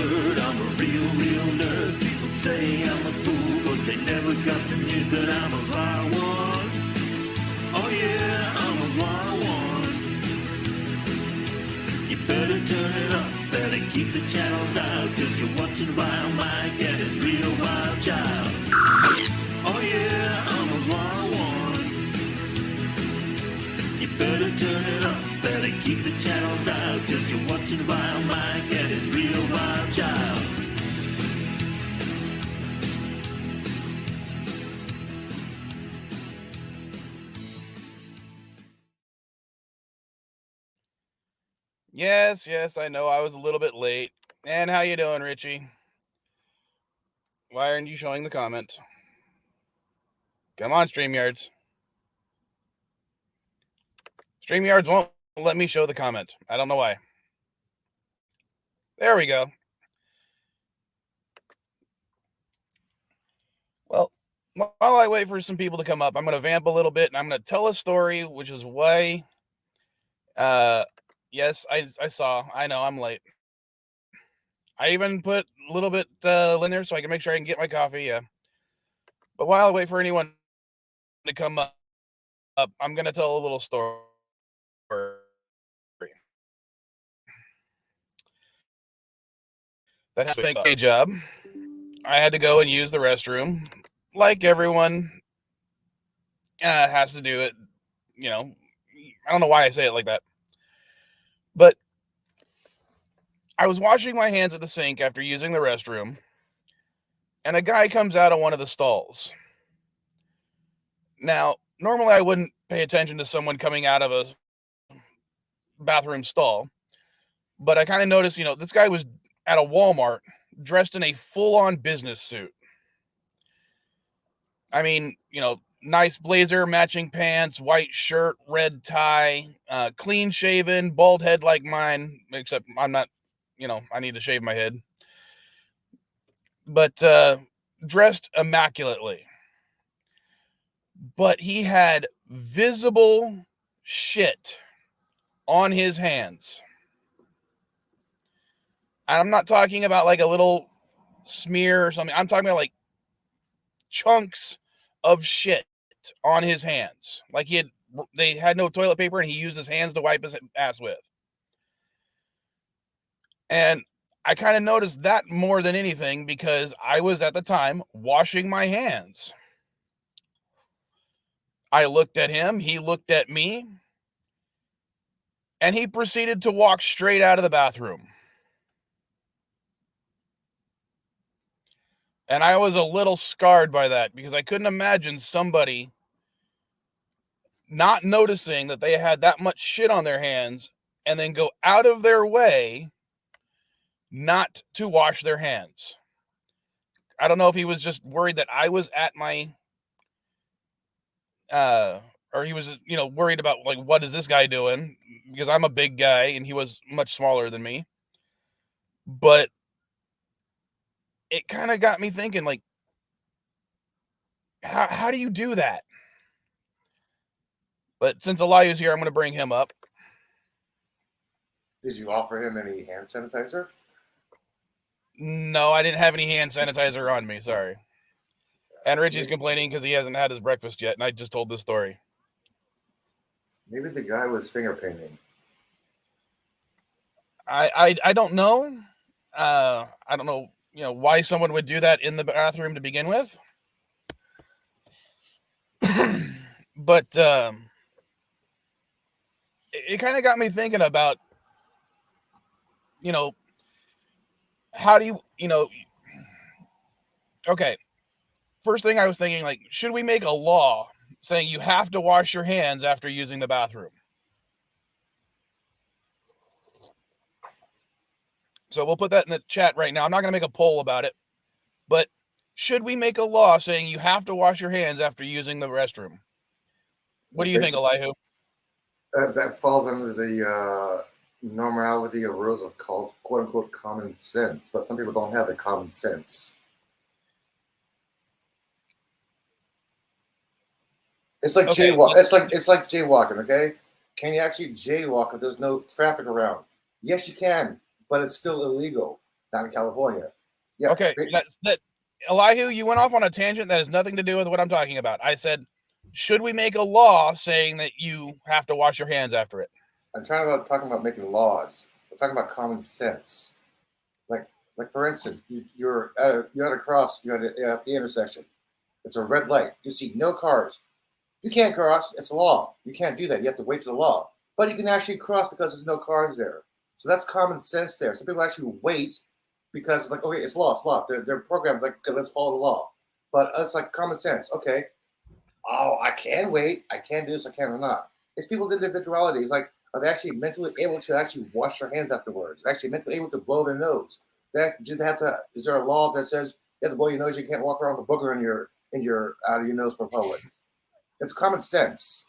word, I'm a real nerd. People say I'm a fool, but they never got the news that I'm a wild one. Oh yeah, I'm a wild one. You better turn it up, better keep the channel down, cause you're watching Wild Mike and his real wild child. Oh yeah, I'm a wild one. You better turn it up, better keep the channel down, cause you're watching Wild Mike and his real wild child. Yes, I know I was a little bit late. And how you doing, Richie? Why aren't you showing the comment? Come on, StreamYards. StreamYards won't let me show the comment. I don't know why. There we go. Well, while I wait for some people to come up, I'm going to vamp a little bit, and I'm going to tell a story, which is why... yes, I saw. I know, I'm late. I even put a little bit in there so I can make sure I can get my coffee, yeah. But while I wait for anyone to come up, I'm going to tell a little story. That has been a job. I had to go and use the restroom, like everyone has to do it. You know, I don't know why I say it like that, but I was washing my hands at the sink after using the restroom, and a guy comes out of one of the stalls. Now, normally I wouldn't pay attention to someone coming out of a bathroom stall, but I kind of noticed, this guy was at a Walmart dressed in a full-on business suit. I mean, nice blazer, matching pants, white shirt, red tie, clean shaven, bald head like mine, except I'm not, I need to shave my head. But dressed immaculately. But he had visible shit on his hands. And I'm not talking about like a little smear or something. I'm talking about like chunks of shit on his hands. Like they had no toilet paper and he used his hands to wipe his ass with. And I kind of noticed that more than anything because I was at the time washing my hands. I looked at him, he looked at me, and he proceeded to walk straight out of the bathroom. And I was a little scarred by that because I couldn't imagine somebody not noticing that they had that much shit on their hands and then go out of their way not to wash their hands. I don't know if he was just worried that I was at my, or he was, worried about like, what is this guy doing? Because I'm a big guy and he was much smaller than me. But it kind of got me thinking, like, how do you do that? But since Elia's here, I'm going to bring him up. Did you offer him any hand sanitizer? No, I didn't have any hand sanitizer on me. Sorry. And Richie's complaining because he hasn't had his breakfast yet, and I just told this story. Maybe the guy was finger painting. I don't know. I don't know, why someone would do that in the bathroom to begin with. But it kind of got me thinking about, how do you, okay. First thing I was thinking, like, should we make a law saying you have to wash your hands after using the bathroom? So we'll put that in the chat right now. I'm not going to make a poll about it, but should we make a law saying you have to wash your hands after using the restroom? What do you think, Elihu? That falls under the normality of rules of quote unquote common sense, but some people don't have the common sense. It's like jaywalk. It's like jaywalking. Okay, can you actually jaywalk if there's no traffic around? Yes, you can, but it's still illegal. Not in California. Yeah. Okay, that. Elihu, you went off on a tangent that has nothing to do with what I'm talking about. I said, should we make a law saying that you have to wash your hands after it? I'm talking about making laws. I'm talking about common sense. Like for instance, you're at a cross. You're at the intersection. It's a red light. You see no cars. You can't cross. It's a law. You can't do that. You have to wait for the law. But you can actually cross because there's no cars there. So that's common sense there. Some people actually wait because it's like, okay, it's law, it's law. They're programmed like, okay, let's follow the law. But it's like common sense. Okay, oh, I can wait. I can do this. I can or not. It's people's individuality. It's like, are they actually mentally able to actually wash their hands afterwards? Are they actually mentally able to blow their nose? Do they have to? Is there a law that says you have to blow your nose? You can't walk around with a booger in your out of your nose for public. It's common sense.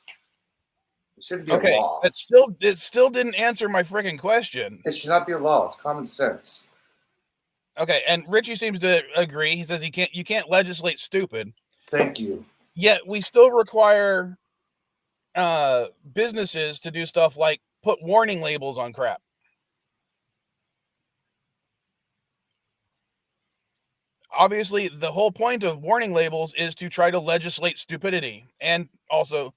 It shouldn't be a law. It still didn't answer my freaking question. It should not be a law. It's common sense. Okay, and Richie seems to agree. He says you can't legislate stupid. Thank you. Yet we still require businesses to do stuff like put warning labels on crap. Obviously, the whole point of warning labels is to try to legislate stupidity and also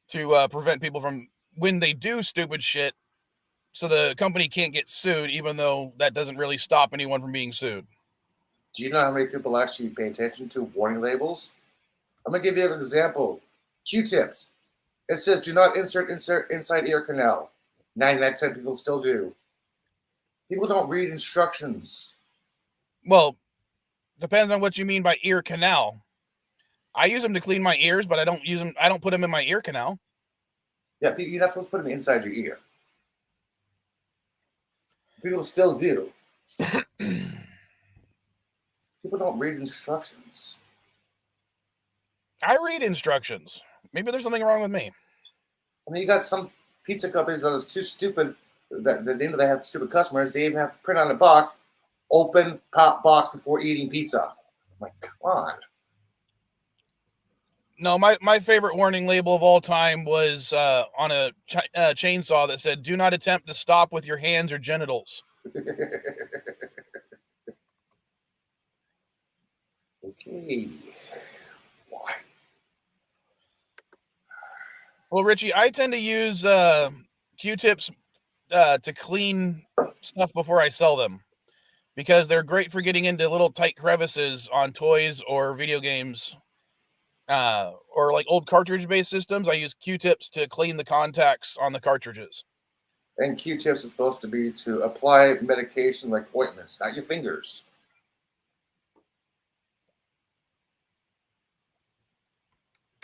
to prevent people from, when they do stupid shit, so the company can't get sued, even though that doesn't really stop anyone from being sued. Do you know how many people actually pay attention to warning labels? I'm going to give you an example. Q-tips. It says, do not insert inside ear canal. 99% of people still do. People don't read instructions. Well, depends on what you mean by ear canal. I use them to clean my ears, but I don't put them in my ear canal. Yeah, you're not supposed to put them inside your ear. People still do. People don't read instructions. I read instructions. Maybe there's something wrong with me. I mean, you got some pizza companies that is too stupid that they have stupid customers. They even have to print on the box, open pop box before eating pizza. I'm like, come on. No, my favorite warning label of all time was on a chainsaw that said, do not attempt to stop with your hands or genitals. Okay. Why? Well, Richie, I tend to use Q-tips to clean stuff before I sell them, because they're great for getting into little tight crevices on toys or video games, or like old cartridge-based systems. I use Q-tips to clean the contacts on the cartridges. And Q-tips is supposed to be to apply medication like ointments, not your fingers.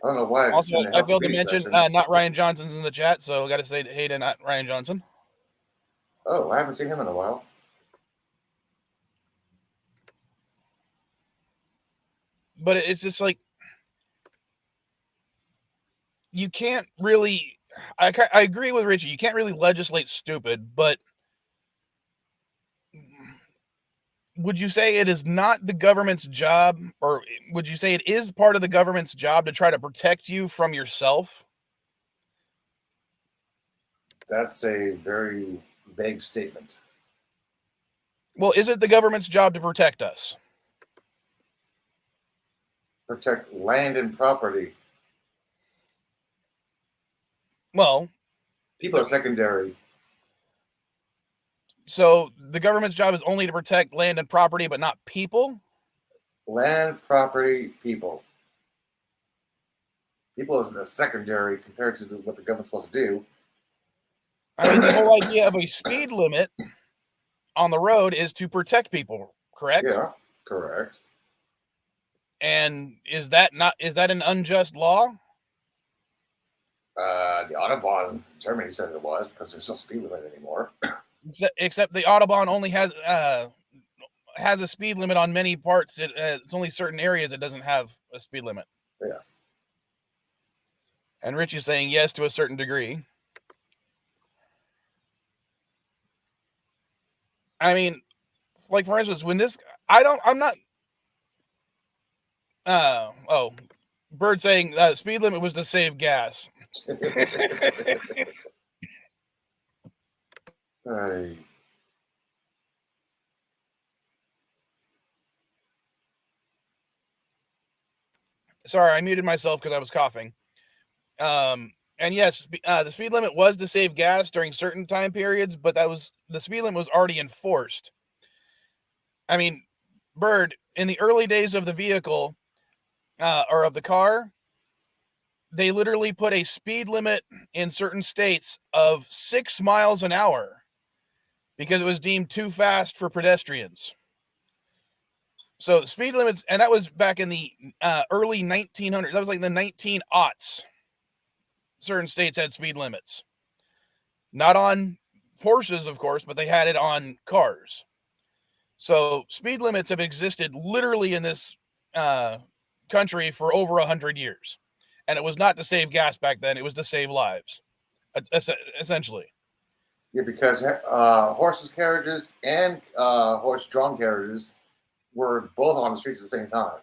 I don't know why. Also, I failed to mention not Ryan Johnson's in the chat, so I got to say hey to not Ryan Johnson. Oh, I haven't seen him in a while. But it's just like, you can't really. I agree with Richie. You can't really legislate stupid, but would you say it is not the government's job, or would you say it is part of the government's job to try to protect you from yourself? That's a very vague statement. Well, is it the government's job to protect us? Protect land and property. Well, people are secondary. So the government's job is only to protect land and property, but not people? Land, property, people. People is the secondary compared to what the government's supposed to do. I mean, the whole idea of a speed limit on the road is to protect people, correct? Yeah, correct. And is that an unjust law? The Autobahn in Germany said it was, because there's no speed limit anymore. Except the Autobahn only has a speed limit on many parts. It's only certain areas it doesn't have a speed limit. Yeah. And Richie's saying yes to a certain degree. I mean, like for instance, when this, I'm not. Bird saying speed limit was to save gas. Hey. Sorry, I muted myself because I was coughing. And yes, the speed limit was to save gas during certain time periods, but the speed limit was already enforced. I mean, Bird, in the early days of the vehicle or of the car, they literally put a speed limit in certain states of 6 miles an hour because it was deemed too fast for pedestrians. So speed limits, and that was back in the early 1900s. That was like the 1900s. Certain states had speed limits. Not on horses, of course, but they had it on cars. So speed limits have existed literally in this country for over 100 years. And it was not to save gas back then. It was to save lives, essentially. Yeah, because horses' carriages and horse-drawn carriages were both on the streets at the same time.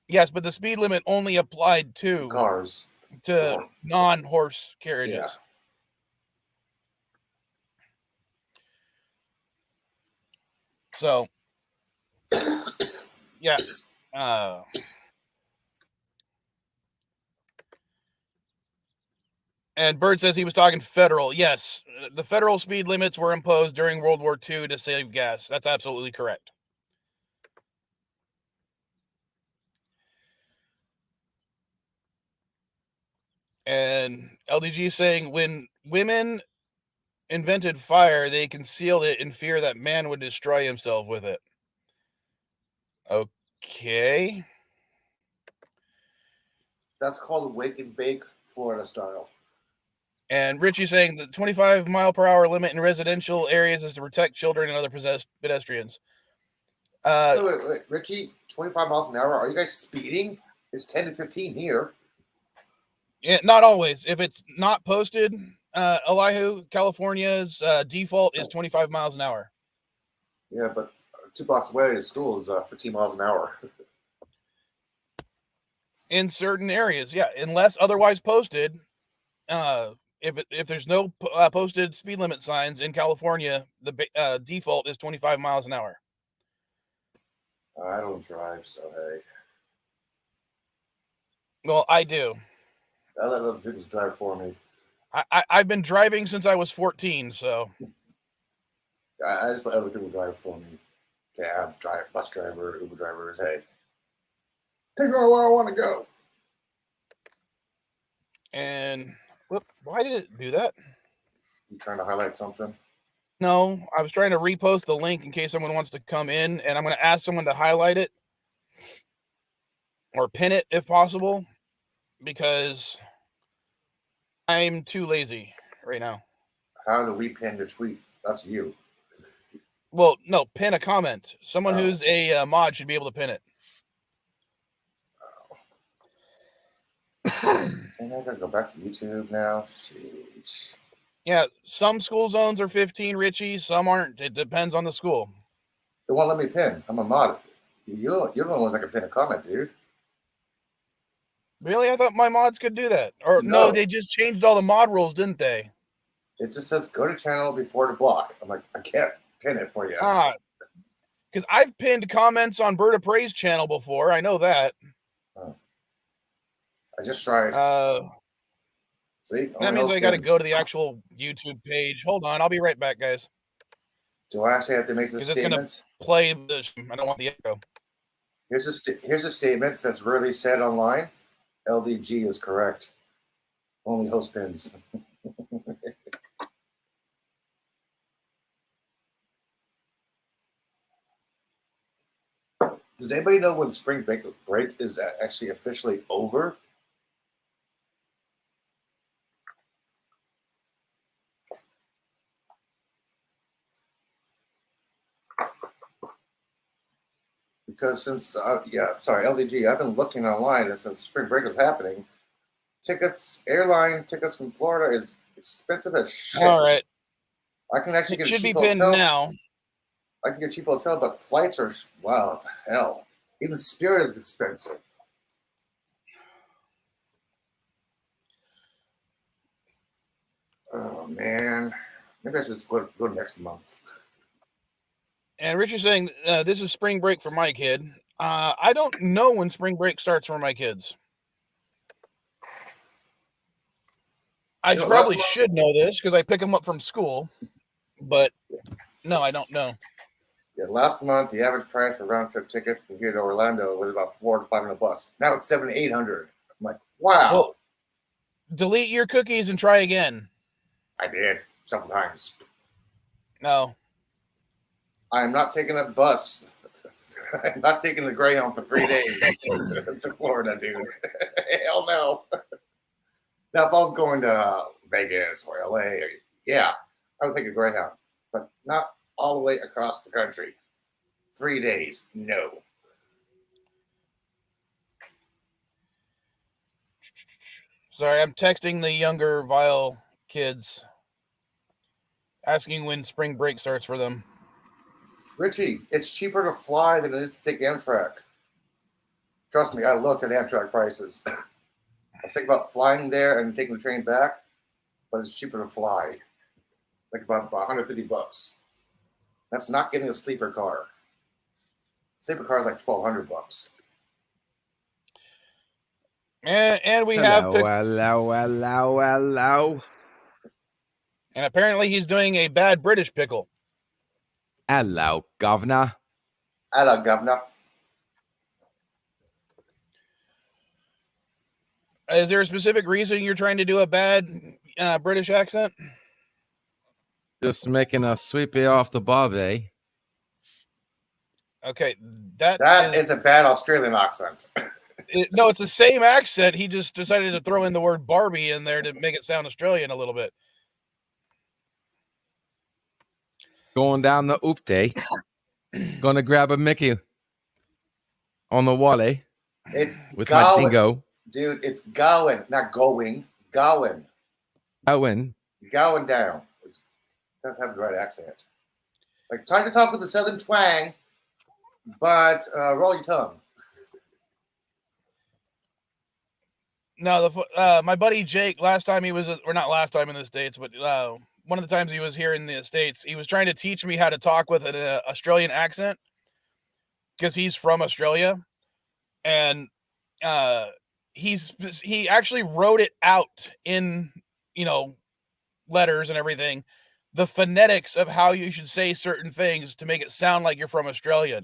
Yes, but the speed limit only applied to cars, to non-horse carriages. Yeah. So, yeah. And Bird says he was talking federal. Yes, the federal speed limits were imposed during World War II to save gas. That's absolutely correct. And LDG saying when women invented fire, they concealed it in fear that man would destroy himself with it. Okay. That's called wake and bake, Florida style. And Richie saying the 25 mile per hour limit in residential areas is to protect children and other pedestrians. Wait, Richie, 25 miles an hour? Are you guys speeding? It's 10 to 15 here. Yeah, not always. If it's not posted, Elihu, California's default is 25 miles an hour. Yeah, but 2 blocks away to school is 15 miles an hour. In certain areas, yeah, unless otherwise posted. If there's no posted speed limit signs in California, the default is 25 miles an hour. I don't drive, so hey. Well, I do. I let other people drive for me. I've been driving since I was 14, so. I just let other people drive for me. Cab, bus driver, Uber drivers, hey. Take me where I want to go. And, whoop, why did it do that? You trying to highlight something? No, I was trying to repost the link in case someone wants to come in, and I'm going to ask someone to highlight it or pin it if possible, because I'm too lazy right now. How do we pin the tweet? That's you. Well, no, pin a comment. Someone who's a mod should be able to pin it. Dang, I gotta go back to YouTube now. Sheesh. Yeah, some school zones are 15, Richie. Some aren't. It depends on the school. They won't let me pin. I'm a mod. You're the ones that can pin a comment, dude. Really? I thought my mods could do that. Or no, they just changed all the mod rules, didn't they? It just says go to channel, report, or block. I'm like, I can't pin it for you. Because I've pinned comments on Bird of Praise channel before. I know that. I just tried. See? That means I got to go to the actual YouTube page. Hold on. I'll be right back, guys. Do I actually have to make this statement? It's going to play the... I don't want the echo. Here's a statement that's rarely said online. LDG is correct. Only host pins. Does anybody know when spring break is actually officially over? Because since, LDG, I've been looking online, and since spring break is happening, airline tickets from Florida is expensive as shit. All right. I can actually get a cheap hotel. Now. I can get a cheap hotel, but flights are, wow, hell. Even Spirit is expensive. Oh, man. Maybe I should just go next month. And Richard's saying, this is spring break for my kid. I don't know when spring break starts for my kids. I You know, probably last should know this because I pick them up from school, but no, I don't know. last month the average price for round trip tickets from here to Orlando was about $400 to $500. Now it's $700 to $800. I'm like, wow. Well, delete your cookies and try again. I did several times. No. I am not taking a bus. I'm not taking the Greyhound for 3 days to Florida, dude. Hell no. Now, if I was going to Vegas or LA, yeah, I would take a Greyhound, but not all the way across the country. 3 days, no. Sorry, I'm texting the younger Vile kids, asking when spring break starts for them. Richie, it's cheaper to fly than it is to take Amtrak. Trust me, I looked at Amtrak prices. I was thinking about flying there and taking the train back, but it's cheaper to fly. Like about $150. That's not getting a sleeper car. Sleeper car is like $1,200. And we have Hello. and apparently he's doing a bad British pickle. Hello, governor. Hello, governor. Is there a specific reason you're trying to do a bad British accent? Just making a sweepy off the bob, eh? Okay, That is a bad Australian accent. No, it's the same accent. He just decided to throw in the word Barbie in there to make it sound Australian a little bit. Going down the oop day. Gonna grab a Mickey on the wally It's with going. my dingo. Dude, it's going, not going. Going. Owen. Going down. It's got to have the right accent. Like, try to talk with a southern twang, but roll your tongue. No, my buddy Jake, last time he was, or not last time in the States, but one of the times he was here in the States, he was trying to teach me how to talk with an Australian accent because he's from Australia. And he actually wrote it out in, letters and everything, the phonetics of how you should say certain things to make it sound like you're from Australia.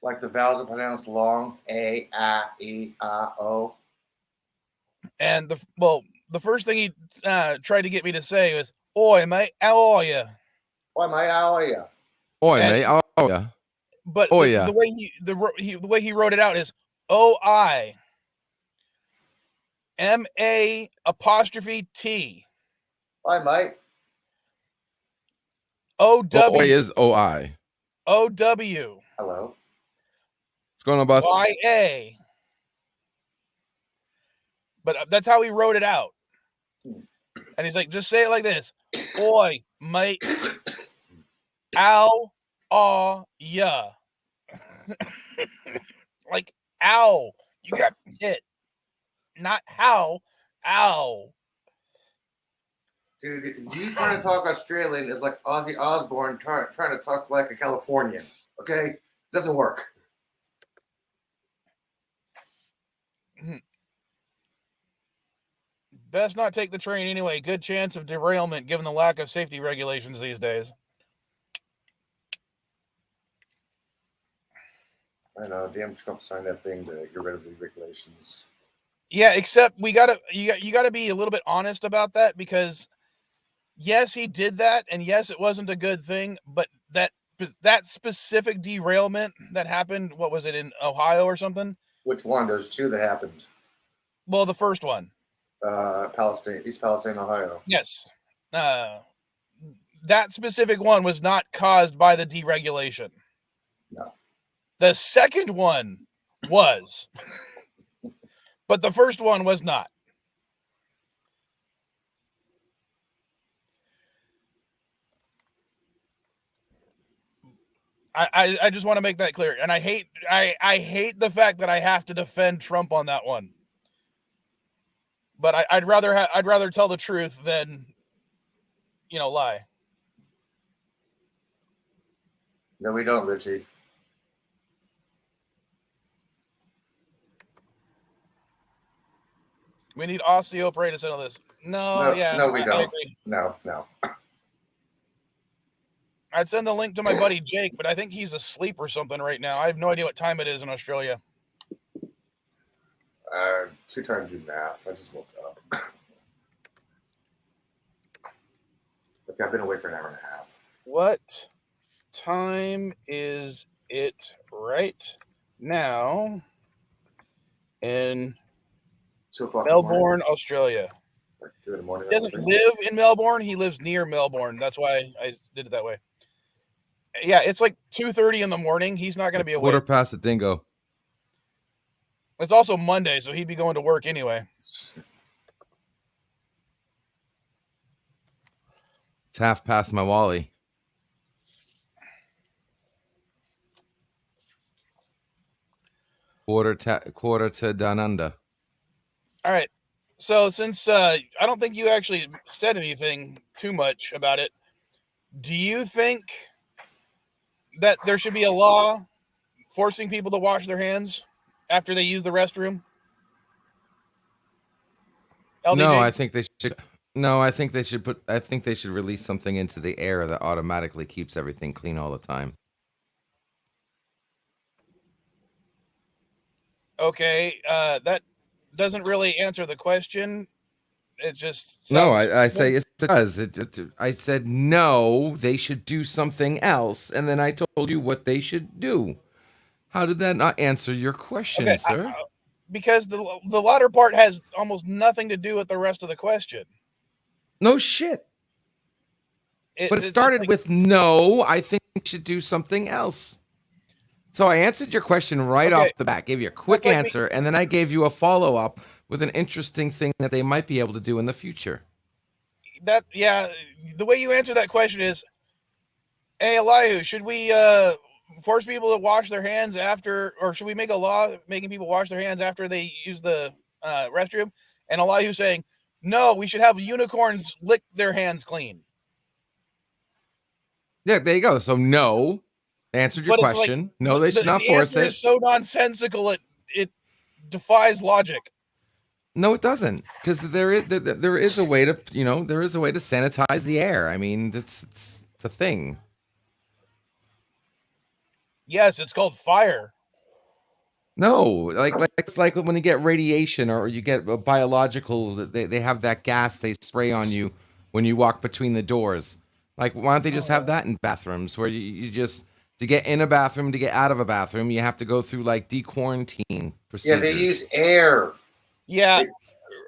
Like the vowels are pronounced long, A, I, E, I, O. And the first thing he tried to get me to say was, "Oi, mate, how are you?" Why, mate, how are you? Oi, mate. Oh, yeah. But Oh, the yeah. the way he wrote it out is OI MA apostrophe T Why, mate? OW Oi is OI. OW Hello. What's going on, boss? YA. But that's how he wrote it out. And he's like, just say it like this. Oi, mate. Ow, aw, ya. Like, ow. You got hit. Not how. Ow. Dude, you trying to talk Australian is like Ozzy Osbourne trying to talk like a Californian. Okay? Doesn't work. Best not take the train anyway. Good chance of derailment given the lack of safety regulations these days. I know, damn Trump signed that thing to get rid of the regulations. Yeah, except you gotta be a little bit honest about that because yes, he did that, and yes, it wasn't a good thing, but that specific derailment that happened, what was it, in Ohio or something? Which one? There's two that happened. Well, the first one. Palestine, East Palestine, Ohio. Yes. That specific one was not caused by the deregulation. No. The second one was. But the first one was not. I just want to make that clear. And I hate the fact that I have to defend Trump on that one. But I'd rather tell the truth than lie. No, we don't, Richie. We need osteopray to settle this. No, yeah, no, we I don't. agree. No. I'd send the link to my buddy Jake, but I think he's asleep or something right now. I have no idea what time it is in Australia. Too tired to do math. I just woke up. Okay, I've been awake for an hour and a half. What time is it right now in 2 o'clock Melbourne, in the morning. Australia? Like 2 in the morning. He doesn't live in Melbourne. He lives near Melbourne. That's why I did it that way. Yeah, it's like 2:30 in the morning. He's not going to be awake. 1:15 a dingo. It's also Monday, so he'd be going to work anyway. It's 1/2 my Wally. Quarter to down under. All right. So since I don't think you actually said anything too much about it, do you think that there should be a law forcing people to wash their hands after they use the restroom? LDJ? No, I think they should. No, I think they should put. I think they should release something into the air that automatically keeps everything clean all the time. Okay, that doesn't really answer the question. It just No, sounds I say it does. I said no. They should do something else, and then I told you what they should do. How did that not answer your question, okay, sir? because the latter part has almost nothing to do with the rest of the question. No shit. But it started like, with no. I think we should do something else. So I answered your question right off the bat, gave you a quick answer, and then I gave you a follow-up with an interesting thing that they might be able to do in the future. The way you answer that question is, hey, Elihu, should we force people to wash their hands after, or should we make a law making people wash their hands after they use the restroom? And Elihu saying, no, we should have unicorns lick their hands clean. Yeah, there you go. So no. Answered your question. Like, no, they should not force it. It's so nonsensical it defies logic. No, it doesn't, because there is a way to sanitize the air. I mean, it's a thing. Yes, it's called fire. No, like it's like when you get radiation or you get a biological. They have that gas they spray on you when you walk between the doors. Like, why don't they just have that in bathrooms where you just. To get in a bathroom, to get out of a bathroom, you have to go through like de-quarantine procedures. Yeah, they use air. Yeah.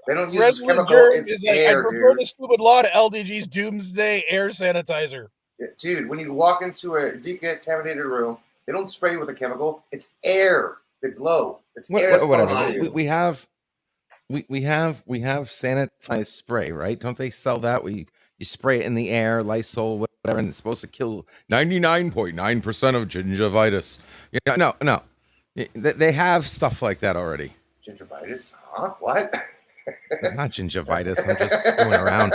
They don't use chemical. It's air, I prefer the stupid law to LDG's doomsday air sanitizer. Yeah, dude, when you walk into a decontaminated room, they don't spray you with a chemical. It's air. They blow. It's air. Whatever. We have sanitized spray, right? Don't they sell that? You spray it in the air, Lysol, whatever, and it's supposed to kill 99.9% of gingivitis. Yeah, no. They have stuff like that already. Gingivitis? Huh? What? Not gingivitis. I'm just going around.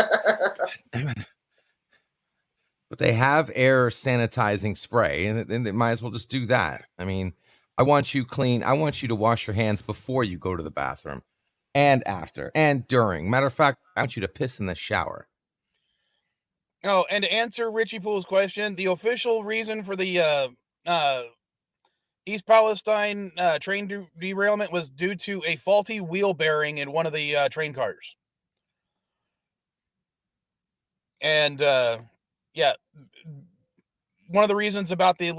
But they have air sanitizing spray, and they might as well just do that. I mean, I want you clean. I want you to wash your hands before you go to the bathroom, and after, and during. Matter of fact, I want you to piss in the shower. Oh, and to answer Richie Poole's question, the official reason for the East Palestine train derailment was due to a faulty wheel bearing in one of the train cars. And one of the reasons about the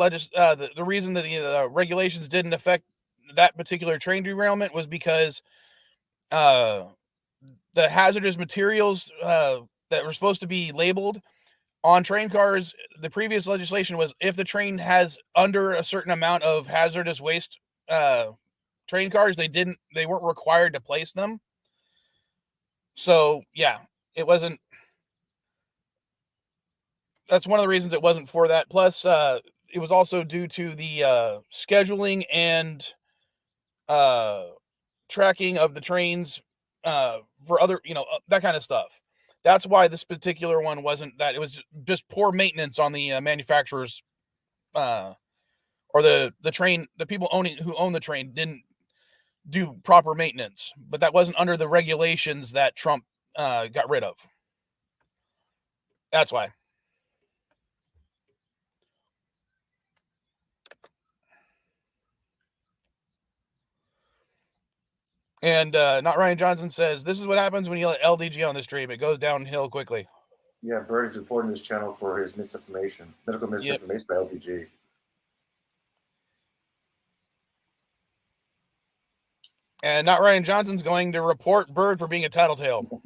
reason that the regulations didn't affect that particular train derailment was because the hazardous materials that were supposed to be labeled on train cars, the previous legislation was if the train has under a certain amount of hazardous waste train cars, they weren't required to place them. So yeah, it wasn't. That's one of the reasons it wasn't for that. Plus, it was also due to the scheduling and tracking of the trains for other, that kind of stuff. That's why this particular one wasn't that. It was just poor maintenance on the manufacturers, or the train. The people who own the train didn't do proper maintenance, but that wasn't under the regulations that Trump got rid of. That's why. And not Ryan Johnson says, this is what happens when you let LDG on the stream. It goes downhill quickly. Yeah, Bird is reporting this channel for his misinformation, medical misinformation by LDG. And not Ryan Johnson's going to report Bird for being a tattletale.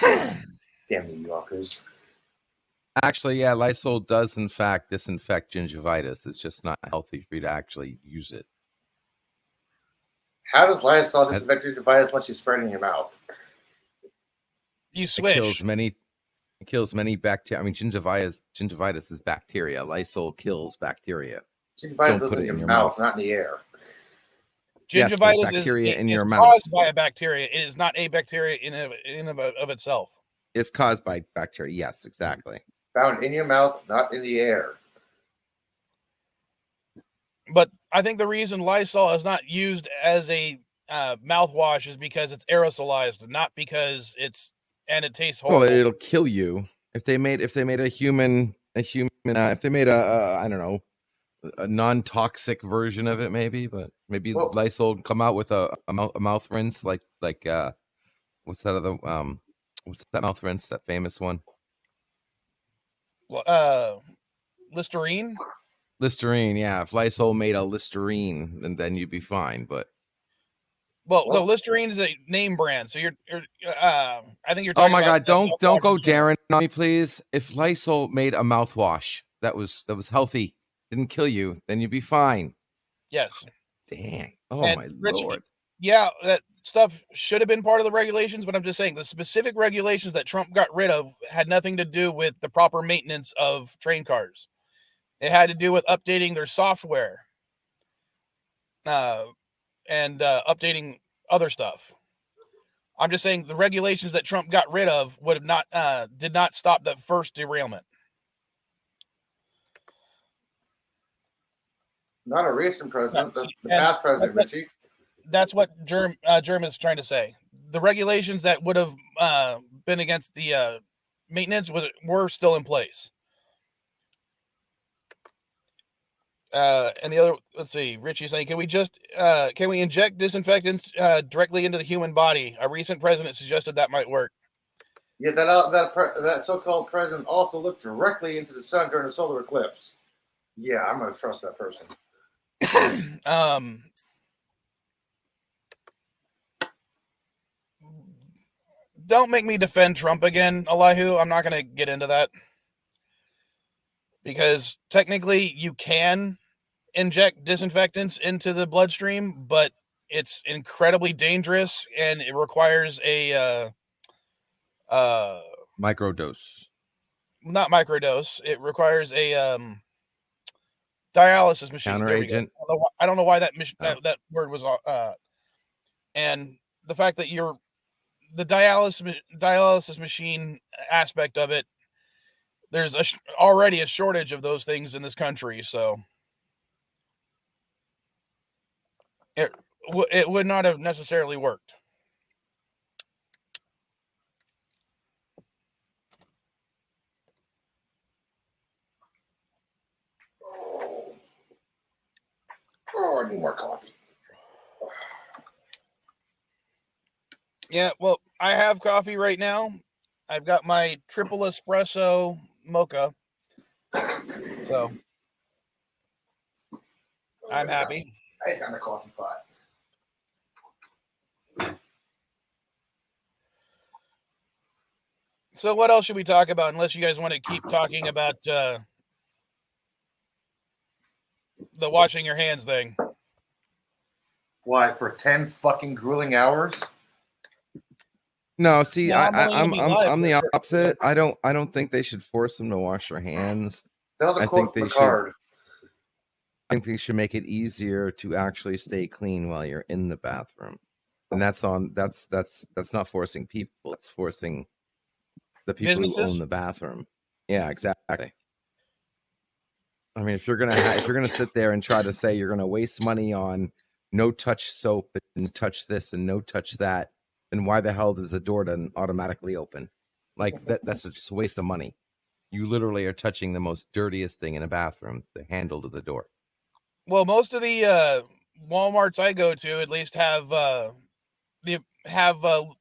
Damn New Yorkers. Actually, yeah, Lysol does in fact disinfect gingivitis. It's just not healthy for you to actually use it. How does Lysol disinfect gingivitis unless you spread it in your mouth? You swish. It kills many bacteria. I mean, gingivitis is bacteria. Lysol kills bacteria. Gingivitis lives in your mouth, not in the air. Gingivitis yes, bacteria in your mouth. Caused by a bacteria. It is not a bacteria in of itself. It's caused by bacteria. Yes, exactly. Found in your mouth, not in the air. But I think the reason Lysol is not used as a mouthwash is because it's aerosolized, not because it tastes horrible. Well, it'll kill you if they made a human if they made a I don't know, a non-toxic version of it, maybe, but maybe Lysol come out with a mouth rinse like what's that other what's that mouth rinse, that famous one? Listerine. Listerine, yeah. If Lysol made a Listerine, then you'd be fine. But no, Listerine is a name brand, so you're I think you're talking. Oh my God! Don't go Darren on me, please. If Lysol made a mouthwash that was healthy, didn't kill you, then you'd be fine. Yes. Dang. Oh and my Lord. Yeah, that stuff should have been part of the regulations, but I'm just saying the specific regulations that Trump got rid of had nothing to do with the proper maintenance of train cars. It had to do with updating their software and updating other stuff. I'm just saying the regulations that Trump got rid of did not stop the first derailment. Not a recent president, the past president, Richie. That's what Germ is trying to say. The regulations that would have been against the maintenance were still in place. And the other, let's see, Richie's saying, can we inject disinfectants directly into the human body? A recent president suggested that might work. Yeah, that so-called president also looked directly into the sun during the solar eclipse. Yeah, I'm going to trust that person. Don't make me defend Trump again, Elihu. I'm not going to get into that. Because technically you can inject disinfectants into the bloodstream, but it's incredibly dangerous and it requires a microdose. Not microdose. It requires a dialysis machine. Counteragent. I don't know why that word was and the fact that the dialysis machine aspect of it, there's already a shortage of those things in this country, so it would not have necessarily worked. Oh, I need more coffee. Yeah, well, I have coffee right now. I've got my triple espresso mocha. So I'm happy. I just got my coffee pot. So what else should we talk about unless you guys want to keep talking about the washing your hands thing? Why, for 10 fucking grueling hours? No, see, I'm the opposite. I don't think they should force them to wash their hands. That was a quote from the card. I think they should make it easier to actually stay clean while you're in the bathroom. And that's not forcing people, it's forcing the people who own the bathroom. Yeah, exactly. I mean, if you're gonna sit there and try to say you're gonna waste money on no touch soap and touch this and no touch that, then why the hell does the door doesn't automatically open? Like that's just a waste of money. You literally are touching the most dirtiest thing in a bathroom, the handle to the door. Well, most of the Walmarts I go to at least have the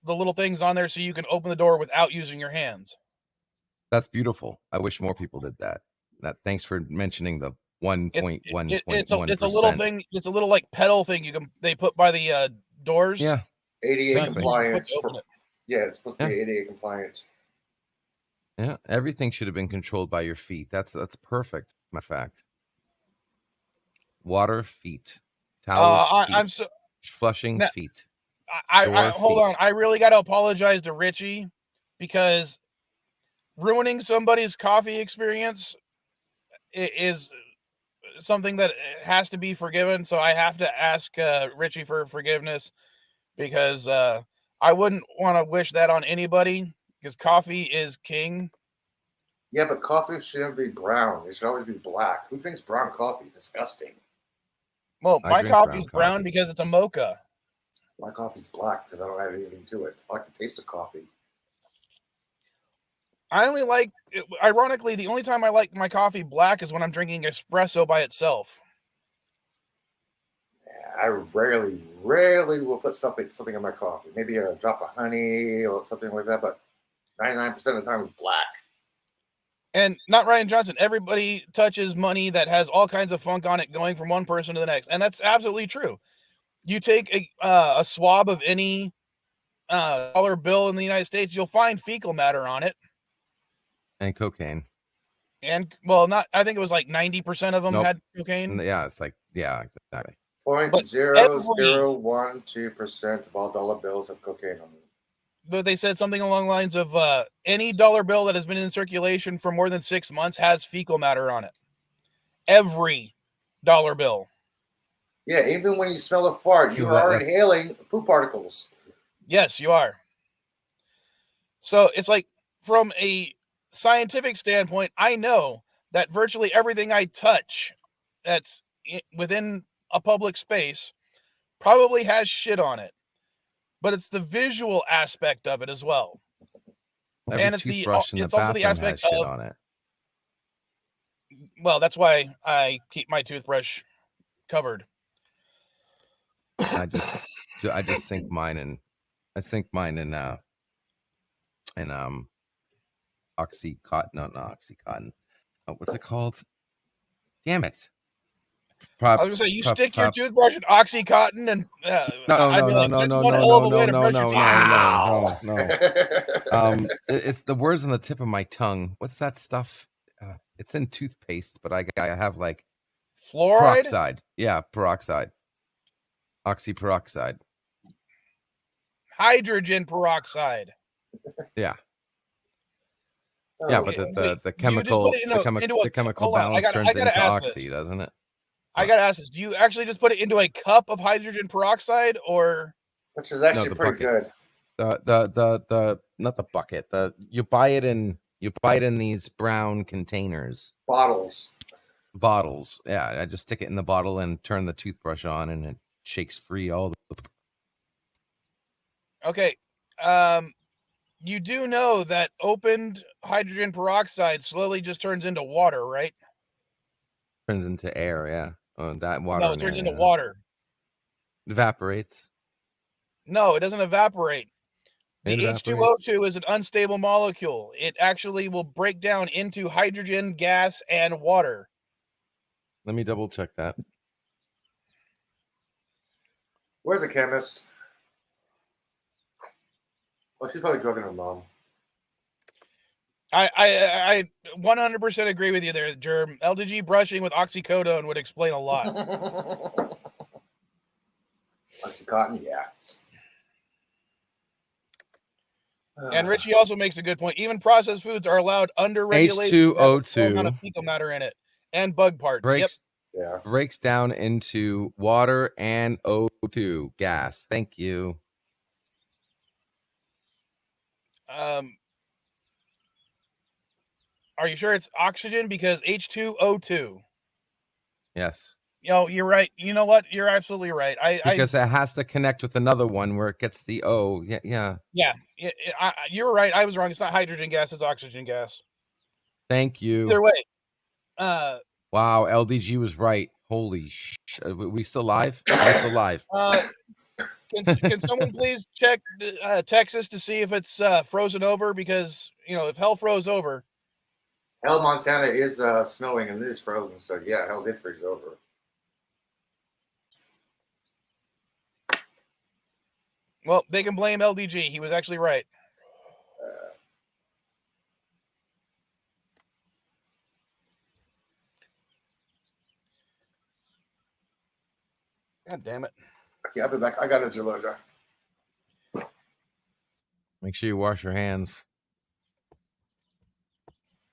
little things on there so you can open the door without using your hands. That's beautiful. I wish more people did that. Thanks for mentioning the 1.1.1%. It's a little thing. It's a little like pedal thing they put by the doors. Yeah. ADA Exactly. compliance. Yeah, it's supposed to be ADA compliant. Yeah, everything should have been controlled by your feet. That's perfect. Matter of fact, water, feet, towels, feet, I'm so flushing, now, feet. I hold feet. on. I really got to apologize to Richie because ruining somebody's coffee experience is something that has to be forgiven. So I have to ask Richie for forgiveness because I wouldn't want to wish that on anybody because coffee is king. Yeah, but coffee shouldn't be brown. It should always be black. Who drinks brown coffee? Disgusting. Well, I my drink coffee's brown brown because it's a mocha. My coffee's black because I don't add anything to it. I like the taste of coffee. I only like, ironically, the only time I like my coffee black is when I'm drinking espresso by itself. Yeah, I rarely will put something in my coffee. Maybe a drop of honey or something like that, but 99% of the time it's black. And not Ryan Johnson. Everybody touches money that has all kinds of funk on it going from one person to the next. And that's absolutely true. You take a swab of any dollar bill in the United States, you'll find fecal matter on it. And cocaine. And, well, I think it was like 90% of them had cocaine. Yeah, it's like, yeah, exactly. 0.0012% of all dollar bills have cocaine on them. But they said something along the lines of any dollar bill that has been in circulation for more than 6 months has fecal matter on it. Every dollar bill. Yeah, even when you smell a fart, you are inhaling poop particles. Yes, you are. So it's like, from a scientific standpoint, I know that virtually everything I touch that's within a public space probably has shit on it. But it's the visual aspect of it as well. Every and it's toothbrush in the also the bathroom aspect has shit of, on it. Well, that's why I keep my toothbrush covered. I just sink mine in Oxycontin. No, not Oxycontin. What's it called? Damn it. I was gonna say, you stick your toothbrush in Oxycontin and no. It's the words on the tip of my tongue. What's that stuff? It's in toothpaste, but I have like fluoride. Peroxide. Yeah, peroxide. Oxyperoxide. Hydrogen peroxide. Yeah. Yeah, but the chemical balance turns into oxy, doesn't it? I gotta ask this: do you actually just put it into a cup of hydrogen peroxide, or which is actually pretty good? The not the bucket. You buy it in these brown containers. Bottles. Yeah, I just stick it in the bottle and turn the toothbrush on, and it shakes free all the. Okay. You do know that opened hydrogen peroxide slowly just turns into water, right? Turns into air, yeah. That water. No, it turns into water. Evaporates. No, it doesn't evaporate. The H2O2 is an unstable molecule. It actually will break down into hydrogen, gas, and water. Let me double check that. Where's the chemist? Well, she's probably drugging her mom. I 100% agree with you there, Germ. LDG brushing with oxycodone would explain a lot. Oxycontin, yeah. And Richie also makes a good point. Even processed foods are allowed under regulation. H2O2 amount of fecal matter in it and bug parts. Breaks down into water and O2 gas. Thank you. Are you sure it's oxygen? Because H2O2. Yes. You're right. You know what? You're absolutely right. Because it has to connect with another one where it gets the O. Yeah. You're right. I was wrong. It's not hydrogen gas. It's oxygen gas. Thank you. Either way. Wow, LDG was right. Holy sh! We still live? We're still live. Can someone please check Texas to see if it's frozen over? Because if hell froze over. Hell, Montana is snowing and it is frozen, so yeah, hell did freeze over. Well, they can blame LDG. He was actually right. God damn it. Okay, I'll be back. I got a Jello jar. Make sure you wash your hands.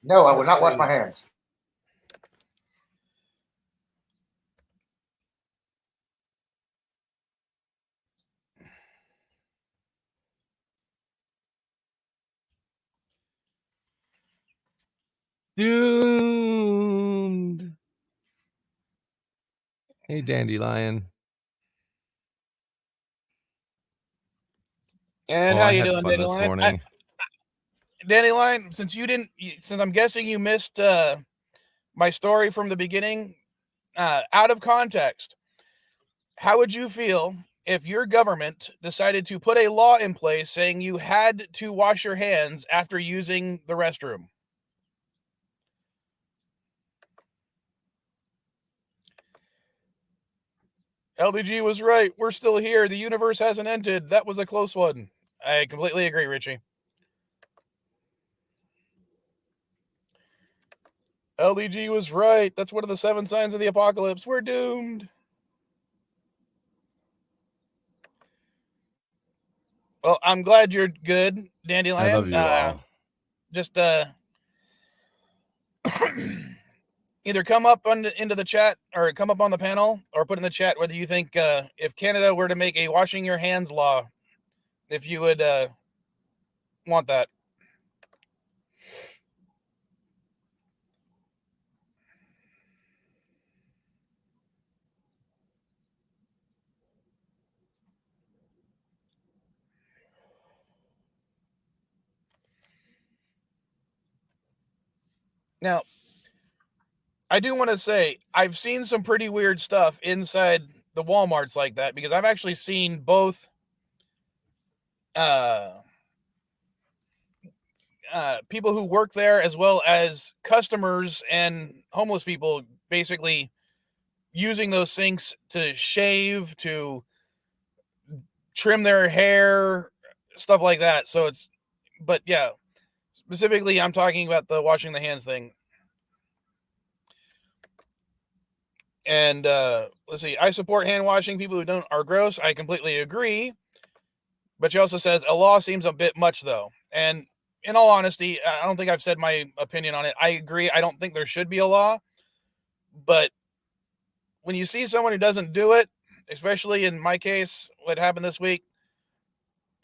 No, I will not wash my hands. Doomed. Hey, Dandelion. And how I you had doing, fun this Dandelion? morning. Dandelion, since I'm guessing you missed my story from the beginning, out of context, how would you feel if your government decided to put a law in place saying you had to wash your hands after using the restroom? LDG was right. We're still here. The universe hasn't ended. That was a close one. I completely agree, Richie. LDG was right. That's one of the 7 signs of the apocalypse. We're doomed. Well, I'm glad you're good, Dandelion. I love you all. Just either come up into the chat or come up on the panel or put in the chat whether you think if Canada were to make a washing your hands law, if you would want that. Now, I do want to say I've seen some pretty weird stuff inside the Walmarts like that because I've actually seen both people who work there as well as customers and homeless people basically using those sinks to shave, to trim their hair, stuff like that. So but yeah, specifically I'm talking about the washing the hands thing. And let's see, I support hand washing. People who don't are gross. I completely agree. But she also says a law seems a bit much though. And in all honesty, I don't think I've said my opinion on it. I agree. I don't think there should be a law. But when you see someone who doesn't do it, especially in my case, what happened this week,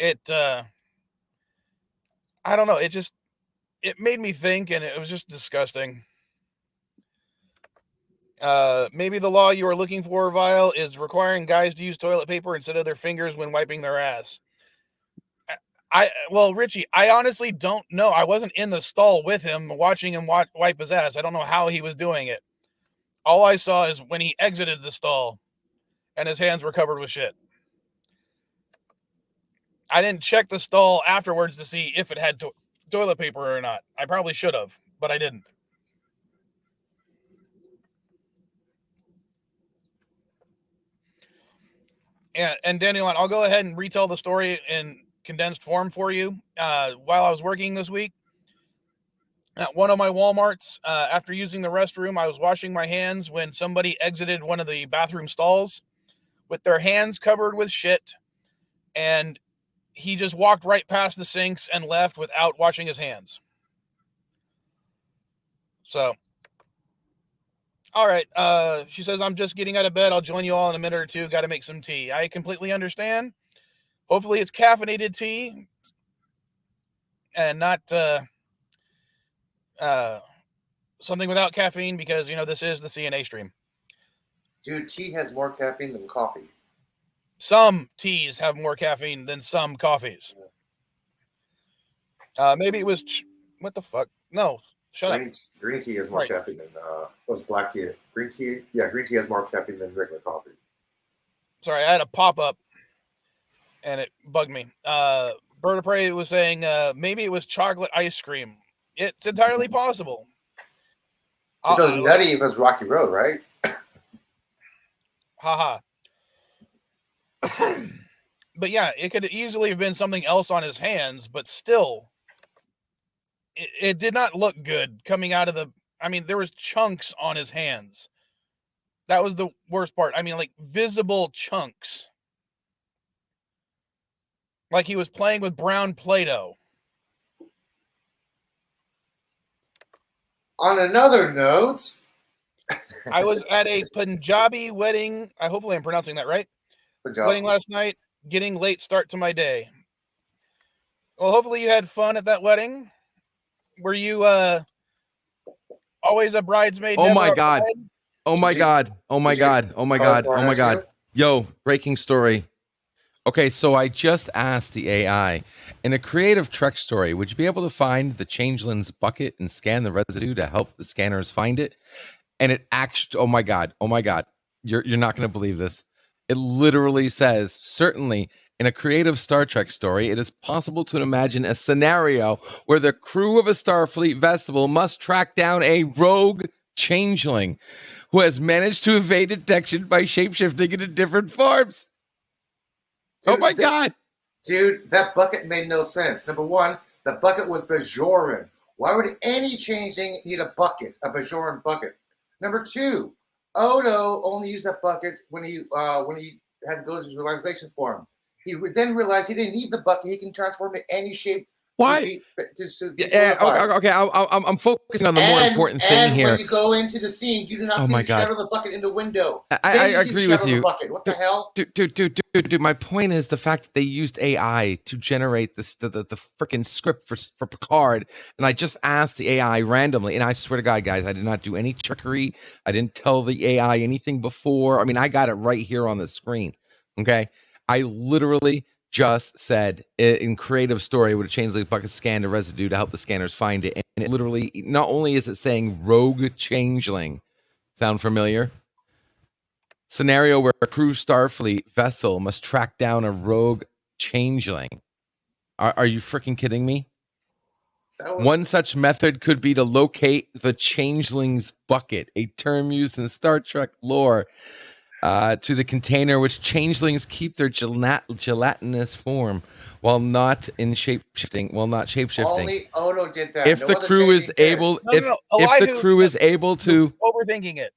I don't know. It made me think, and it was just disgusting. Maybe the law you are looking for, Vile, is requiring guys to use toilet paper instead of their fingers when wiping their ass. Well, Richie, I honestly don't know. I wasn't in the stall with him watching him wipe his ass. I don't know how he was doing it. All I saw is when he exited the stall and his hands were covered with shit. I didn't check the stall afterwards to see if it had toilet paper or not. I probably should have, but I didn't. And Dandelion, I'll go ahead and retell the story in condensed form for you. While I was working this week at one of my Walmarts, after using the restroom, I was washing my hands when somebody exited one of the bathroom stalls with their hands covered with shit, and he just walked right past the sinks and left without washing his hands. So, all right. She says, I'm just getting out of bed. I'll join you all in a minute or two. Got to make some tea. I completely understand. Hopefully it's caffeinated tea and not something without caffeine because, this is the CNA stream. Dude, tea has more caffeine than coffee. Some teas have more caffeine than some coffees. Maybe it was what the fuck? No, shut up. Green tea has more Right. caffeine than was black tea. Green tea, yeah, green tea has more caffeine than regular coffee. Sorry, I had a pop up, and it bugged me. Bird of Prey was saying maybe it was chocolate ice cream. It's entirely possible. It goes nutty if it's Rocky Road, right? Haha. But yeah, it could easily have been something else on his hands, but still, it did not look good coming out of the. I mean, there was chunks on his hands. That was the worst part. I mean, like visible chunks. Like he was playing with brown Play-Doh. On another note, I was at a Punjabi wedding. Hopefully I'm pronouncing that right. Wedding last night. Getting late start to my day. Well, hopefully you had fun at that wedding. Were you always a bridesmaid? Oh never my a God. bride? Oh my God. Oh my God. Oh my God. Oh my God. Yo, breaking story. Okay, so I just asked the AI, in a creative Trek story, would you be able to find the changeling's bucket and scan the residue to help the scanners find it? And it actually, oh my God, you're not going to believe this. It literally says, certainly in a creative Star Trek story, it is possible to imagine a scenario where the crew of a Starfleet vessel must track down a rogue changeling who has managed to evade detection by shapeshifting into different forms. Dude, oh my God. Dude, that bucket made no sense. Number one, the bucket was Bajoran. Why would any changeling need a bucket, a Bajoran bucket? Number two, Odo only used that bucket when he had the village's relaxation form. He then realized he didn't need the bucket. He can transform to any shape. Why? Yeah, okay. I'm focusing on the more important thing here. And when you go into the scene, you do not see the shadow of the bucket in the window. I agree with you. What the hell? Dude, my point is the fact that they used AI to generate the freaking script for Picard, and I just asked the AI randomly, and I swear to God, guys, I did not do any trickery. I didn't tell the AI anything before. I mean, I got it right here on the screen. Okay, I literally just said in creative story would a changeling bucket scan the residue to help the scanners find it, and it literally, not only is it saying rogue changeling, sound familiar? Scenario where a crew Starfleet vessel must track down a rogue changeling. Are you freaking kidding me? One such method could be to locate the changeling's bucket, a term used in Star Trek lore to the container which changelings keep their gelatinous form while not shapeshifting. Only Odo did that. If the crew is able, if the crew is able to, overthinking it.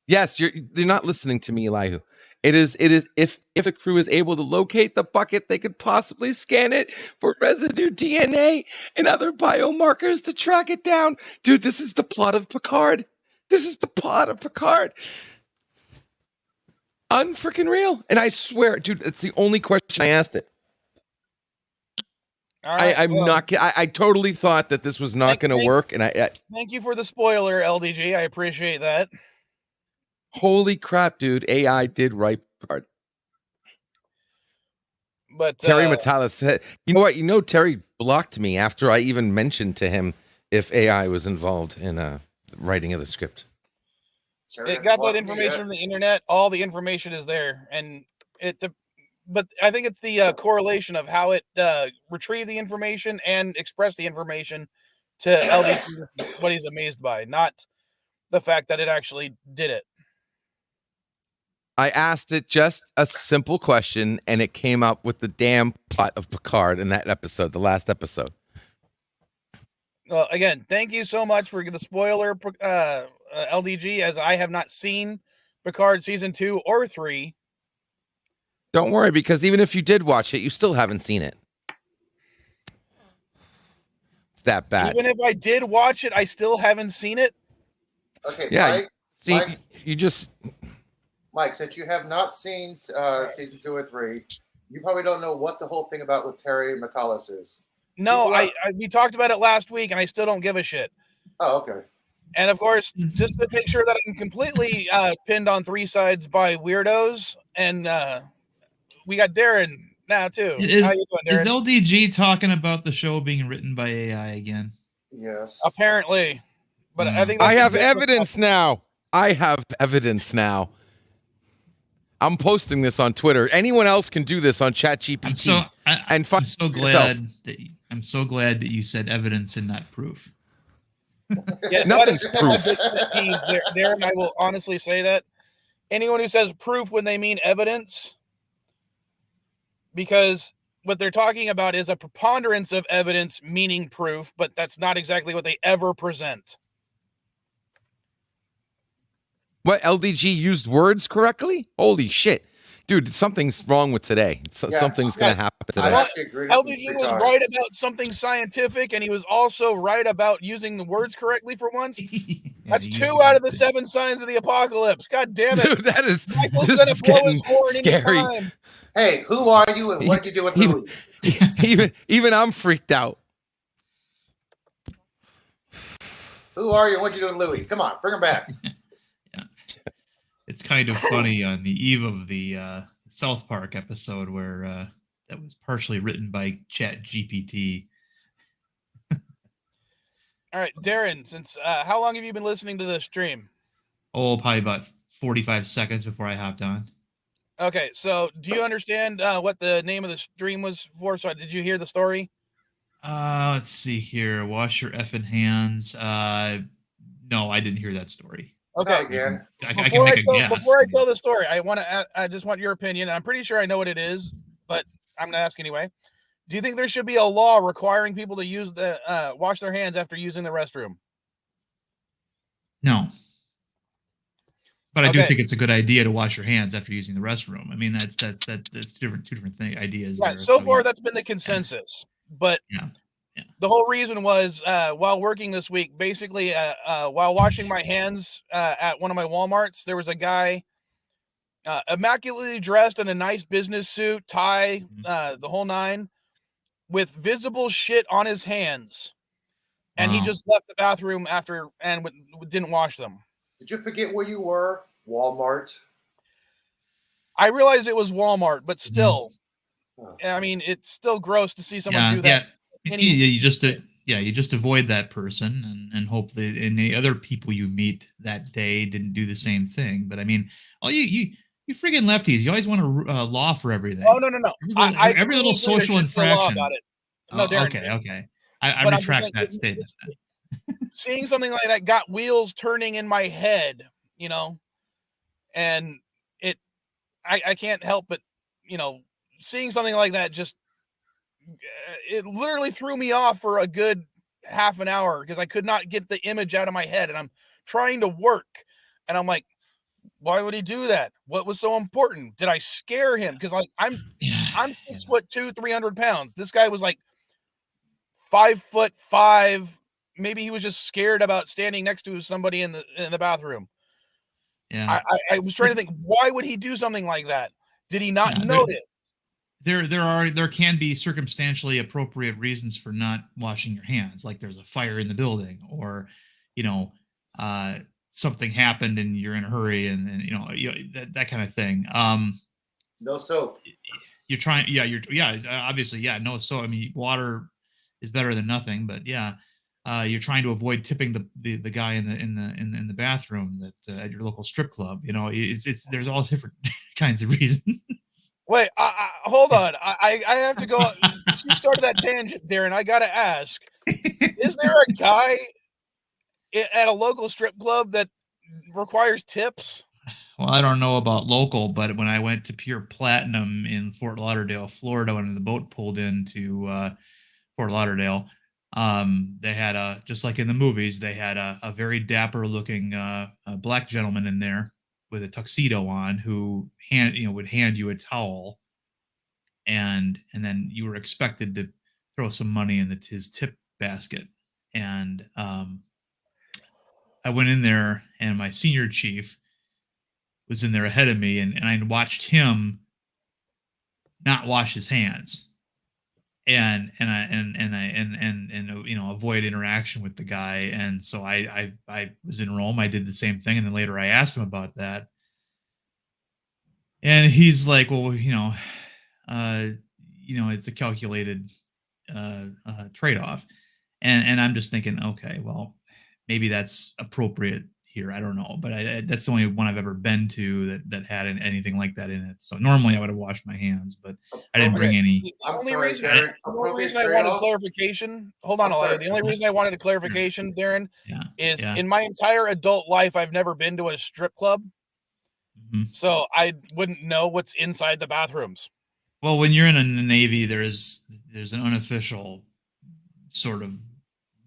Yes, you're not listening to me, Elihu. It is if a crew is able to locate the bucket, they could possibly scan it for residue DNA and other biomarkers to track it down. Dude, this is the plot of Picard. Unfreaking real. And I swear, dude, it's the only question I asked it. All right, I totally thought that this was not going to work, and I thank you for the spoiler, LDG. I appreciate that. Holy crap, dude! AI did write Picard. But Terry Metalis said, "You know what? Terry blocked me after I even mentioned to him if AI was involved in writing of the script." It got that information from the internet. All the information is there, and but I think it's the correlation of how it retrieved the information and expressed the information to LDG. What he's amazed by, not the fact that it actually did it. I asked it just a simple question, and it came up with the damn plot of Picard in that episode, the last episode. Well, again, thank you so much for the spoiler, LDG, as I have not seen Picard season 2 or 3. Don't worry, because even if you did watch it, you still haven't seen it. It's that bad. Even if I did watch it, I still haven't seen it. Okay, yeah, Mike, you just... Mike, since you have not seen season 2 or 3, you probably don't know what the whole thing about with Terry Metalis is. No, we talked about it last week, and I still don't give a shit. Oh, okay. And of course, just to make sure that I'm completely pinned on three sides by weirdos, and we got Darren now too. How you doing, Is Darren? LDG talking about the show being written by AI again? Yes. Apparently, but I think I that's have the difference. evidence now. I have evidence now. I'm posting this on Twitter. Anyone else can do this on ChatGPT. I'm so glad that you said evidence and not proof. Yes, Nothing's that is one of proof. my big pet peeves there, Darren. I will honestly say that anyone who says proof when they mean evidence, because what they're talking about is a preponderance of evidence meaning proof, but that's not exactly what they ever present. What, LDG used words correctly? Holy shit. Dude, something's wrong with today. Something's going to happen today. I actually agreed with him LDG 3 was times. right about something scientific, and he was also right about using the words correctly for once. That's 2 out of the 7 signs of the apocalypse. God damn it. Dude, that is, Michael's this gonna is blow getting his horn scary. anytime. Hey, who are you and what did you do with Louis? Even I'm freaked out. Who are you and what did you do with Louis? Come on, bring him back. It's kind of funny on the eve of the South Park episode where that was partially written by ChatGPT. All right, Darren, since how long have you been listening to this stream? Oh, probably about 45 seconds before I hopped on. Okay, so do you understand what the name of the stream was for? So did you hear the story? Let's see here. Wash your effing hands. No, I didn't hear that story. Okay. Not again. I can make a guess. Before I tell the story, I just want your opinion. I'm pretty sure I know what it is, but I'm gonna ask anyway. Do you think there should be a law requiring people to use the wash their hands after using the restroom? No. But I do think it's a good idea to wash your hands after using the restroom. I mean, that's two different ideas. Yeah, there. so far that's been the consensus. But the whole reason was while working this week, basically while washing my hands at one of my Walmarts, there was a guy immaculately dressed in a nice business suit, tie, the whole nine, with visible shit on his hands. And he just left the bathroom after and didn't wash them. Did you forget where you were? Walmart. I realized it was Walmart, but still, I mean, it's still gross to see someone do that. You just avoid that person and hope that any other people you meet that day didn't do the same thing. But I mean, you friggin' lefties, you always want a law for everything. Oh no! Every little social infraction. About it. No, Darren, okay. I retract that statement. Seeing something like that got wheels turning in my head, you know, and I can't help but, you know, seeing something like that just, it literally threw me off for a good half an hour because I could not get the image out of my head, and I'm trying to work, and I'm like, why would he do that? What was so important? Did I scare him? Because I'm 6'2", 300 pounds. This guy was like 5'5". Maybe he was just scared about standing next to somebody in the bathroom. Yeah, I was trying to think, why would he do something like that? Did he not notice? There can be circumstantially appropriate reasons for not washing your hands, like there's a fire in the building, or something happened and you're in a hurry, and that kind of thing. No soap. You're trying, obviously, no soap. I mean, water is better than nothing, but you're trying to avoid tipping the guy in the bathroom that at your local strip club. It's there's all different kinds of reasons. Wait, hold on. I have to go. Since you started that tangent, Darren, I gotta ask: is there a guy at a local strip club that requires tips? Well, I don't know about local, but when I went to Pure Platinum in Fort Lauderdale, Florida, when the boat pulled into Fort Lauderdale, they had just like in the movies, they had a very dapper looking black gentleman in there with a tuxedo on who would hand you a towel, and then you were expected to throw some money in his tip basket. And I went in there, and my senior chief was in there ahead of me, and I watched him not wash his hands. and avoid interaction with the guy. And so I was in Rome. I did the same thing, and then later I asked him about that, and he's like, well, uh, it's a calculated trade-off. And I'm just thinking, okay, well, maybe that's appropriate here. I don't know, but that's the only one I've ever been to that had anything like that in it. So normally I would have washed my hands, but I didn't bring Okay. any. The I'm only sorry, reason, Derek. the only Appropriate reason I wanted trade-off. clarification, hold on, I'm sorry. the only reason I wanted a clarification, Darren, Yeah, is yeah. in my entire adult life, I've never been to a strip club. Mhm. So I wouldn't know what's inside the bathrooms. Well, when you're in the Navy, there's an unofficial sort of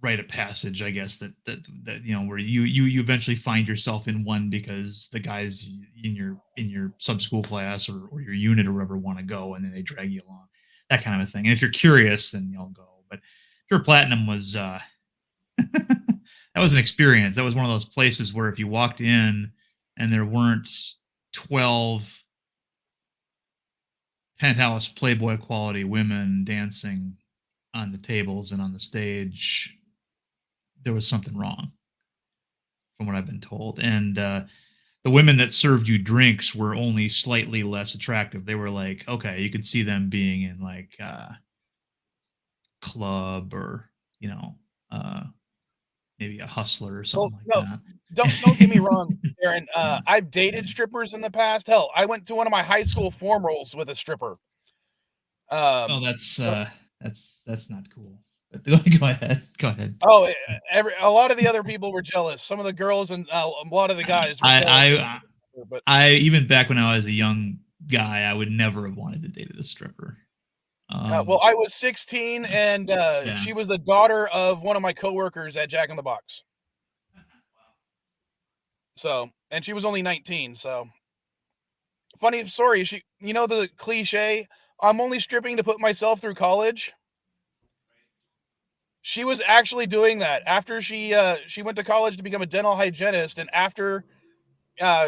rite of passage, I guess, that where you eventually find yourself in one because the guys in your sub school class or your unit or whatever want to go, and then they drag you along, that kind of a thing. And if you're curious, then you'll go. But Pure Platinum was that was an experience. That was one of those places where if you walked in and there weren't 12 penthouse Playboy quality women dancing on the tables and on the stage, there was something wrong, from what I've been told. And the women that served you drinks were only slightly less attractive. They were like, okay, you could see them being in like club or uh, maybe a Hustler or Well, something like no, that. don't get me wrong, Darren. I've dated strippers in the past. Hell, I went to one of my high school form rolls with a stripper. Oh, that's not cool. But go ahead. Go ahead. Oh, a lot of the other people were jealous. Some of the girls and a lot of the guys were jealous. But I even back when I was a young guy, I would never have wanted to date a stripper. well, I was 16, and Yeah. she was the daughter of one of my coworkers at Jack in the Box. So, and she was only 19. So, funny story. The cliche, I'm only stripping to put myself through college. She was actually doing that after she went to college to become a dental hygienist, and after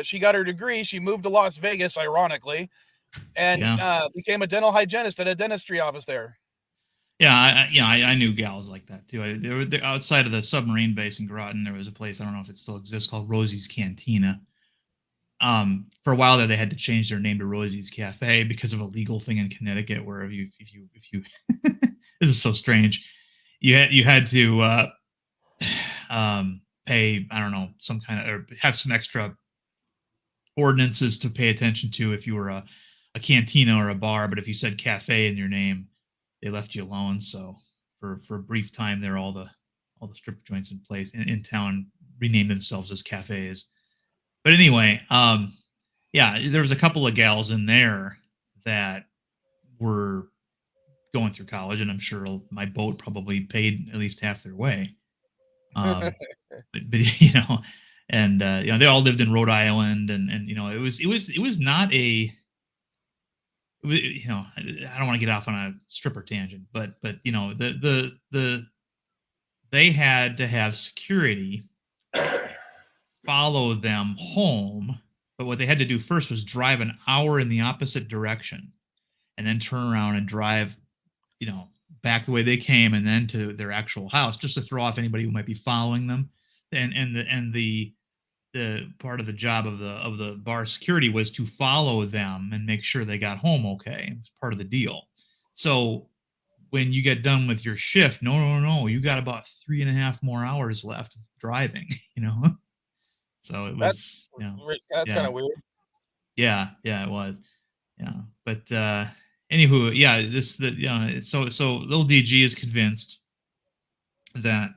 she got her degree, she moved to Las Vegas, ironically, and became a dental hygienist at a dentistry office there. Yeah, I knew gals like that too. They were outside of the submarine base in Groton. There was a place, I don't know if it still exists, called Rosie's Cantina. For a while there, they had to change their name to Rosie's Cafe because of a legal thing in Connecticut, where if you this is so strange, you had to pay, I don't know, some kind of, or have some extra ordinances to pay attention to if you were a cantina or a bar. But if you said cafe in your name, they left you alone. So for a brief time there, all the strip joints in town renamed themselves as cafes. But anyway, there was a couple of gals in there that were going through college, and I'm sure my boat probably paid at least half their way. But and they all lived in Rhode Island, and it was not a. I don't want to get off on a stripper tangent, but they had to have security follow them home, but what they had to do first was drive an hour in the opposite direction, and then turn around and drive, back the way they came, and then to their actual house, just to throw off anybody who might be following them. And the part of the job of the bar security was to follow them and make sure they got home okay. It was part of the deal. So when you get done with your shift, no, you got about 3.5 more hours left of driving. So it was that's kind of weird. Yeah, it was. Yeah, but anywho, so little DG is convinced that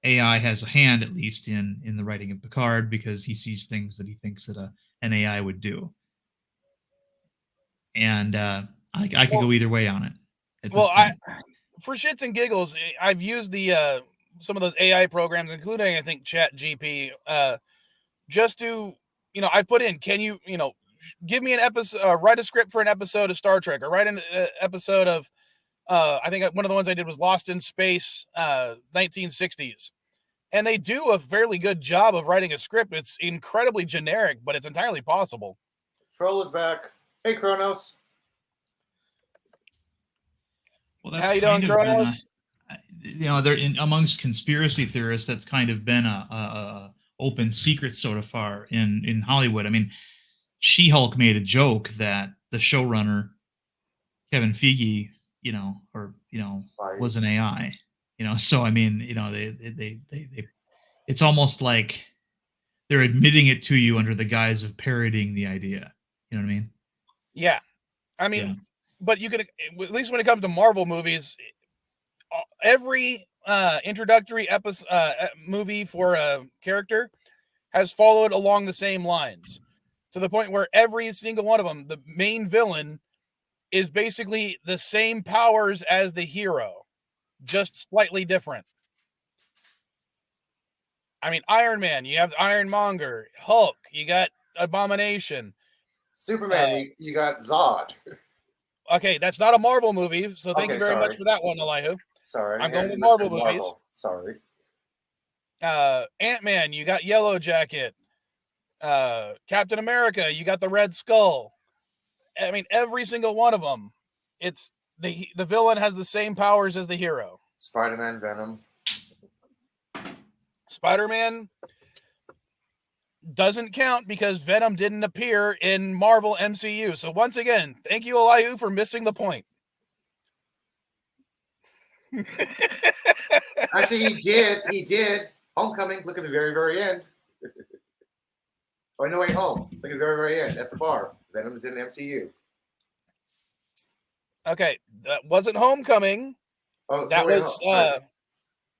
AI has a hand, at least in the writing of Picard, because he sees things that he thinks that an AI would do. And I could go either way on it at this point. For shits and giggles, I've used the some of those AI programs, including I think ChatGPT, just to I put in, can you give me an episode, write a script for an episode of Star Trek, or write an episode of I think one of the ones I did was Lost in Space, 1960s. And they do a fairly good job of writing a script. It's incredibly generic, but it's entirely possible. Troll is back. Hey, Kronos. Well, How that's you kind doing, of been Kronos? they're amongst conspiracy theorists. That's kind of been a open secret so far in Hollywood. I mean, She-Hulk made a joke that the showrunner Kevin Feige, Right. was an AI. So I mean, it's almost like they're admitting it to you under the guise of parodying the idea. You know what I mean? Yeah, I Yeah. mean, but you could, at least when it comes to Marvel movies, every introductory episode movie for a character has followed along the same lines, to the point where every single one of them, the main villain, is basically the same powers as the hero, just slightly different. I mean, Iron Man, you have Ironmonger. Hulk, you got Abomination. Superman, you got Zod. Okay, that's not a Marvel movie, so thank you Okay, very much sorry. for that one, Elihu. Sorry, I'm I heard going you with listed Marvel movies. Marvel. Sorry. Ant-Man, you got Yellow Jacket. Captain America, you got the Red Skull. I mean, every single one of them, it's the villain has the same powers as the hero. Spider-Man, Venom. Spider-Man doesn't count because Venom didn't appear in Marvel MCU. So once again, thank you, Elihu, for missing the point. Actually, he did. He did. Homecoming. Look at the very, very end. Or No Way Home. Look at the very, very end at the bar. Venom's in the MCU. Okay, that wasn't Homecoming. Oh, That No Way was Home.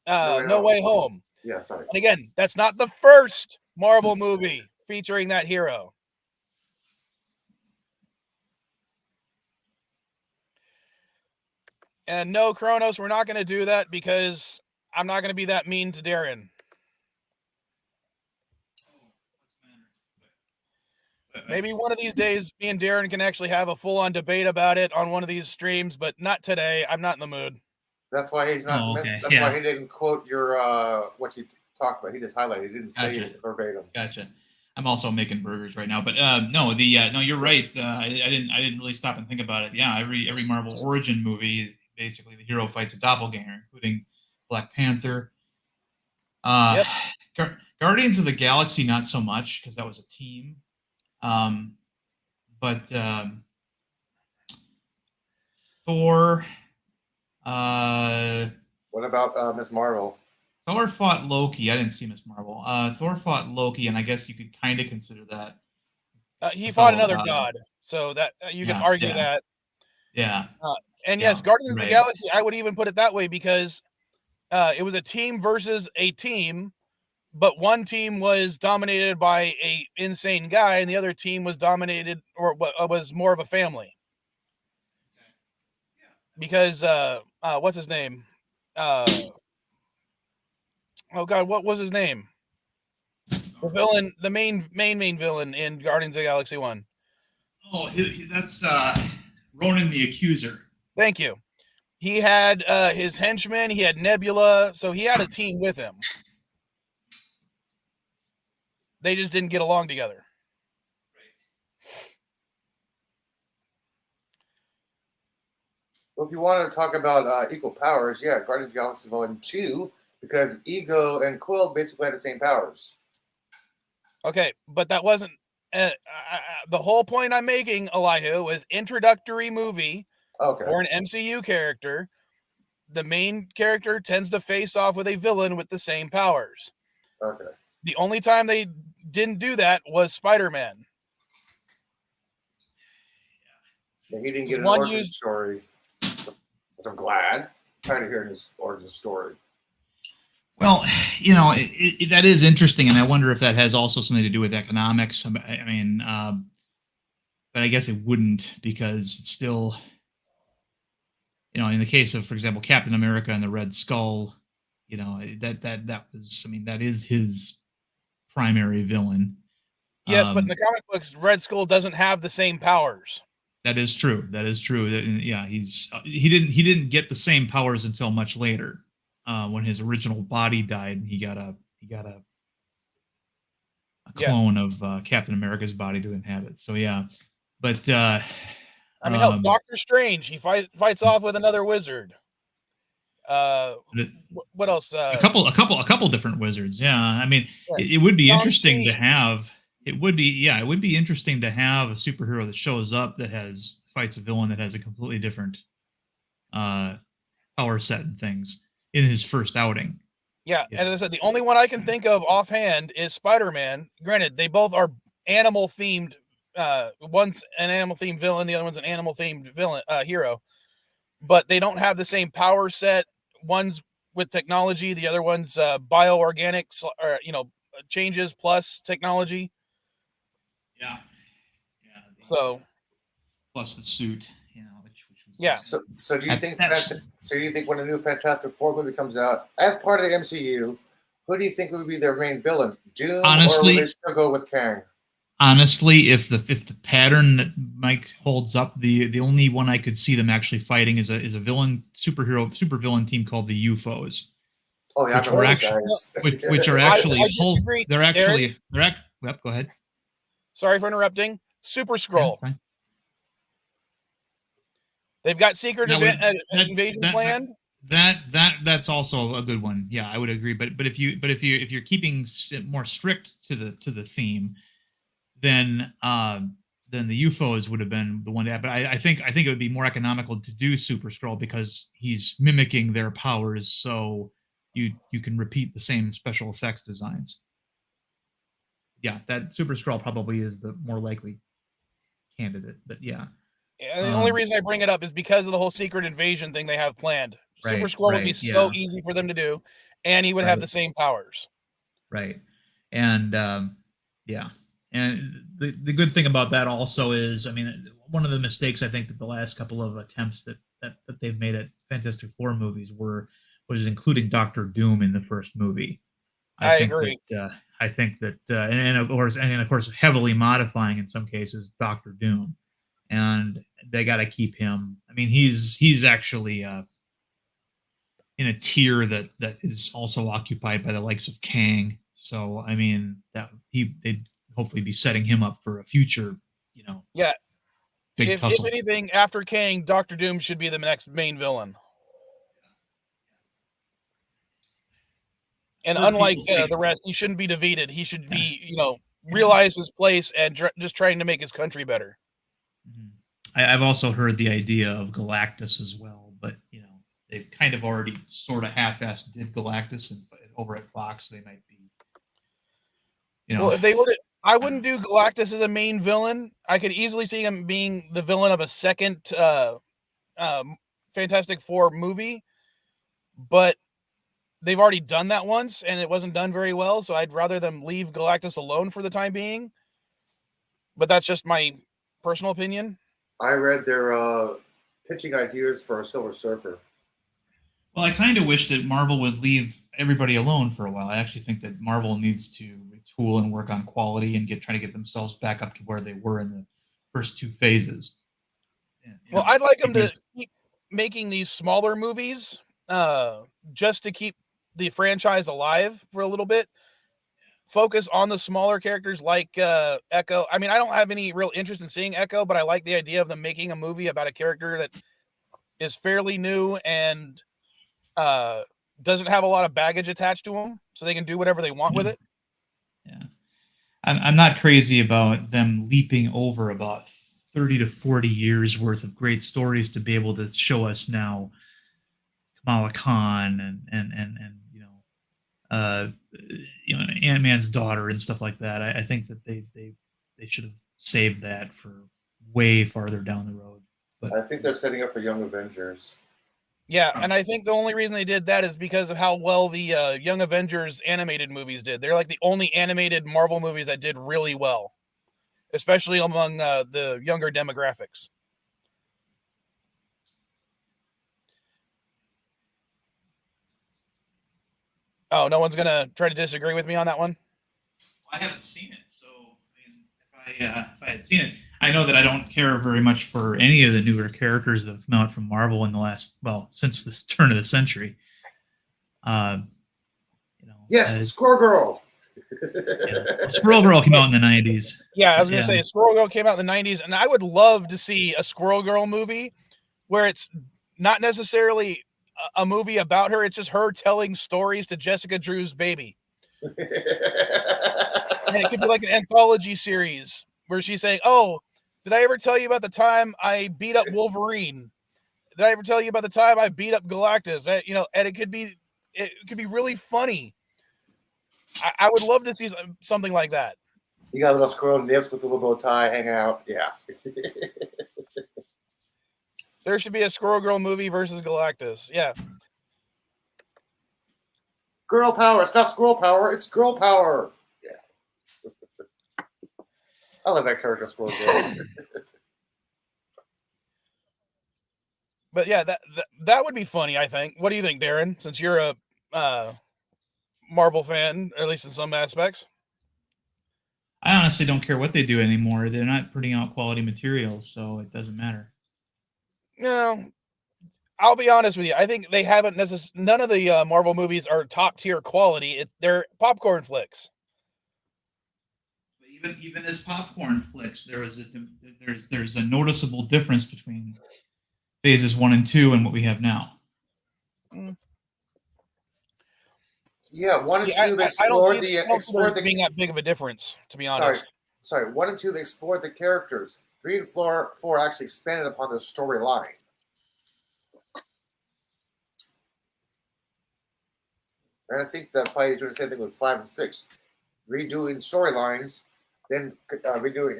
Sorry. No Way Home. Yeah, sorry. And again, that's not the first Marvel movie featuring that hero. And no, Kronos, we're not going to do that because I'm not going to be that mean to Darren. Maybe one of these days, me and Darren can actually have a full-on debate about it on one of these streams, but not today. I'm not in the mood. That's why he's not. Oh, okay. That's why he didn't quote your what you talked about. He just highlighted. He didn't say Gotcha. it verbatim. Gotcha. I'm also making burgers right now, but no, no, you're right. I didn't really stop and think about it. Yeah, every Marvel origin movie, basically the hero fights a doppelganger, including Black Panther. Yep. Guardians of the Galaxy, not so much because that was a team. But Thor. What about Miss Marvel? Thor fought Loki. I didn't see Miss Marvel. Thor fought Loki, and I guess you could kind of consider that. He fought another god, so that you can argue that. Yeah. And yes, Guardians of the Galaxy, I would even put it that way because it was a team versus a team, but one team was dominated by a insane guy, and the other team was dominated or was more of a family. Because what's his name? Oh God, what was his name? The villain, the main villain in Guardians of the Galaxy 1. Oh, that's Ronan the Accuser. Thank you. He had his henchmen, he had Nebula, so he had a team with him. They just didn't get along together. Well, if you want to talk about equal powers, yeah, Guardians of the Galaxy Volume 2, because Ego and Quill basically had the same powers. Okay, but that wasn't the whole point I'm making, Elihu, was introductory movie for an MCU character. The main character tends to face off with a villain with the same powers. Okay. The only time they didn't do that was Spider-Man. Yeah, he didn't get an origin story, which I'm glad. I'm tired of hearing his origin story. Well, that is interesting, and I wonder if that has also something to do with economics. I mean, but I guess it wouldn't because it's still, in the case of, for example, Captain America and the Red Skull, that was, I mean, that is his primary villain. Yes, but in the comic books, Red Skull doesn't have the same powers. That is true. Yeah, he didn't get the same powers until much later. When his original body died, and he got a clone of Captain America's body to inhabit. So yeah, but I mean, hell, Doctor Strange, he fights off with another wizard. What else? A couple different wizards. Yeah, I mean, it would be interesting to have. It would be interesting to have a superhero that shows up that fights a villain that has a completely different power set and things in his first outing. Yeah, and as I said, the only one I can think of offhand is Spider-Man. Granted, they both are animal themed. One's an animal themed villain, the other one's an animal themed villain hero, but they don't have the same power set. One's with technology, the other one's bioorganics, or changes plus technology. Yeah. So plus the suit, which was yeah. So do you think? So do you think when a new Fantastic Four movie comes out as part of the MCU, who do you think would be their main villain? Doom, honestly, or will they still go with Kang? Honestly, if the pattern that Mike holds up, the only one I could see them actually fighting is a super villain team called the UFOs. Oh yeah, which are actually Go ahead. Sorry for interrupting. Super Skrull. Yeah, they've got secret invasion planned. That's also a good one. Yeah, I would agree. But if you're keeping more strict to the theme, then the UFOs would have been the one that. But I think it would be more economical to do Super Skrull because he's mimicking their powers, so you can repeat the same special effects designs. Yeah, that Super Skrull probably is the more likely candidate. But yeah. The only reason I bring it up is because of the whole secret invasion thing they have planned. Super Skrull would be so easy for them to do, and he would have the same powers. Right. And and the good thing about that also is, I mean, one of the mistakes I think that the last couple of attempts that they've made at Fantastic Four movies was including Doctor Doom in the first movie. I agree. I think that and of course heavily modifying in some cases Doctor Doom, and they got to keep him. I mean, he's actually in a tier that is also occupied by the likes of Kang. So I mean that they'd hopefully be setting him up for a future, big tussle. If anything, after Kang, Doctor Doom should be the next main villain. And unlike the rest, he shouldn't be defeated. He should be, realize his place and just trying to make his country better. I've also heard the idea of Galactus as well, but they've kind of already sort of half-assed did Galactus, and over at Fox they might be. Well, if they would, I wouldn't do Galactus as a main villain. I could easily see him being the villain of a second Fantastic Four movie, but they've already done that once, and it wasn't done very well, so I'd rather them leave Galactus alone for the time being. But that's just my personal opinion. I read their pitching ideas for a Silver Surfer. Well, I kind of wish that Marvel would leave everybody alone for a while. I actually think that Marvel needs to retool and work on quality and try to get themselves back up to where they were in the first two phases. Well, I'd like them to keep making these smaller movies just to keep the franchise alive for a little bit. Focus on the smaller characters like Echo. I mean, I don't have any real interest in seeing Echo, but I like the idea of them making a movie about a character that is fairly new and doesn't have a lot of baggage attached to him, so they can do whatever they want with it. Yeah, I'm not crazy about them leaping over about 30 to 40 years worth of great stories to be able to show us now Kamala Khan and Ant-Man's daughter and stuff like that. I think that they should have saved that for way farther down the road. But I think they're setting up for Young Avengers. Yeah, and I think the only reason they did that is because of how well the Young Avengers animated movies did. They're like the only animated Marvel movies that did really well, especially among the younger demographics. Oh, no one's going to try to disagree with me on that one? I haven't seen it, so I mean, if I had seen it, I know that I don't care very much for any of the newer characters that have come out from Marvel in the since the turn of the century. Yes, Squirrel Girl. Squirrel Girl came out in the 90s. Yeah, I was gonna say Squirrel Girl came out in the 90s, and I would love to see a Squirrel Girl movie where it's not necessarily a movie about her, it's just her telling stories to Jessica Drew's baby. And it could be like an anthology series where she's saying, "Oh, did I ever tell you about the time I beat up Wolverine? Did I ever tell you about the time I beat up Galactus?" And it could be really funny. I would love to see something like that. You got little squirrel nips with a little bow tie hanging out. Yeah. There should be a Squirrel Girl movie versus Galactus. Yeah. Girl power. It's not squirrel power. It's girl power. Yeah. I love that character, Squirrel Girl. But yeah, that would be funny, I think. What do you think, Darren? Since you're a Marvel fan, at least in some aspects. I honestly don't care what they do anymore. They're not putting out quality materials, so it doesn't matter. No, I'll be honest with you. I think they haven't necessarily. None of the Marvel movies are top tier quality. They're popcorn flicks. Even as popcorn flicks, there's a noticeable difference between phases 1 and 2 and what we have now. Yeah, 1 and 2 explored the being that big of a difference, to be honest. Sorry. 1 and 2 they explored the characters. 3 and 4 actually expanded upon the storyline. And I think that Feige is doing the same thing with 5 and 6, redoing storylines, then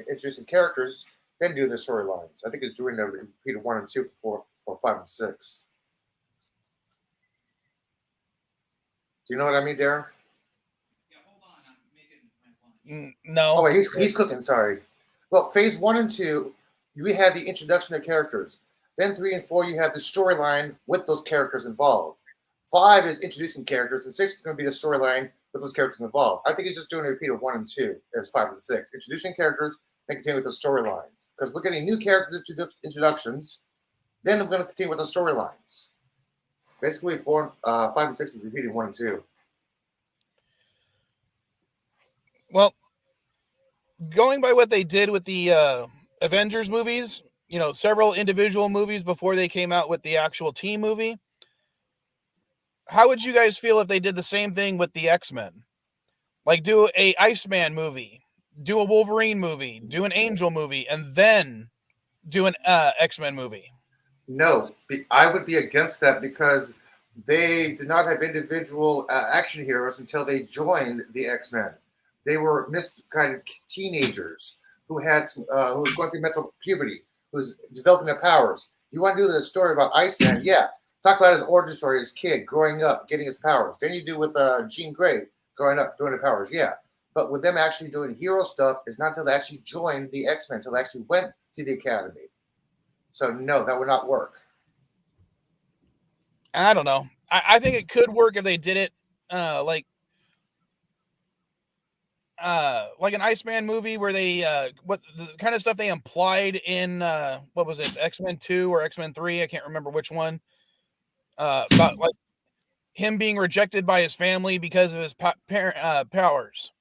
introducing characters, then do the storylines. I think it's doing the repeated 1 and 2 for 5 and 6. Do you know what I mean, Darren? Yeah, hold on. I'm making my point. No. Oh, wait, he's cooking. Sorry. Well, phase 1 and 2, we had the introduction of characters. Then 3 and 4, you have the storyline with those characters involved. 5 is introducing characters, and 6 is going to be the storyline with those characters involved. I think he's just doing a repeat of 1 and 2 as 5 and 6. Introducing characters and continue with the storylines. Because we're getting new character introductions, then we're going to continue with the storylines. Basically, 5 and 6 is repeating 1 and 2. Well, going by what they did with the Avengers movies, several individual movies before they came out with the actual team movie, how would you guys feel if they did the same thing with the X-Men? Like, do a Iceman movie, do a Wolverine movie, do an Angel movie, and then do an X-Men movie? No, I would be against that because they did not have individual action heroes until they joined the X-Men. They were misguided teenagers who was going through mental puberty, who was developing their powers. You want to do the story about Iceman? Yeah. Talk about his origin story, his kid growing up, getting his powers. Then you do with Jean Grey growing up, doing the powers. Yeah. But with them actually doing hero stuff, it's not until they actually joined the X-Men, until they actually went to the Academy. So, no, that would not work. I don't know. I think it could work if they did it like an Iceman movie where they what the kind of stuff they implied in what was it, X-Men 2 or X-Men 3? I can't remember which one. About like him being rejected by his family because of his powers.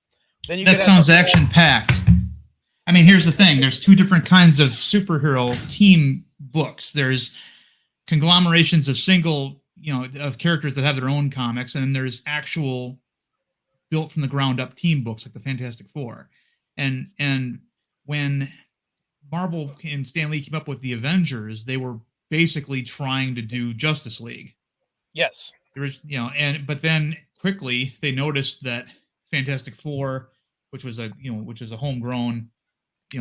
Then that sounds action-packed. I mean, here's the thing. There's two different kinds of superhero team books. There's conglomerations of of characters that have their own comics, and then there's actual built from the ground up team books like the Fantastic Four. And when Marvel and Stan Lee came up with the Avengers, they were basically trying to do Justice League. Yes. There was, but then quickly they noticed that Fantastic Four, which was a homegrown,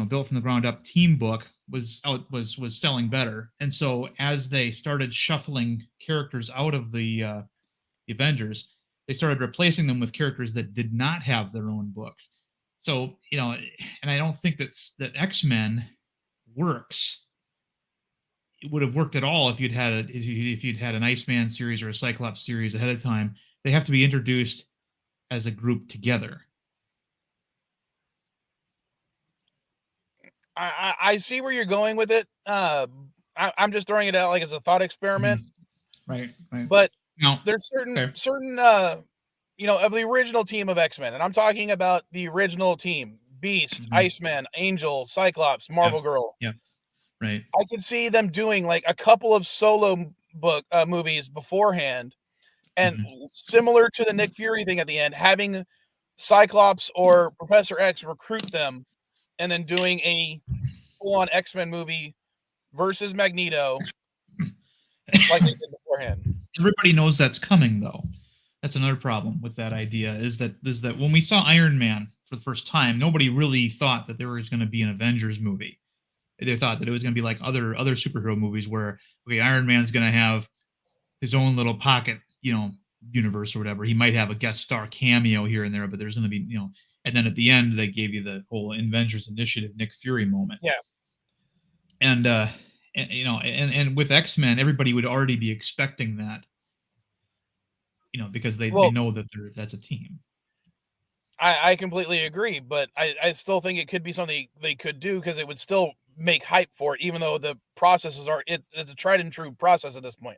built from the ground up team book, was selling better. And so as they started shuffling characters out of the Avengers, they started replacing them with characters that did not have their own books. So, and I don't think that X-Men works. It would have worked at all if you'd had an Iceman series or a Cyclops series ahead of time. They have to be introduced as a group together. I see where you're going with it. I'm just throwing it out like as a thought experiment. Right. But there's certain of the original team of X-Men, and I'm talking about the original team: Beast, Iceman, Angel, Cyclops, Marvel Girl. Yeah. Right. I could see them doing like a couple of solo book movies beforehand, and similar to the Nick Fury thing at the end, having Cyclops or Professor X recruit them, and then doing a full-on X-Men movie versus Magneto, like they did beforehand. Everybody knows that's coming, though. That's another problem with that idea. Is that when we saw Iron Man for the first time, nobody really thought that there was going to be an Avengers movie. They thought that it was going to be like other superhero movies where, okay, Iron Man's going to have his own little pocket, universe or whatever. He might have a guest star cameo here and there, but there's going to be, and then at the end they gave you the whole Avengers Initiative Nick Fury moment. Yeah. And with X-Men, everybody would already be expecting that, because they know that that's a team. I completely agree, but I still think it could be something they could do, because it would still make hype for it, even though the processes it's a tried and true process at this point.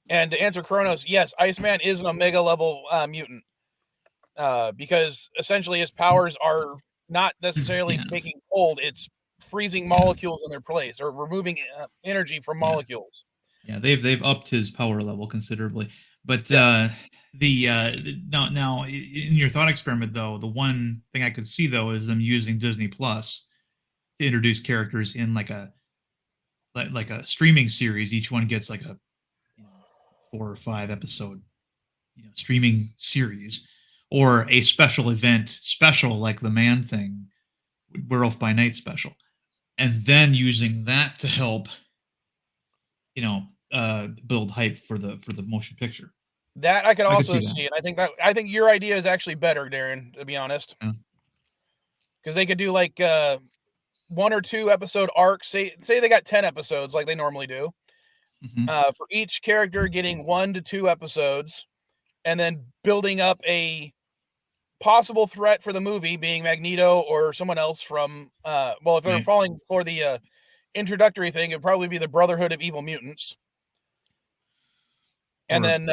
And to answer Kronos, yes, Iceman is an Omega level mutant, because essentially his powers are not necessarily making cold; it's freezing molecules in their place or removing energy from molecules. Yeah, they've upped his power level considerably. But now in your thought experiment, though, the one thing I could see though is them using Disney Plus to introduce characters in like a streaming series. Each one gets like a 4 or 5 episode streaming series, or a special event like the Man-Thing, Werewolf by Night special, and then using that to help build hype for the motion picture. That I could also see, and I think your idea is actually better, Darren, to be honest, because they could do like 1 or 2 episode arcs. Say they got 10 episodes like they normally do. For each character getting 1 to 2 episodes, and then building up a possible threat for the movie being Magneto or someone else from if they're falling for the introductory thing, it'd probably be the Brotherhood of Evil Mutants. And then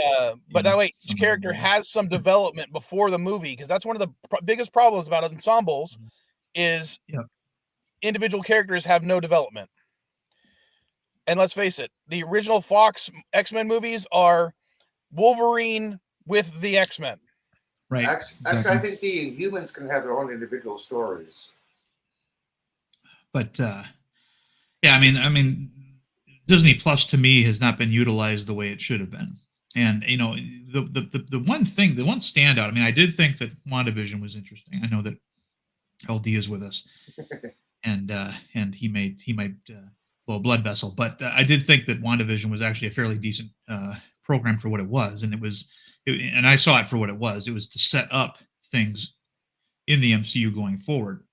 but that way each character has some development before the movie, because that's one of the biggest problems about ensembles is individual characters have no development. And let's face it, the original Fox X-Men movies are Wolverine with the X-Men. Right. Actually, I think the Inhumans can have their own individual stories. But I mean, Disney Plus to me has not been utilized the way it should have been. And the one standout. I mean, I did think that WandaVision was interesting. I know that LD is with us, and he might blow a blood vessel. But I did think that WandaVision was actually a fairly decent program for what it was, and and I saw it for what it was. It was to set up things in the MCU going forward,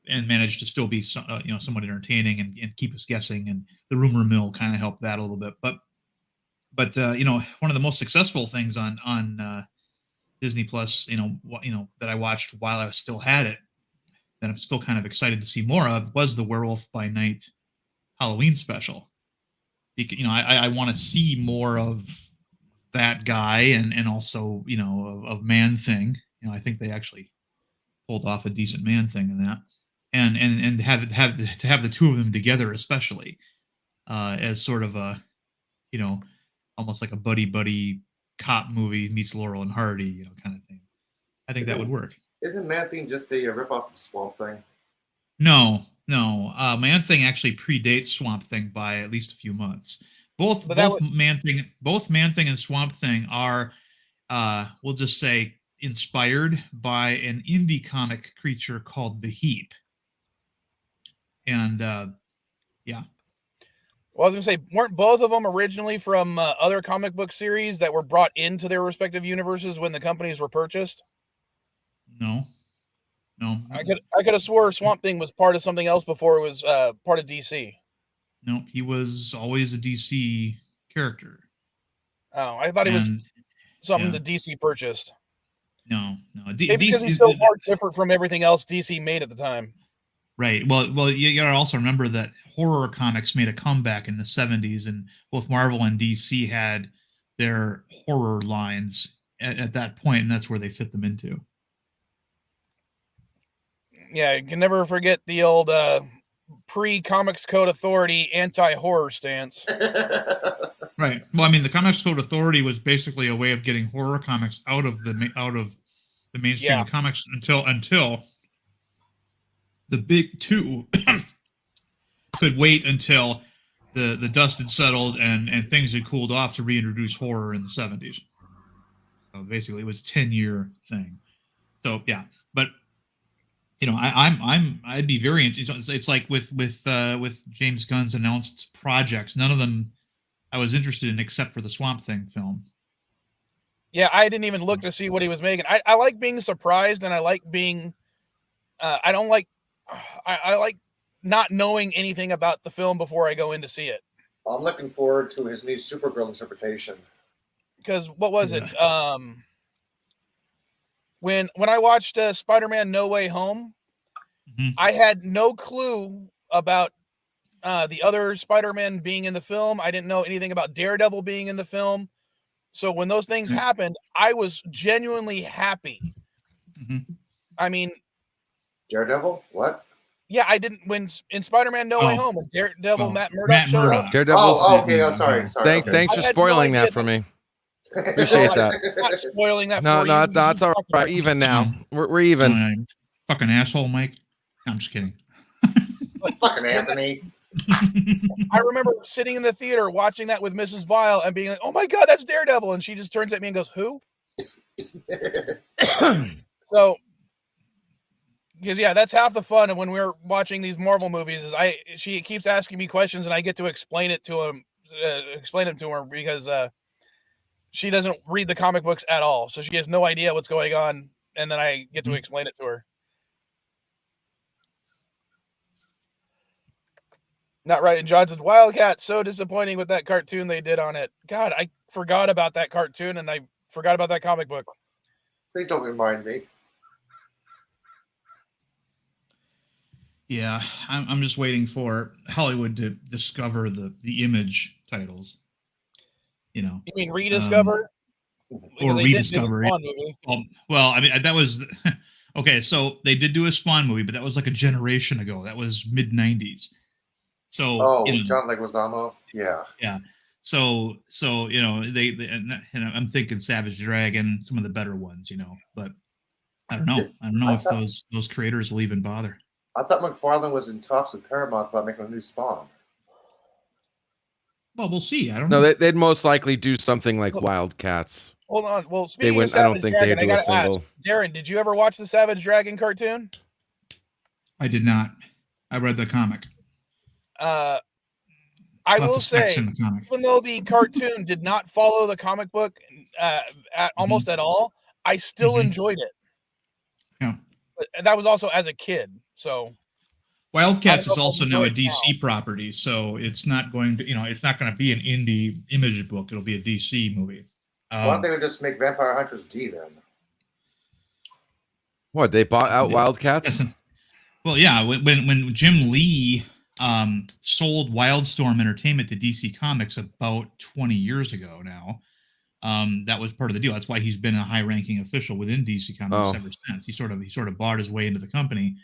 and managed to still be somewhat entertaining and keep us guessing. And the rumor mill kind of helped that a little bit. But one of the most successful things on Disney Plus, that I watched while I still had it, that I'm still kind of excited to see more of, was the Werewolf by Night Halloween special. I want to see more of that guy and also of Man-Thing. I think they actually pulled off a decent Man-Thing in that, and have the two of them together, especially as sort of a almost like a buddy cop movie meets Laurel and Hardy, kind of thing. I think that would work. Isn't Man-Thing just a ripoff of Swamp Thing? No. Man-Thing actually predates Swamp Thing by at least a few months. Both Man-Thing and Swamp Thing are, we'll just say, inspired by an indie comic creature called the Heap. And yeah. Well, I was going to say, weren't both of them originally from other comic book series that were brought into their respective universes when the companies were purchased? No. I could have swore Swamp Thing was part of something else before it was part of DC. No, he was always a DC character. Oh, I thought he was something that DC purchased. No. Maybe because he's so far different from everything else DC made at the time. Right. Well, you gotta also remember that horror comics made a comeback in the 70s, and both Marvel and DC had their horror lines at that point, and that's where they fit them into. Yeah, you can never forget the old pre-Comics Code Authority anti-horror stance. Right. Well, I mean, the Comics Code Authority was basically a way of getting horror comics out of the mainstream of comics until the big two could wait until the dust had settled and things had cooled off to reintroduce horror in the 70s. So basically, it was a 10-year thing. So yeah, but I'd be very interested. It's like with James Gunn's announced projects, none of them I was interested in except for the Swamp Thing film. Yeah, I didn't even look to see what he was making. I like being surprised, and I like being. I don't like. I like not knowing anything about the film before I go in to see it. I'm looking forward to his new Supergirl interpretation. Because what was it? When I watched Spider-Man: No Way Home, I had no clue about the other Spider-Man being in the film. I didn't know anything about Daredevil being in the film. So when those things happened, I was genuinely happy. I mean, Daredevil? What? Yeah, I didn't. When in Spider-Man: No Way Home, when Daredevil Matt Murdock showed up. Daredevil's. Oh, okay. Oh, sorry. Thanks for spoiling that for me. Appreciate that. Not spoiling that No, for you. no, it's all right. Even now, we're even. Fucking asshole, Mike. I'm just kidding. Fucking Anthony. I remember sitting in the theater watching that with Mrs. Vile and being like, "Oh my god, that's Daredevil!" And she just turns at me and goes, "Who?" So, because that's half the fun. And when we're watching these Marvel movies, is she keeps asking me questions and I get to explain it to her because she doesn't read the comic books at all, so she has no idea what's going on, and then I get to explain it to her. Not right. And John said, Wildcat, so disappointing with that cartoon they did on it. God, I forgot about that cartoon, and I forgot about that comic book. Please don't remind me. Yeah, I'm just waiting for Hollywood to discover the Image titles. You mean rediscover? Or rediscover it. Well, I mean, that was okay. So they did do a Spawn movie, but that was like a generation ago. That was mid-90s. So John Leguizamo, yeah. So they I'm thinking Savage Dragon, some of the better ones, but I don't know. I don't know if those creators will even bother. I thought McFarlane was in talks with Paramount about making a new Spawn. Well, we'll see. I don't know. No, they'd most likely do something like Wildcats. Hold on. Well, speaking of Savage I don't think Dragon, they'd do a single. Darren, did you ever watch the Savage Dragon cartoon? I did not. I read the comic. I will say, even though the cartoon did not follow the comic book almost at all, I still enjoyed it. Yeah. But that was also as a kid. So Wildcats is also now a DC property, so it's not going to, it's not going to be an indie Image book. It'll be a DC movie. Why don't they just make Vampire Hunters D then? What, they bought out Wildcats? Well, yeah. When Jim Lee sold Wildstorm Entertainment to DC Comics about 20 years ago now, that was part of the deal. That's why he's been a high-ranking official within DC Comics ever since. He sort of bought his way into the company.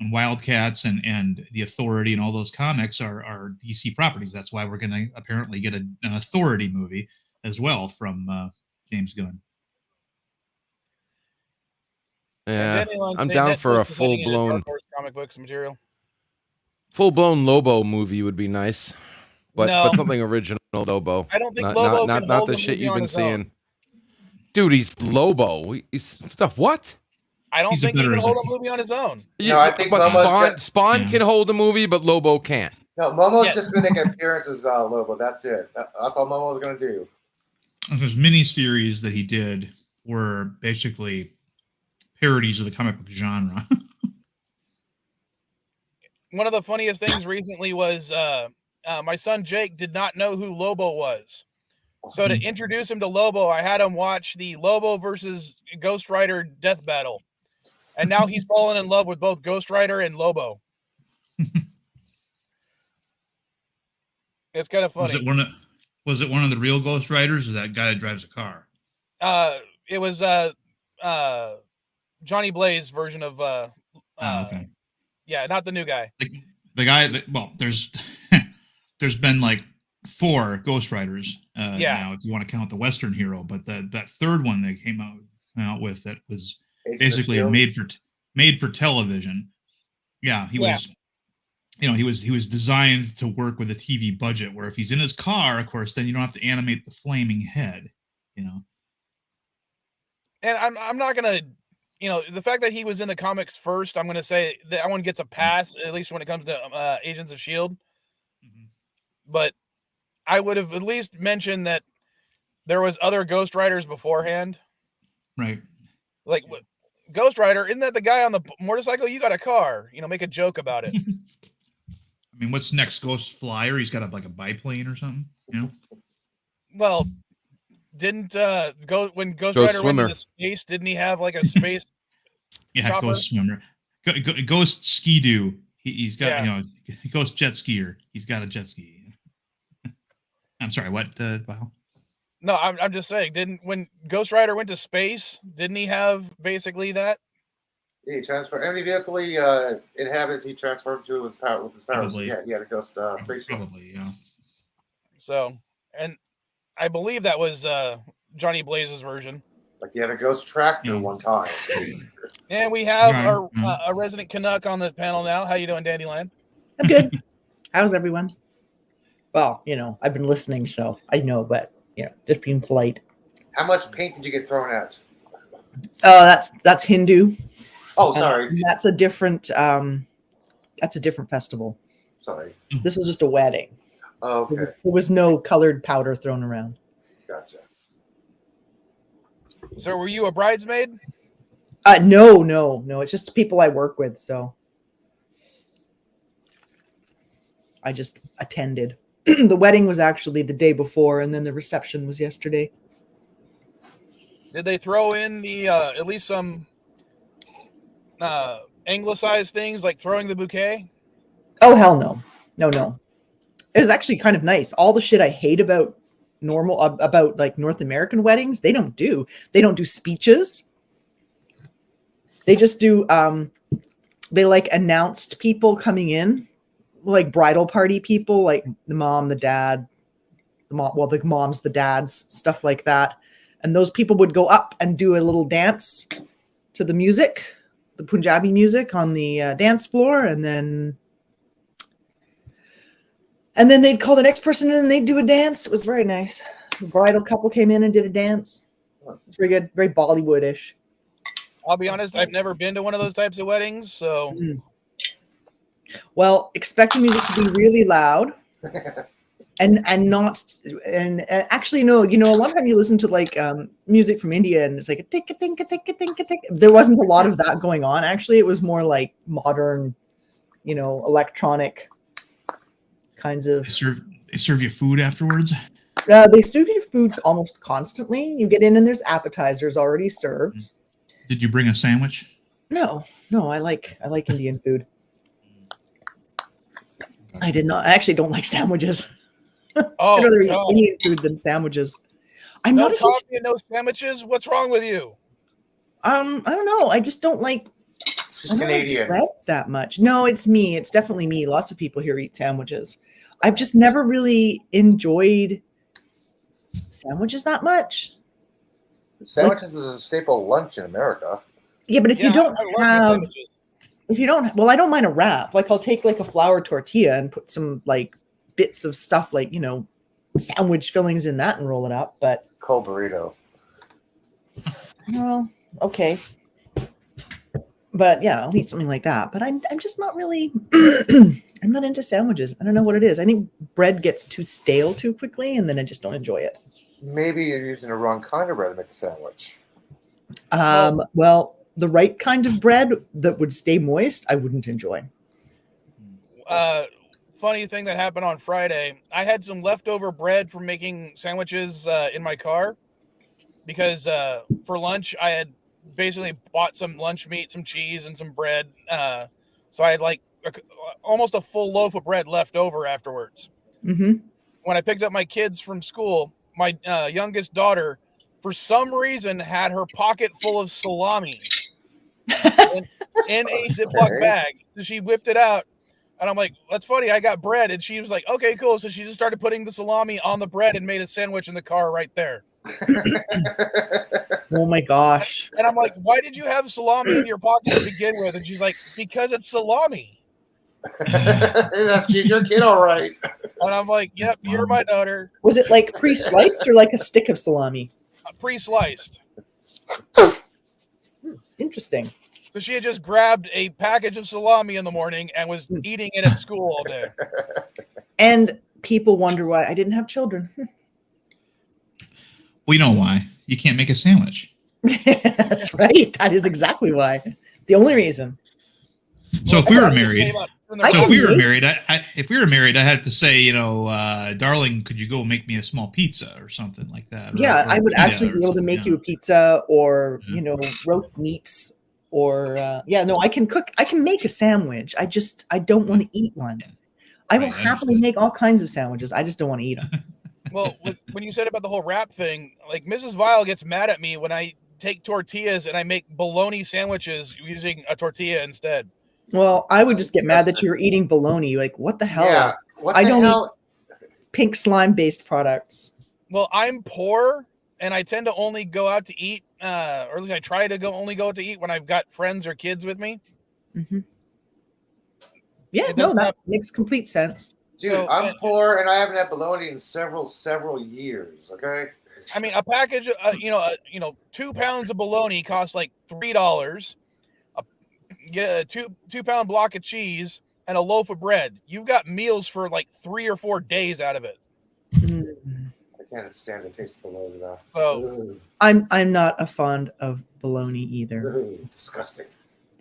And Wildcats and the Authority and all those comics are DC properties. That's why we're going to apparently get an Authority movie as well from James Gunn. Yeah, I'm down for a full-blown comic books material. Full-blown Lobo movie would be nice, but something original Lobo. I don't think Lobo can not hold the shit you've been seeing. Dude, he's Lobo. He's what? I don't think he can hold a movie on his own. No, I think Spawn can hold a movie, but Lobo can't. No, Momo's just going to make an appearance as Lobo. That's it. That's all Momo's going to do. Those miniseries that he did were basically parodies of the comic book genre. One of the funniest things recently was my son Jake did not know who Lobo was. So to introduce him to Lobo, I had him watch the Lobo versus Ghost Rider death battle. And now he's fallen in love with both Ghost Rider and Lobo. It's kind of funny. Was it one of the real Ghost Riders or that guy that drives a car? It was Johnny Blaze version of Okay. yeah, not the new guy. The guy that, well, there's there's been like 4 Ghost Riders Yeah. now, if you want to count the Western hero, but that third one they came out with that was Agents of basically S.H.I.E.L.D. made for television. Yeah, he Yeah. was, he was designed to work with a TV budget. Where if he's in his car, of course, then you don't have to animate the flaming head. And I'm not gonna, the fact that he was in the comics first, I'm gonna say that one gets a pass, at least when it comes to Agents of S.H.I.E.L.D. Mhm. But I would have at least mentioned that there was other Ghost Riders beforehand. Right. Like, Ghost Rider, isn't that the guy on the motorcycle? You got a car. Make a joke about it. I mean, what's next? Ghost Flyer? He's got like a biplane or something. Well, didn't when Ghost Ghost Rider went Swimmer. into space, didn't he have like a space Yeah, chopper? Ghost Swimmer, Ghost Ski-Doo. He's got Yeah. Ghost Jet Skier. He's got a jet ski. I'm sorry. What? Wow. No, I'm just saying. When Ghost Rider went to space, didn't he have basically that? He transferred any vehicle he inhabits. He transferred to his power with his powers. Probably. Yeah, he had a ghost spaceship. Probably, yeah. So, and I believe that was Johnny Blaze's version. Like he had a ghost tractor one time. And we have Right. our a resident Canuck on the panel now. How you doing, Dandelion? I'm good. How's everyone? Well, I've been listening, so I know, but just being polite. How much paint did you get thrown at? Oh, that's Hindu. Oh, sorry. That's a different festival. Sorry. This is just a wedding. Oh, okay. There was no colored powder thrown around. Gotcha. So, were you a bridesmaid? No. It's just people I work with, so I just attended. The wedding was actually the day before, and then the reception was yesterday. Did they throw in the at least some anglicized things like throwing the bouquet? Oh, hell no. No. It was actually kind of nice. All the shit I hate about like North American weddings, they don't do speeches. They just do they like announced people coming in, like bridal party people, like the mom, the dad, the moms, the dads, stuff like that. And those people would go up and do a little dance to the music, the Punjabi music on the dance floor, and then they'd call the next person in and they'd do a dance. It was very nice. The bridal couple came in and did a dance. It's very good, very Bollywood-ish. I'll be honest, I've never been to one of those types of weddings, so. Well, expect the music to be really loud, and actually no. A lot of time you listen to like music from India and it's like a tick a tick a tick a tick a tick. There wasn't a lot of that going on. Actually, it was more like modern, electronic kinds of. They serve you food afterwards. They serve you food almost constantly. You get in and there's appetizers already served. Did you bring a sandwich? No. I like Indian food. I did not. I actually don't like sandwiches. Oh, I'd rather eat God. Indian food than sandwiches. I'm No not a huge, coffee and no sandwiches? What's wrong with you? I don't know. I just don't like She's Canadian. bread that much. No, it's me. It's definitely me. Lots of people here eat sandwiches. I've just never really enjoyed sandwiches that much. Sandwiches is a staple lunch in America. Yeah, but if you don't I love have, sandwiches. I don't mind a wrap. Like I'll take like a flour tortilla and put some like bits of stuff like, sandwich fillings in that and roll it up. But Cold burrito. well, okay. But yeah, I'll eat something like that. But I'm just not really I'm not into sandwiches. I don't know what it is. I think bread gets too stale too quickly and then I just don't enjoy it. Maybe you're using the wrong kind of bread to make a sandwich. Well, the right kind of bread that would stay moist, I wouldn't enjoy. Funny thing that happened on Friday, I had some leftover bread from making sandwiches in my car because for lunch I had basically bought some lunch meat, some cheese, and some bread. So I had like almost a full loaf of bread left over afterwards. Mm-hmm. When I picked up my kids from school, my youngest daughter for some reason, had her pocket full of salami in a Ziploc bag. So she whipped it out. And I'm like, that's funny. I got bread. And she was like, okay, cool. So she just started putting the salami on the bread and made a sandwich in the car right there. Oh my gosh. And I'm like, why did you have salami in your pocket to begin with? And she's like, because it's salami. She's your kid, all right. And I'm like, yep, you're my daughter. Was it like pre-sliced or like a stick of salami? Pre-sliced. Interesting. So she had just grabbed a package of salami in the morning and was eating it at school all day. And people wonder why I didn't have children. We know why. You can't make a sandwich. That's right. That is exactly why. The only reason. So if we were married, if we were married, I had to say, darling, could you go make me a small pizza or something like that? Yeah, I would actually be able to something, make you a pizza or, roast meats or, I can cook. I can make a sandwich. I don't want to eat one. I will happily make all kinds of sandwiches. I just don't want to eat them. Well, when you said about the whole wrap thing, like Mrs. Vile gets mad at me when I take tortillas and I make bologna sandwiches using a tortilla instead. Well, I would just get mad that you're eating bologna. Like, what the hell? Yeah. I don't eat pink slime-based products. Well, I'm poor, and I tend to only go out to eat, or at least I try to only go out to eat when I've got friends or kids with me. Mm-hmm. Yeah, that makes complete sense. Dude, I'm poor, and I haven't had bologna in several years. Okay. I mean, a package, 2 pounds of bologna costs like $3. Get a 2 pound block of cheese and a loaf of bread. You've got meals for like 3 or 4 days out of it. I can't stand the taste of bologna though. So I'm not a fond of bologna either. Disgusting.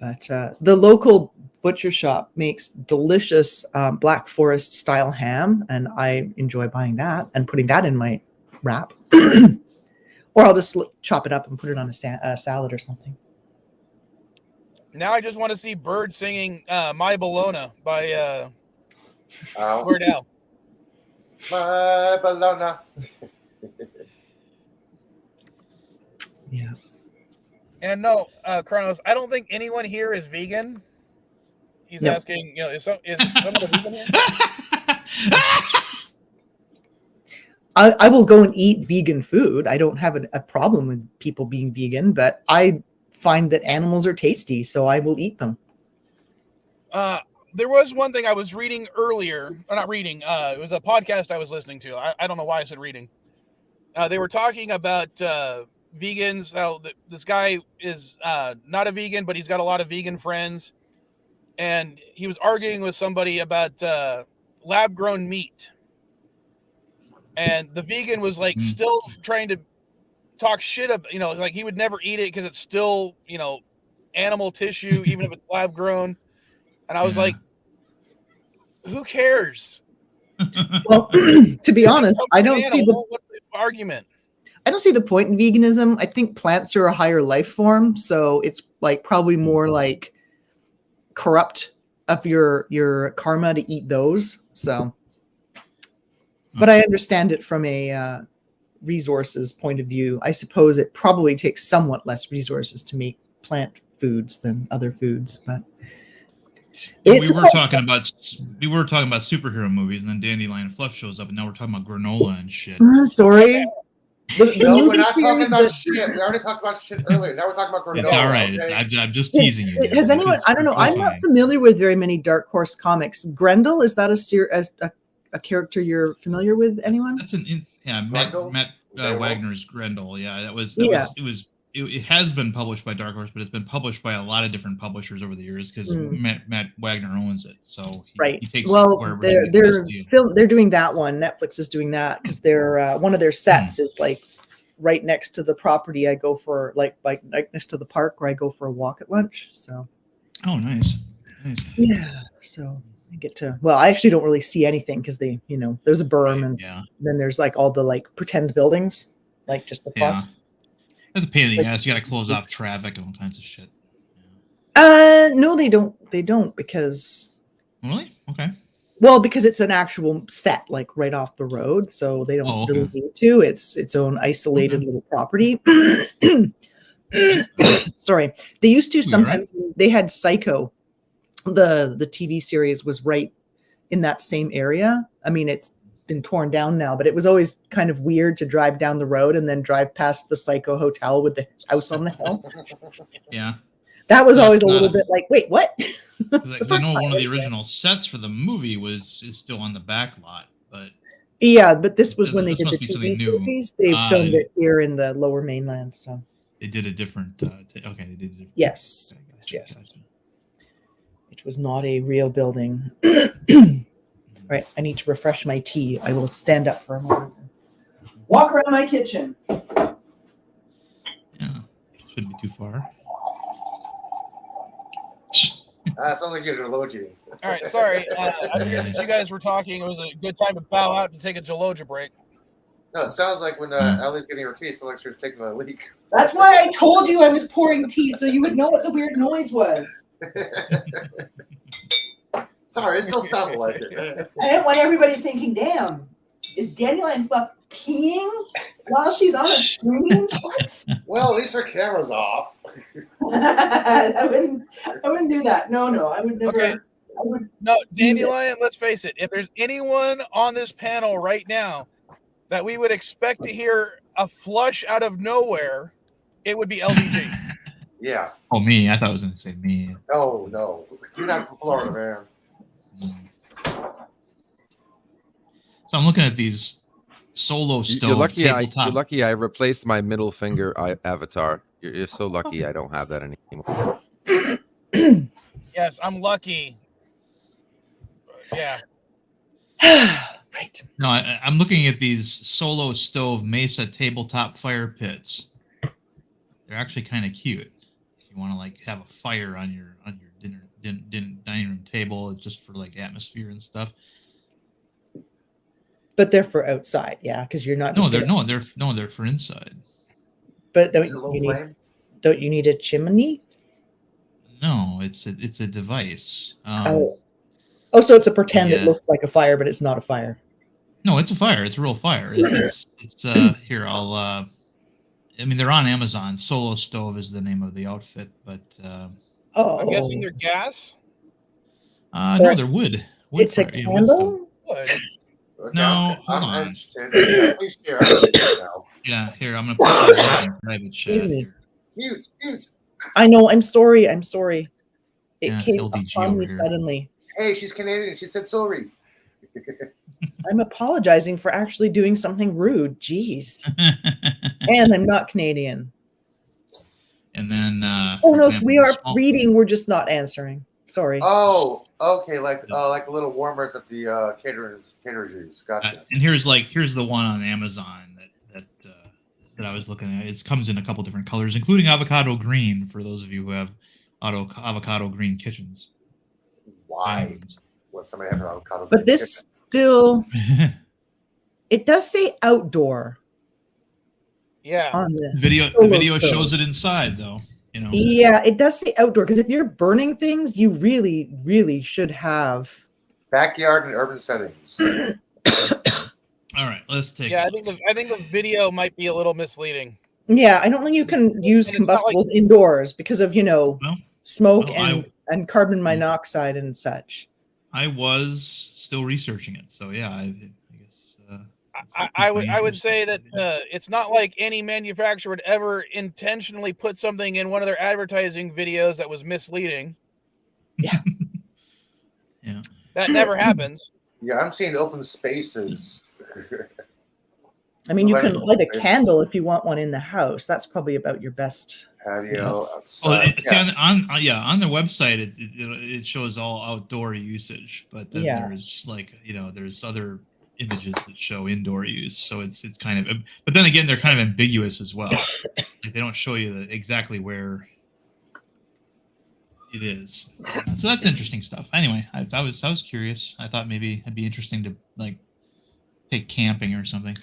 But the local butcher shop makes delicious Black Forest style ham, and I enjoy buying that and putting that in my wrap. Or I'll just chop it up and put it on a salad or something. now I just want to see Bird singing My Bologna by Weird Al. My bologna. Yeah. And no, Kronos, I don't think anyone here is vegan. He's asking, is someone a vegan here? I will go and eat vegan food. I don't have a problem with people being vegan, but I find that animals are tasty, so I will eat them. There was one thing I was reading earlier, or not reading, it was a podcast I was listening to. I don't know why I said reading. They were talking about vegans. How this guy is not a vegan, but he's got a lot of vegan friends. And he was arguing with somebody about lab-grown meat. And the vegan was like still trying to talk shit about, like he would never eat it because it's still, animal tissue, even if it's lab grown. And I was like, who cares? Well, to be honest, I don't see the argument. I don't see the point in veganism. I think plants are a higher life form, so it's like probably more like corrupt of your karma to eat those. So, but I understand it from a resources point of view. I suppose it probably takes somewhat less resources to make plant foods than other foods, but we were talking about superhero movies, and then Dandelion Fluff shows up, and now we're talking about granola and shit. Sorry. No, we're not talking about shit. We already talked about shit earlier. Now we're talking about granola. It's all right. Okay? I'm just teasing you. Has anyone? I don't know. I'm not familiar with very many Dark Horse comics. Grendel, is that a character you're familiar with? Anyone? That's Matt Wagner's Grendel. Yeah, it has been published by Dark Horse, but it's been published by a lot of different publishers over the years because Matt Wagner owns it. So he takes wherever they're doing that one. Netflix is doing that because they're one of their sets is like right next to the property I go for, like next to the park where I go for a walk at lunch. So nice. Yeah, so I get to, well, I actually don't really see anything because they, there's a berm and then there's like all the like pretend buildings, like just the plots. That's a pain in the ass. You got to close off traffic and all kinds of shit. No, they don't. They don't because. Really? Okay. Well, because it's an actual set, like right off the road, so they don't Oh, okay. really need to. It's its own isolated little property. Sorry, they used to sometimes. They had Psycho, the TV series was right in that same area. I mean, it's been torn down now, but it was always kind of weird to drive down the road and then drive past the Psycho hotel with the house on the hill. Yeah. That was always a little bit like, wait, what? I know one of the original sets for the movie is still on the back lot, but yeah, but this was when they this did the must be something TV new. series. They filmed it here in the Lower Mainland, so they did a different. Okay, they did a different. yes, yes. It was not a real building. Right, I need to refresh my tea. I will stand up for a moment. Walk around my kitchen. Yeah, shouldn't be too far. Sounds like you guys are loading. All right, sorry. I figured since you guys were talking, it was a good time to bow out to take a Geloja break. No, it sounds like when Allie's getting her tea, it sounds like she was taking a leak. That's why I told you I was pouring tea, so you would know what the weird noise was. Sorry, it still sounded like it. I didn't want everybody thinking, damn, is Dandelion Fluff peeing while she's on a screen? What? Well, at least her camera's off. I wouldn't do that. No, I would never. Okay. I would. No, Dandelion, let's face it. If there's anyone on this panel right now that we would expect to hear a flush out of nowhere, it would be LDG. Yeah. Oh, me. I thought I was going to say me. No. You're not from Florida, man. So I'm looking at these solo stove tabletop. You're lucky I replaced my middle finger avatar. You're so lucky I don't have that anymore. Yes, I'm lucky. Yeah. Right. No, I'm looking at these solo stove Mesa tabletop fire pits. They're actually kind of cute. If you want to like have a fire on your dining room table, it's just for like atmosphere and stuff. But they're for outside, yeah, because you're not. They're for inside. But Is it a low flame? Don't you need a chimney? No, it's a device. So it's a pretend. It looks like a fire, but it's not a fire. No, it's a fire. It's a real fire. It's here. I mean, they're on Amazon. Solo Stove is the name of the outfit, but I'm guessing they're gas. No, they're wood. It's a candle. Wood. Okay, No, hold I'm on. interested. Yeah, please share. Now. Yeah, here I'm gonna put that in private chat. Here. Mute. I know. I'm sorry. It Yeah, came LDG upon over me here. suddenly. Hey, she's Canadian. She said sorry. I'm apologizing for actually doing something rude. Jeez. And I'm not Canadian. And then Oh no, we are reading. We're just not answering. Sorry. Oh, okay. Like the little warmers that the caterers use. Gotcha. And here's the one on Amazon that I was looking at. It comes in a couple different colors, including avocado green for those of you who have avocado green kitchens. Why? Well, somebody have an avocado. But this still, it does say outdoor. Yeah. On the The video stove. shows it inside though. You know. Yeah, it does say outdoor because if you're burning things, you really, really should have backyard and urban settings. All right, let's take. Yeah, I think the video might be a little misleading. Yeah, I don't think you can use And it's not combustibles indoors because of smoke well, and carbon monoxide and such. I was still researching it, so yeah, I guess. I would say that it's not like any manufacturer would ever intentionally put something in one of their advertising videos that was misleading. Yeah. Yeah. That never happens. Yeah, I'm seeing open spaces. I mean, you can light a candle if you want one in the house. That's probably about your best. Patio outside. See, on their website it shows all outdoor usage, but then there's there's other images that show indoor use. So it's kind of, but then again, they're kind of ambiguous as well. Like they don't show you exactly where it is. So that's interesting stuff. Anyway, I was curious. I thought maybe it'd be interesting to like take camping or something.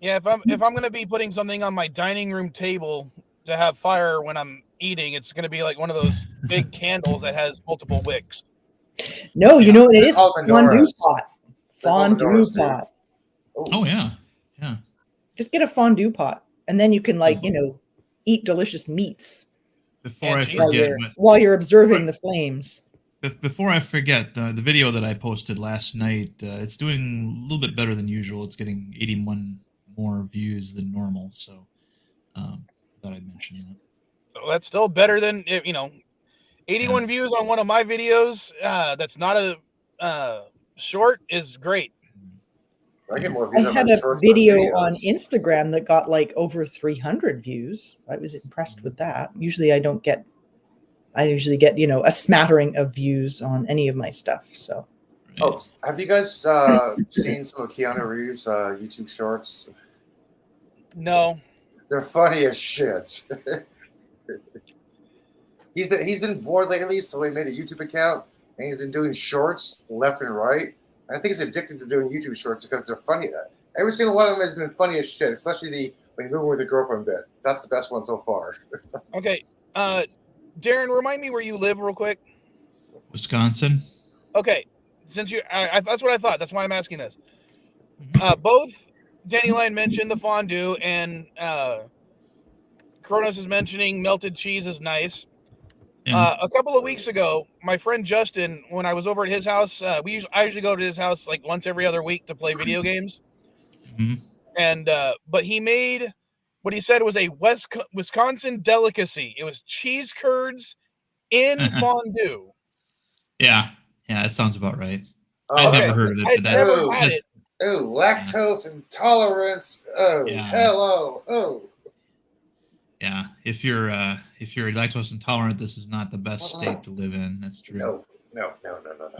Yeah, if I'm gonna be putting something on my dining room table to have fire when I'm eating, it's gonna be like one of those big candles that has multiple wicks. No, you Yeah. know what it They're is? called Fondue menorahs. pot. They're called Fondue menorahs, dude. pot. Oh yeah. Yeah. Just get a fondue pot, and then you can Mm. eat delicious meats Before And I cheese. forget, while you're observing the flames. before I forget, the video that I posted last night, it's doing a little bit better than usual. It's getting 81 more views than normal. So, thought I'd mention that. Well, that's still better than 81 Yeah. views on one of my videos. That's not a short is great. I get more I views on had my a shorts than video videos. on Instagram that got like over 300 views. I was impressed with that. Usually I usually get, a smattering of views on any of my stuff. So Oh, have you guys seen some of Keanu Reeves' YouTube shorts? No. They're funny as shit. He's been bored lately, so he made a YouTube account and he's been doing shorts left and right. I think he's addicted to doing YouTube shorts because they're funny. Every single one of them has been funny as shit, especially when you move with the girlfriend bit. That's the best one so far. Okay. Darren, remind me where you live real quick. Wisconsin. Okay. Since that's what I thought. That's why I'm asking this. Both Dandelion mentioned the fondue, and Kronos is mentioning melted cheese is nice. Yeah. A couple of weeks ago, my friend Justin, when I was over at his house, I usually go to his house like once every other week to play video games. Mhm. And but he made what he said was a Wisconsin delicacy. It was cheese curds in fondue. Yeah. Yeah. That sounds about right. Oh, I'd Okay. never heard of it, I'd but never Ooh. had it. Oh, lactose intolerance. Oh, Yeah. hello. Oh. yeah. If you're lactose intolerant, this is not the best state to live in. That's true. No.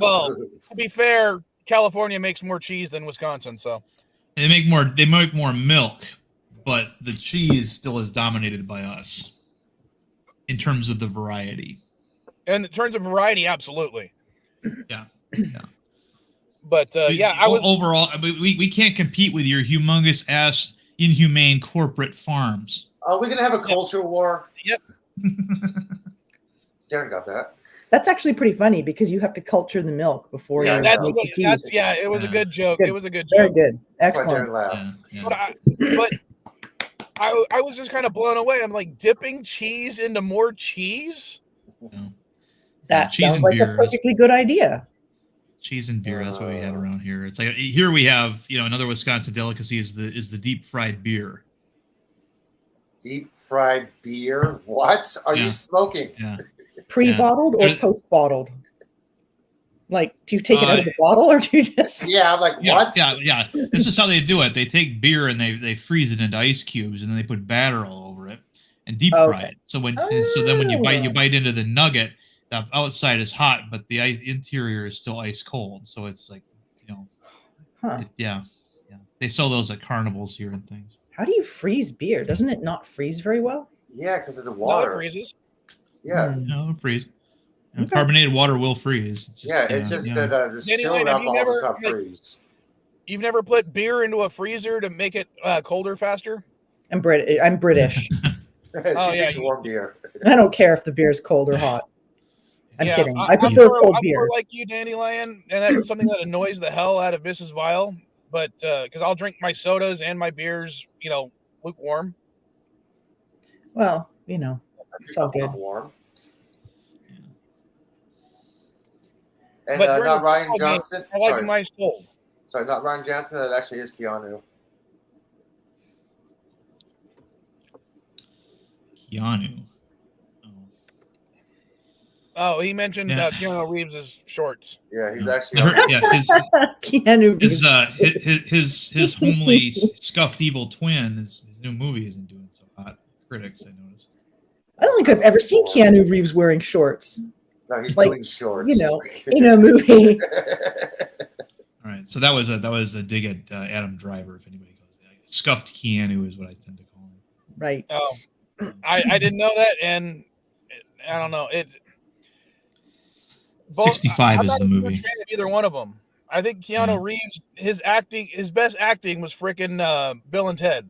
Well, to be fair, California makes more cheese than Wisconsin, so They make more milk, but the cheese still is dominated by us in terms of the variety. and in terms of variety, absolutely. Yeah. But I was overall, we can't compete with your humongous ass inhumane corporate farms. Are we going to have a culture war? Yep. Darren got that. that's actually pretty funny because you have to culture the milk before Yeah, you That's make what. the That's cheese. It was a Yeah. good joke. Good. It was a good Very joke. good. That's why Excellent. Darren laughed. Yeah. But I was just kind of blown away. I'm like dipping cheese into more cheese. That cheese sounds and like a beer is- perfectly good idea. Cheese and beer. That's what we have around here. It's like here we have, another Wisconsin delicacy is the deep fried beer. Deep fried beer? What are Yeah. you smoking? Yeah. Pre-bottled or There- post-bottled? Like, do you take it out of the bottle or do you just? Yeah, I'm like, what? Yeah. This is how they do it. They take beer and they freeze it into ice cubes and then they put batter all over it and deep fry Okay. it. So then when you bite into the nugget, the outside is hot, but the interior is still ice cold. So it's like, Huh. yeah. They sell those at carnivals here and things. How do you freeze beer? Doesn't it not freeze very well? Yeah, because of the No, it water. freezes. Yeah. Hmm. No, it'll freeze. Okay. Carbonated water will freeze. It's just, It's just that the distilled have you alcohol never, does not like- freeze. You've never put beer into a freezer to make it colder faster? I'm British. She yeah, drinks you- warm beer. I don't care if the beer's cold or hot. I'm kidding. I I'm prefer more- cold I'm beer. more like you, Dandelion, and that's something that annoys the hell out of Mrs. Vile. But because I'll drink my sodas and my beers, lukewarm. Well, it's all good. Not warm. And But during not the Ryan football game, Johnson. I like Sorry. them nice cold. Sorry, not Ryan Johnson. That actually is Keanu. Keanu. Oh, he mentioned Yeah. Keanu Reeves' shorts. Yeah, he's actually. Keanu Reeves. his homely scuffed evil twin. His new movie isn't doing so hot. Critics, I noticed. I don't think I've ever seen Keanu Reeves wearing shorts No, he's like, doing shorts. in a movie. All right, so that was a dig at Adam Driver. If anybody goes, scuffed Keanu is what I tend to call him. Right. Oh, I didn't know that, and I don't know it. 65 I'm is not the a huge movie. fan of either one of them. I think Keanu Reeves, his best acting was freaking Bill and Ted.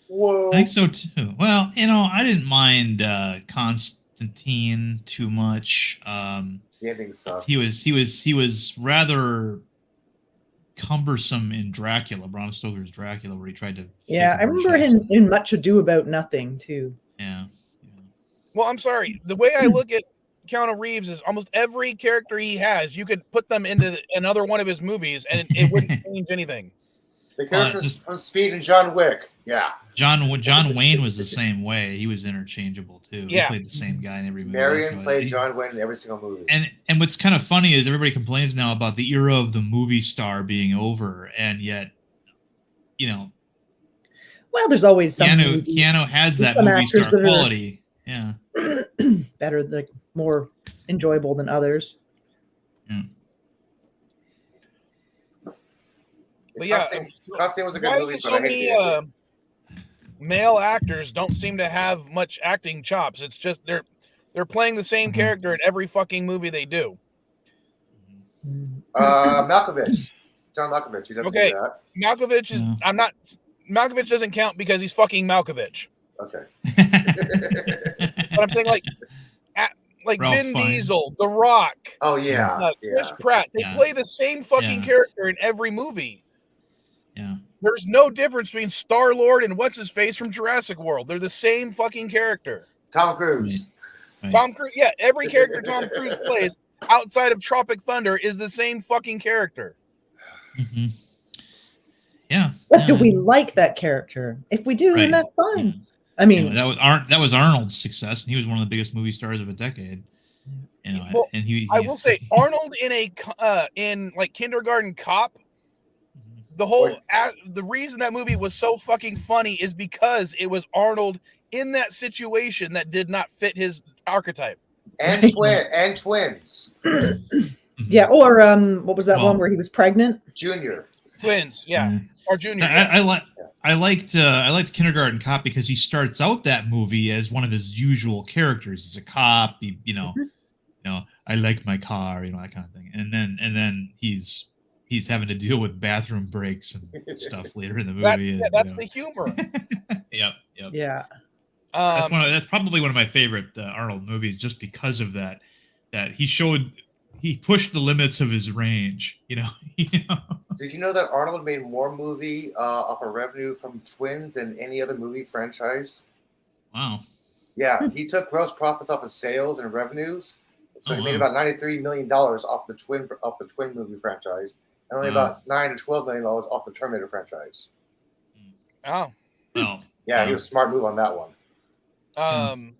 Whoa. I think so too. Well, I didn't mind Constant Constantine too much. The ending sucked. He was rather cumbersome in Dracula, Bram Stoker's Dracula, where he tried to. Yeah, I remember him in Much Ado About Nothing too. Yeah. Well, I'm sorry. The way I look at Keanu Reeves is almost every character he has, you could put them into another one of his movies, and it wouldn't change anything. The characters from Speed and John Wick. Yeah. John Wayne was the same way. He was interchangeable too. Yeah. He played the same guy in every movie. Marion played John Wayne in every single movie. And what's kind of funny is everybody complains now about the era of the movie star being over, and yet, Well, there's always some Keanu has that movie star quality. Yeah. Better, like more enjoyable than others. Yeah. But yeah, Constantine was a good why movie, is it but so I hated many the ending. male actors don't seem to have much acting chops? It's just they're playing the same character in every fucking movie they do. Malkovich. John Malkovich. He doesn't do that. Malkovich is. Malkovich doesn't count because he's fucking Malkovich. Okay. But I'm saying like Ralph Vin Fiennes. Diesel, The Rock. Oh yeah. Chris Pratt. They play the same fucking character in every movie. Yeah. There's no difference between Star-Lord and what's his face from Jurassic World. They're the same fucking character. Tom Cruise. Right. Tom Cruise. Yeah, every character Tom Cruise plays outside of Tropic Thunder is the same fucking character. Mm-hmm. Yeah. But do we like that character? If we do, then that's fine. Yeah. I mean, that was Arnold's success, and he was one of the biggest movie stars of a decade. Well, and I will say Arnold in like Kindergarten Cop. The reason that movie was so fucking funny is because it was Arnold in that situation that did not fit his archetype. And twins. Yeah, or what was that one where he was pregnant? Junior. Twins, yeah. Or Junior. I liked Kindergarten Cop because he starts out that movie as one of his usual characters. He's a cop, I like my car, that kind of thing. And then he's having to deal with bathroom breaks and stuff later in the movie. That's the humor. Yep. Yeah. That's probably one of my favorite Arnold movies, just because of that he pushed the limits of his range. Did you know that Arnold made more movie off of revenue from Twins than any other movie franchise? Wow. Yeah, he took gross profits off of sales and revenues, so he made about $93 million off the Twin movie franchise, and only about $9 to $12 million off the Terminator franchise. Oh. Well. Yeah, he was a smart move on that one.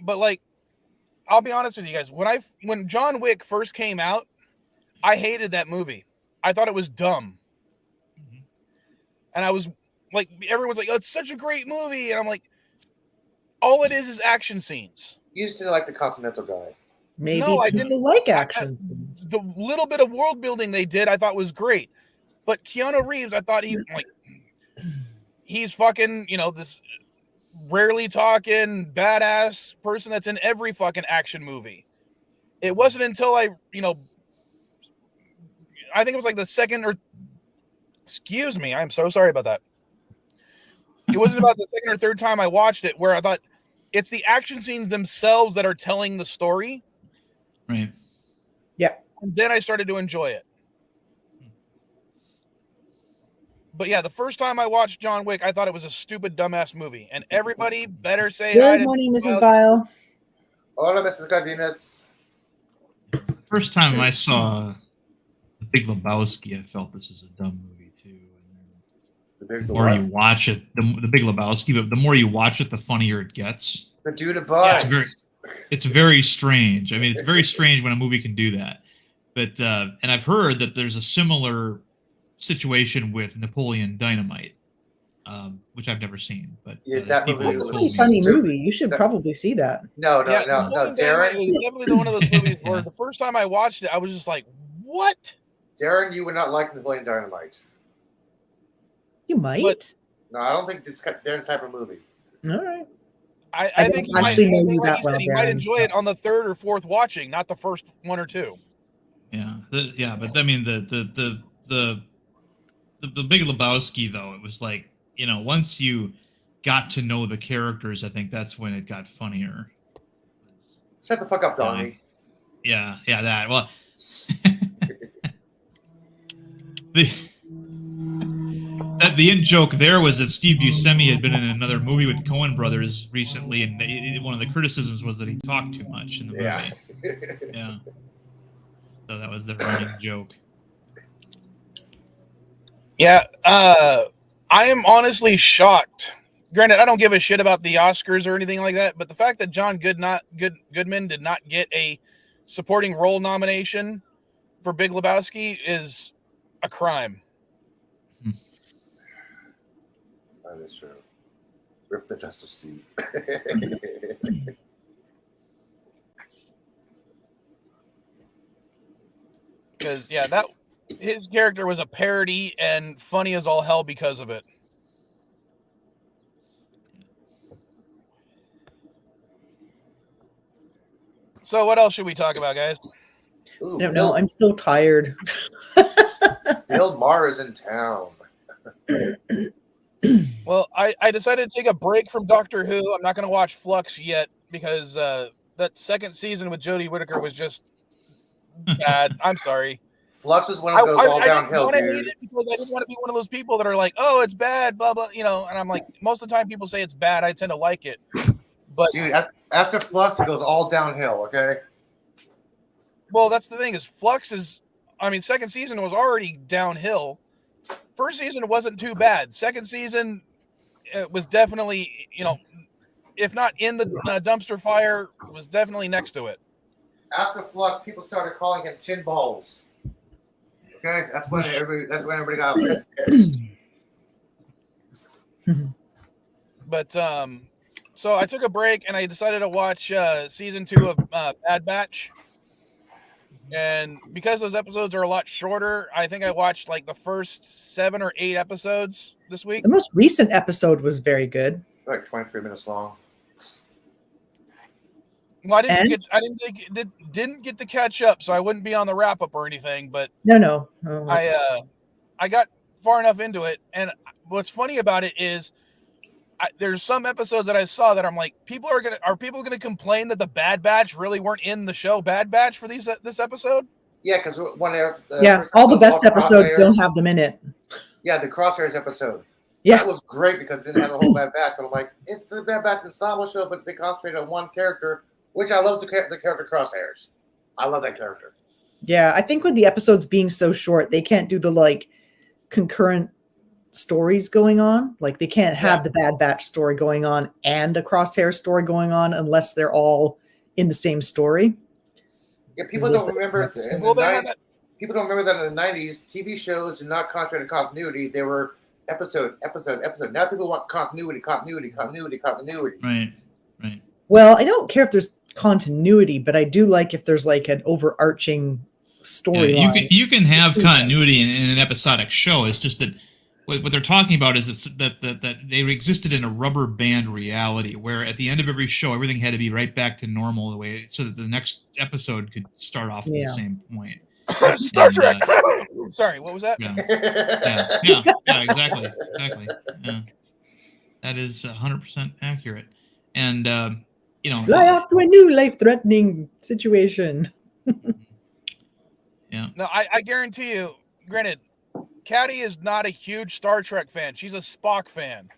But like, I'll be honest with you guys. When John Wick first came out, I hated that movie. I thought it was dumb. And I was like, everyone's like, oh, it's such a great movie. And I'm like, all it is action scenes. You used to like the Continental guy. Maybe I didn't like action scenes. The little bit of world building they did, I thought was great. But Keanu Reeves, I thought he's fucking, this rarely talking badass person that's in every fucking action movie. It wasn't until I think it was like the second or excuse me, I'm so sorry about that. It wasn't about the second or third time I watched it where I thought it's the action scenes themselves that are telling the story. Right. Yeah. And then I started to enjoy it. But yeah, the first time I watched John Wick, I thought it was a stupid, dumbass movie. And everybody better say hi. Good morning, Mrs. Vile. Hola, Mrs. Cardenas. First time I saw The Big Lebowski, I felt this was a dumb movie too. The more you watch it, the Big Lebowski, but the more you watch it, the funnier it gets. The dude abides. It's very strange. I mean, it's very strange when a movie can do that. But and I've heard that there's a similar situation with Napoleon Dynamite, which I've never seen. But that movie was a pretty funny movie. You should probably see that. No, Darren. It was definitely one of those movies where the first time I watched it, I was just like, "What?" Darren, you would not like Napoleon Dynamite. You might. But, no, I don't think it's Darren's type of movie. All right. I think he might enjoy it on the third or fourth watching, not the first one or two. Yeah, but I mean the Big Lebowski though, it was like, once you got to know the characters, I think that's when it got funnier. Shut the fuck up, Donnie. Yeah, that. Well, the in joke there was that Steve Buscemi had been in another movie with the Coen brothers recently, and one of the criticisms was that he talked too much in the movie. Yeah. So that was the running joke. Yeah, I am honestly shocked. Granted, I don't give a shit about the Oscars or anything like that, but the fact that John Goodman did not get a supporting role nomination for Big Lebowski is a crime. That is true. Rip the dust of Steve. Because his character was a parody and funny as all hell because of it. So what else should we talk about, guys? Ooh, I don't know. I'm still tired. Bill Maher is in town. Well, I decided to take a break from Doctor Who. I'm not going to watch Flux yet because that second season with Jodie Whittaker was just bad. I'm sorry. Flux is one of those all downhill, dude. I dude. hate it because I didn't want to be one of those people that are like, oh, it's bad, blah, blah, you know. And I'm like, most of the time people say it's bad. I tend to like it. But dude, after Flux, it goes all downhill, okay? Well, that's the thing is Flux is, I mean, second season was already downhill. First season wasn't too bad. Second season, it was definitely, you know, if not in the dumpster fire, it was definitely next to it. After Flux, people started calling him Tin Balls. Okay, that's when everybody got upset. But so I took a break and I decided to watch season 2 of Bad Batch. And because those episodes are a lot shorter, I think I watched like the first 7 or 8 episodes this week. The most recent episode was very good. Like 23 minutes long. Well, didn't get to catch up, so I wouldn't be on the wrap up or anything. But No. I got far enough into it, and what's funny about it is there's some episodes that I saw that I'm like, are people gonna complain that the Bad Batch really weren't in the show Bad Batch for this episode? Yeah, because all the best episodes don't have them in it. Yeah, the Crosshairs episode. Yeah, that was great because it didn't have the whole Bad Batch. But I'm like, it's the Bad Batch ensemble show, but they concentrate on one character, which I love the character Crosshairs. I love that character. Yeah, I think with the episodes being so short, they can't do the like concurrent stories going on. Like they can't have the Bad Batch story going on and a Crosshair story going on unless they're all in the same story. Yeah, people don't remember. People don't remember that in the 90s, TV shows did not concentrate on continuity. They were episode. Now people want continuity. Right. Well, I don't care if there's continuity, but I do like if there's like an overarching storyline. You can have continuity in an episodic show. It's just that what they're talking about is that they existed in a rubber band reality where at the end of every show, everything had to be right back to normal the way so that the next episode could start off at the same point. Star Trek. Sorry, what was that? Yeah, exactly. Yeah. That is 100% accurate. And fly off to a new life-threatening situation. Yeah. No, I guarantee you. Granted, Caddy is not a huge Star Trek fan. She's a Spock fan.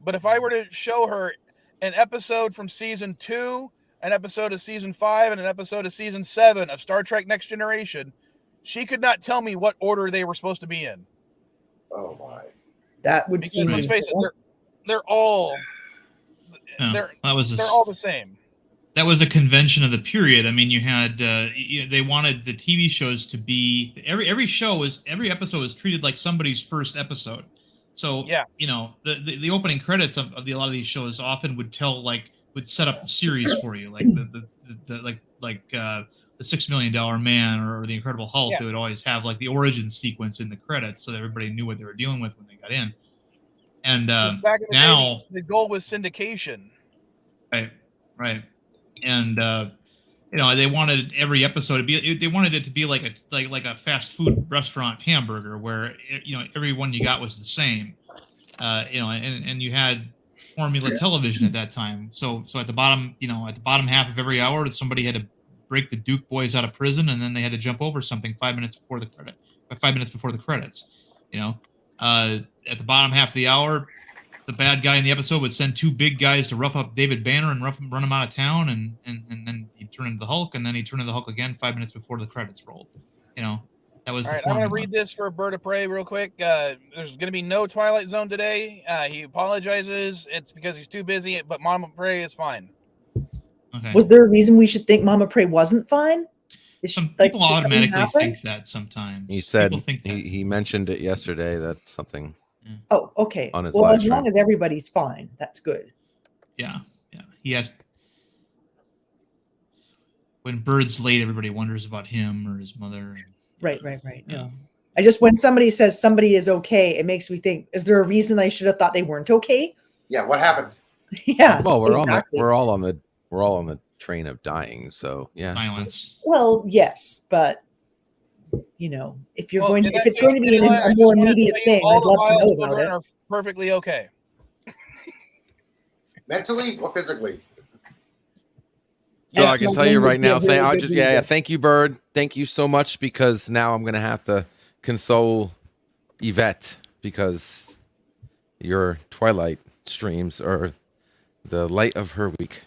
But if I were to show her an episode from season 2, an episode of season 5, and an episode of season 7 of Star Trek Next Generation, she could not tell me what order they were supposed to be in. Oh my! That would seem. Let's face it, they're all all the same. That was a convention of the period. I mean, you had they wanted the TV shows to be every episode was treated like somebody's first episode. So the opening credits of a lot of these shows often would set up the series for you, like the $6 Million Man or the Incredible Hulk. Yeah. They would always have like the origin sequence in the credits, so that everybody knew what they were dealing with when they got in. And back in the now day, the goal was syndication. Right. And they wanted every episode to be. They wanted it to be like a fast food restaurant hamburger, where every one you got was the same. And you had formula television at that time. So at the bottom, at the bottom half of every hour, somebody had to break the Duke boys out of prison, and then they had to jump over something 5 minutes before the credit, 5 minutes before the credits. At the bottom half of the hour, the bad guy in the episode would send two big guys to rough up David Banner and run him out of town, and then he'd turn into the Hulk, and then he'd turn into the Hulk again 5 minutes before the credits rolled. That was All the right, I'm formula. going to read this for Bird of Prey real quick. There's going to be no Twilight Zone today. He apologizes. It's because he's too busy, but Mama Prey is fine. Okay. Was there a reason we should think Mama Prey wasn't fine? Some people automatically think that sometimes. He said People think that he mentioned it yesterday. That's something. Oh, okay. On his Well, live as long stream. as everybody's fine, that's good. Yeah. He has. When Bird's late, everybody wonders about him or his mother. Right. No. I just, when somebody says somebody is okay, it makes me think, is there a reason I should have thought they weren't okay? Yeah, what happened? Yeah. Well, we're exactly. all on the train of dying. So yeah. Silence. Well, yes, but if you're going to, in if that it's going to case, be Eli, a I more just wanna immediate tell you, thing, all I'd the love to know mild about children it. are perfectly okay. Mentally or physically? So I That's can not tell you going to right be a now. really I'll good just reason. thank you, Bird. Thank you so much, because now I'm gonna have to console Yvette, because your Twilight streams are the light of her week.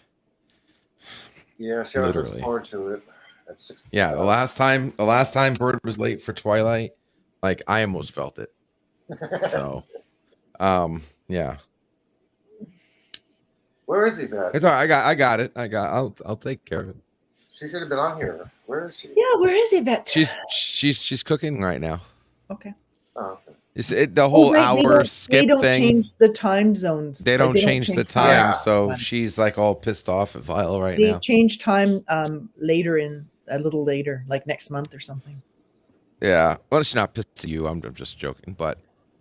Yeah, she always looks Literally. forward to it. At 6. Yeah, the last time Bird was late for Twilight, like I almost felt it. So, yeah. Where is Yvette? It's all right. I got it. I'll take care of it. She should have been on here. Where is she? Yeah, where is Yvette? She's cooking right now. Okay. Oh, okay. The whole right, hour skip they don't thing. change the time zones. They don't change the time, Yeah. so she's like all pissed off at Vile right They now. change time a little later, like next month or something. Yeah. Well, she's not pissed at you. I'm just joking, but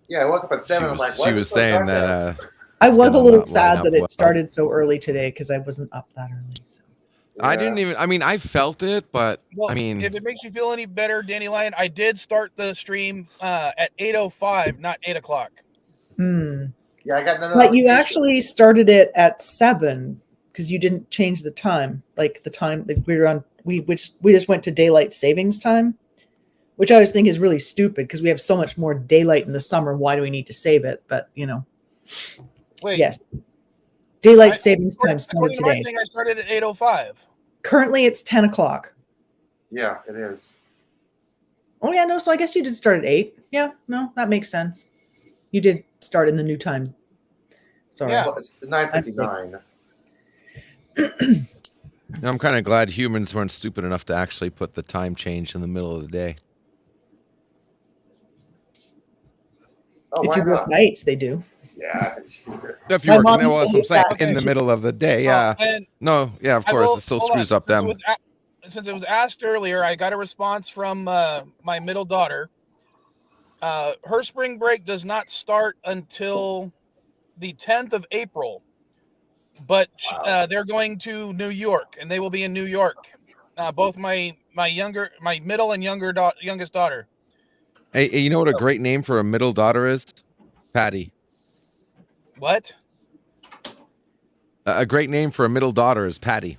Yeah, I woke up at 7. I'm like, she why was is it so saying dark that out? I was a gonna little not line sad up that it well. started so early today because I wasn't up that early. So. I Yeah. didn't even. I mean, I felt it, but Well, I mean, if it makes you feel any better, Dandelion, I did start the stream at 8:05, not 8 o'clock. Hmm. Yeah, I got none of But you actually started it at 7 because you didn't change the time. Like the time like we were on, we just went to daylight savings time, which I always think is really stupid because we have so much more daylight in the summer. Why do we need to save it? But Wait, yes, daylight savings time started according to my today. thing, I started at 8:05. Currently, it's 10 o'clock. Yeah, it is. Oh yeah, no. So I guess you did start at 8. Yeah, no, that makes sense. You did start in the new time. Sorry. Yeah. Well, it's 9:59. I'm kind of glad humans weren't stupid enough to actually put the time change in the middle of the day. Oh, If why you work not? nights, they do. Yeah. If you My were, mom well, used to that's what I'm hate saying. that. In the middle of the day, yeah. And No, yeah, of I course, will- it still hold on. screws up them. Since it was asked earlier, I got a response from my middle daughter. Her spring break does not start until the 10th of April, but they're going to New York, and they will be in New York. Both my middle and youngest daughter. Hey, you know what a great name for a middle daughter is? Patty. What? A great name for a middle daughter is Patty.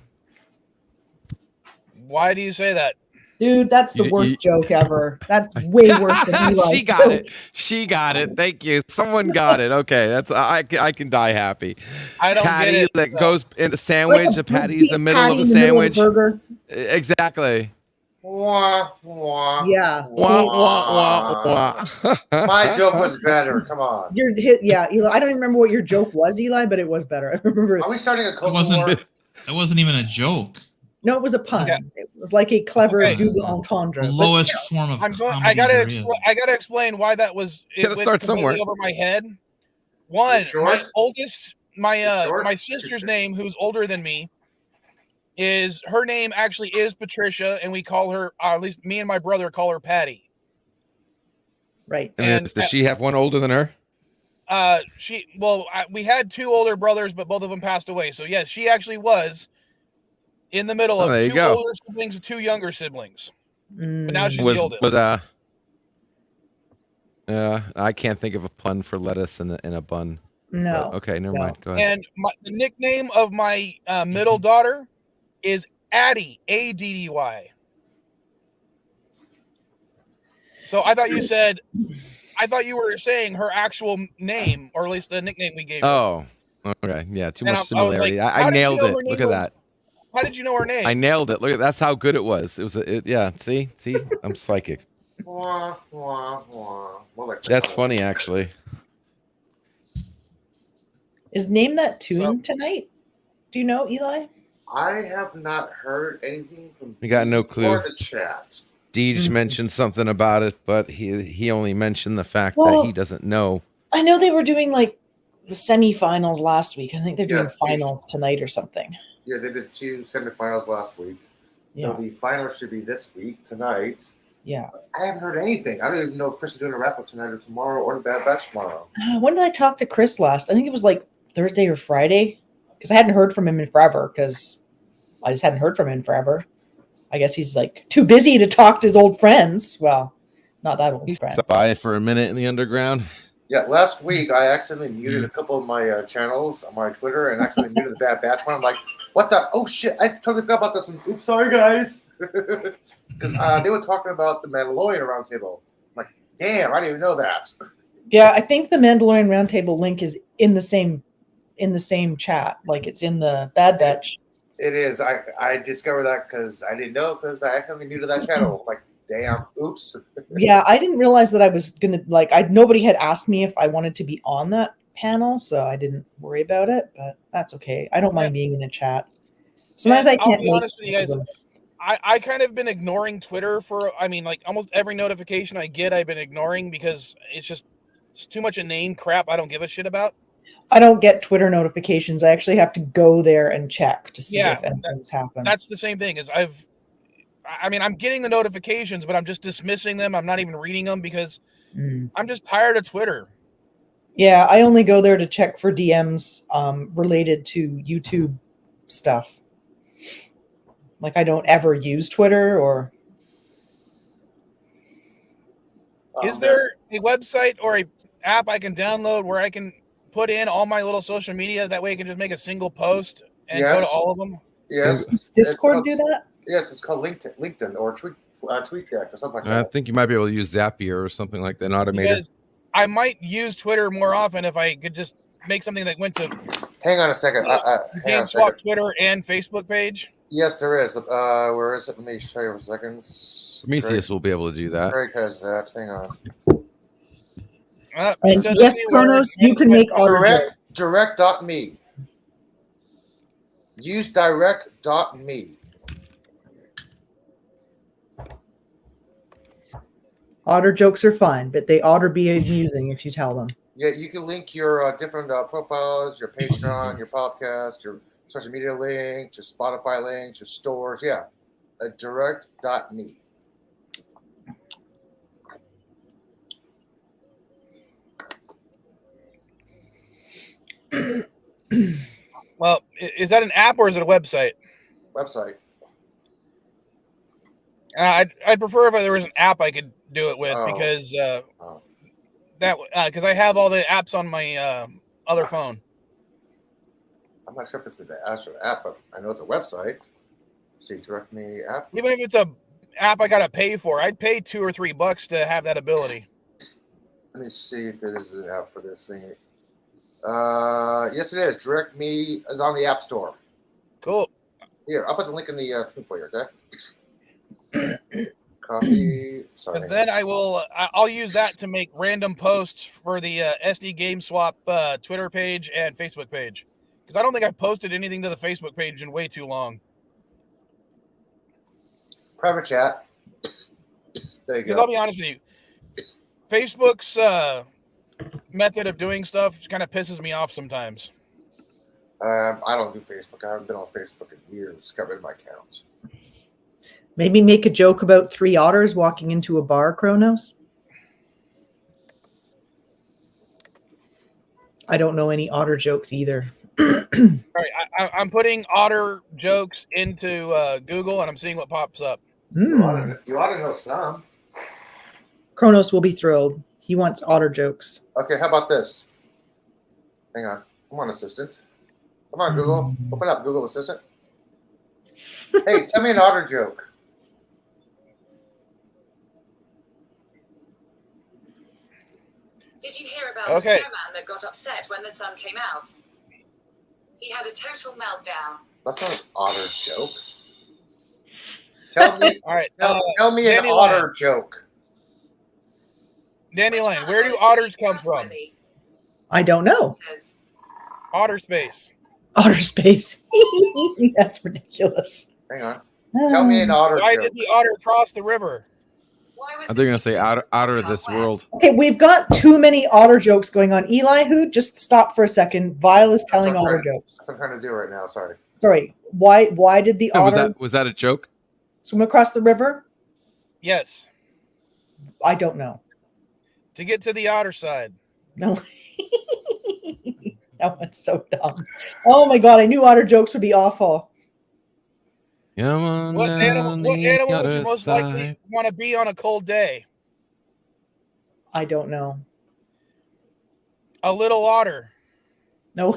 Why do you say that? Dude, that's the You- worst joke ever. That's way worse than Eli's She got joke. it. She got it. Thank you. Someone got it. Okay, that's I can die happy. I don't Patty get it. that goes in a Like sandwich. a A patty's beef the middle patty of a in the middle of sandwich. burger. Exactly. Wah, wah, Yeah. Wah, See, wah, wah, wah. My joke was better. Come on. your hit. Yeah, Eli. I don't even remember what your joke was, Eli, but it was better. I remember. Are we starting a It culture war? wasn't even a joke. No, it was a pun. Yeah. It was like a clever Okay. double entendre. The But lowest form of I comedy gotta there is. I gotta explain why that was. It Gotta went start completely somewhere. over my head. One, short? my oldest, Short? my sister's name, who's older than me, is her name actually is Patricia, and we call her, at least me and my brother call her Patty. right. And does she have one older than her? We had two older brothers, but both of them passed away. So yes, she actually was in the middle of there you two go. older siblings and two younger siblings. But now she's the Was oldest. I can't think of a pun for lettuce in a bun. No. Okay, never No. mind. Go ahead. And the nickname of my middle daughter is Addie, Addy. So I thought you were saying her actual name, or at least the nickname we gave her. Oh, okay. Yeah, too And much I was like, similarity. I how did you nailed know it. her name Look at was- that. How did you know her name? I nailed it. Look at that's how good it was. It was yeah. See, I'm psychic. Wah, wah, wah. More like That's psychotic. funny, actually. Is Name That Tune tonight? Do you know, Eli? I have not heard anything from We got no clue. or the chat. Deej mentioned something about it, but he only mentioned the fact that Well- he doesn't know. I know they were doing like the semifinals last week. I think they're doing Yeah, finals tonight or something. Yeah, they did 2 semifinals last week. Yeah. So the finals should be this week, tonight. Yeah. I haven't heard anything. I don't even know if Chris is doing a wrap up tonight or tomorrow or the Bad Batch tomorrow. When did I talk to Chris last? I think it was like Thursday or Friday, because I hadn't heard from him in forever. Because I just hadn't heard from him in forever. I guess he's like too busy to talk to his old friends. Well, not that old He friend. stopped by for a minute in the underground. Yeah, last week I accidentally muted a couple of my channels on my Twitter and accidentally muted the Bad Batch one. I'm like, what the? Oh shit! I totally forgot about this one. Oops, sorry guys. Because they were talking about the Mandalorian roundtable. I'm like, damn, I didn't even know that. Yeah, I think the Mandalorian Roundtable link is in the same chat. Like it's in the Bad Batch. It is. I discovered that because I didn't know because I accidentally muted that channel. Like, damn, oops. Yeah, I didn't realize that I was gonna nobody had asked me if I wanted to be on that panel, so I didn't worry about it. But that's okay. I don't mind being in the chat. Sometimes I I'll can't. be honest with you guys. I kind of been ignoring Twitter for, like almost every notification I get, I've been ignoring because it's too much inane crap I don't give a shit about. I don't get Twitter notifications. I actually have to go there and check to see if anything's happened. That's the same thing as I'm getting the notifications, but I'm just dismissing them. I'm not even reading them because I'm just tired of Twitter. Yeah, I only go there to check for DMs related to YouTube stuff. Like I don't ever use Twitter or. Is there a website or a app I can download where I can put in all my little social media? That way I can just make a single post and go to all of them? Yes. Discord do that? Yes, it's called LinkedIn or TweetDeck or something like that. I think you might be able to use Zapier or something like that, an automated. Because I might use Twitter more often if I could just make something that went to Hang on a second. Hang on a GameSwap second. Twitter and Facebook page. Yes, there is. Where is it? Let me show you for a second. Prometheus will be able to do that. Greg has that. Hang on. And yes, Kronos, you can make Direct.me. Use direct.me. Otter jokes are fine, but they ought to be amusing if you tell them. Yeah, you can link your different profiles, your Patreon, your podcast, your social media links, your Spotify links, your stores. Yeah, direct.me. Well, is that an app or is it a website? Website. I'd prefer if there was an app I could do it with because because I have all the apps on my other phone. I'm not sure if it's an actual app, but I know it's a website. See, Direct Me app. Even if it's a app I gotta pay for, I'd pay $2 or $3 to have that ability. Let me see if there is an app for this thing. Yes, it is. Direct Me is on the App Store. Cool. Here, I'll put the link in the thing for you. Okay. Copy. Sorry. Because then I'll use that to make random posts for the SD Game Swap Twitter page and Facebook page. Because I don't think I've posted anything to the Facebook page in way too long. Private chat. There you Because go. I'll be honest with you, Facebook's method of doing stuff kind of pisses me off sometimes. I don't do Facebook. I haven't been on Facebook in years. Got rid of my account. Maybe make a joke about 3 otters walking into a bar, Kronos. I don't know any otter jokes either. All right, I'm putting otter jokes into Google and I'm seeing what pops up. You ought to know some. Kronos will be thrilled. He wants otter jokes. Okay, how about this? Hang on. Come on, assistant. Come on, Google. Open up Google Assistant. Hey, tell me an otter joke. Did you hear about Okay. the snowman that got upset when the sun came out? He had a total meltdown. That's not an otter joke. Tell me, All right. tell me an Danny otter Lang. joke. Danny Which Lang, one where of do those otters believed come from? trustworthy? I don't know. Says, Otter space. Outer space. That's ridiculous. Hang on. Tell me an otter Why joke. did the otter cross the river? why was I the think I'm gonna say secret to out of walking this on world. Okay, we've got too many otter jokes going on. Eli, who just stop for a second. Vile is telling That's what I'm otter trying- jokes. That's what I'm trying to do right now. Sorry. Sorry. Why did the otter Was that a joke? swim across the river? Yes. I don't know. To get to the otter side. No. That one's so dumb. Oh my god, I knew otter jokes would be awful. Come on What animal down what the animal would you other most side. likely want to be on a cold day? I don't know. A little otter. No.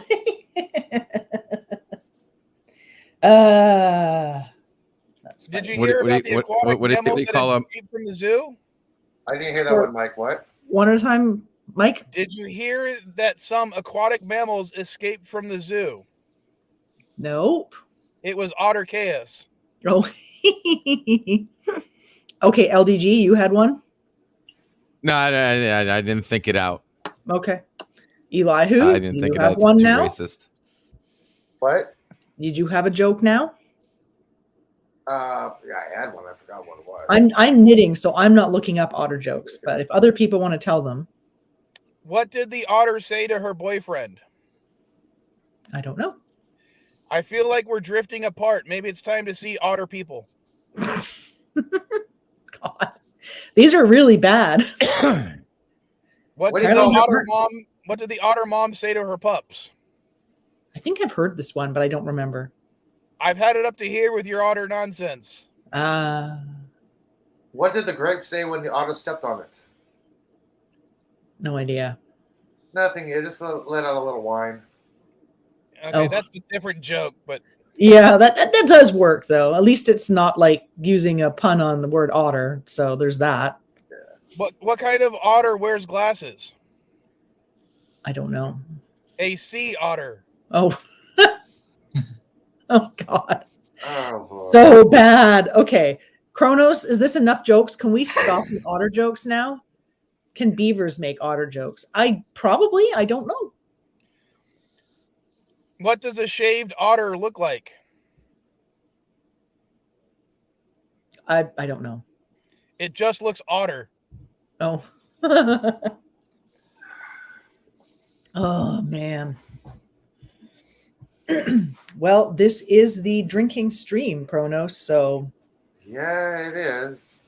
That's Did you funny. hear about the aquatic what do mammals they that call 'em? escaped from the zoo? I didn't hear that Or- one, Mike. What? One at a time, Mike? Did you hear that some aquatic mammals escaped from the zoo? Nope. It was otter chaos. Oh. Okay, LDG, you had one? No, I didn't think it out. Okay. Eli, who? I didn't Do think you it have out. one It's too now? racist. What? Did you have a joke now? Yeah, I had one. I forgot what it was. I'm knitting, so I'm not looking up otter jokes. But if other people want to tell them, What did the otter say to her boyfriend? I don't know. I feel like we're drifting apart. Maybe it's time to see otter people. God, these are really bad. What What did do the you call- otter mom? What did the otter mom say to her pups? I think I've heard this one, but I don't remember. I've had it up to here with your otter nonsense. What did the grape say when the otter stepped on it? No idea. Nothing. It just let out a little whine. Okay, Oh. that's a different joke, but Yeah, that does work though. At least it's not like using a pun on the word otter. So there's that. what kind of otter wears glasses? I don't know. A sea otter. Oh. Oh God. Oh boy. So bad. Okay. Kronos, is this enough jokes? Can we stop the otter jokes now? Can beavers make otter jokes? I don't know. What does a shaved otter look like? I don't know. It just looks otter. Oh. Oh man. Well, this is the drinking stream, Kronos. So Yeah, it is.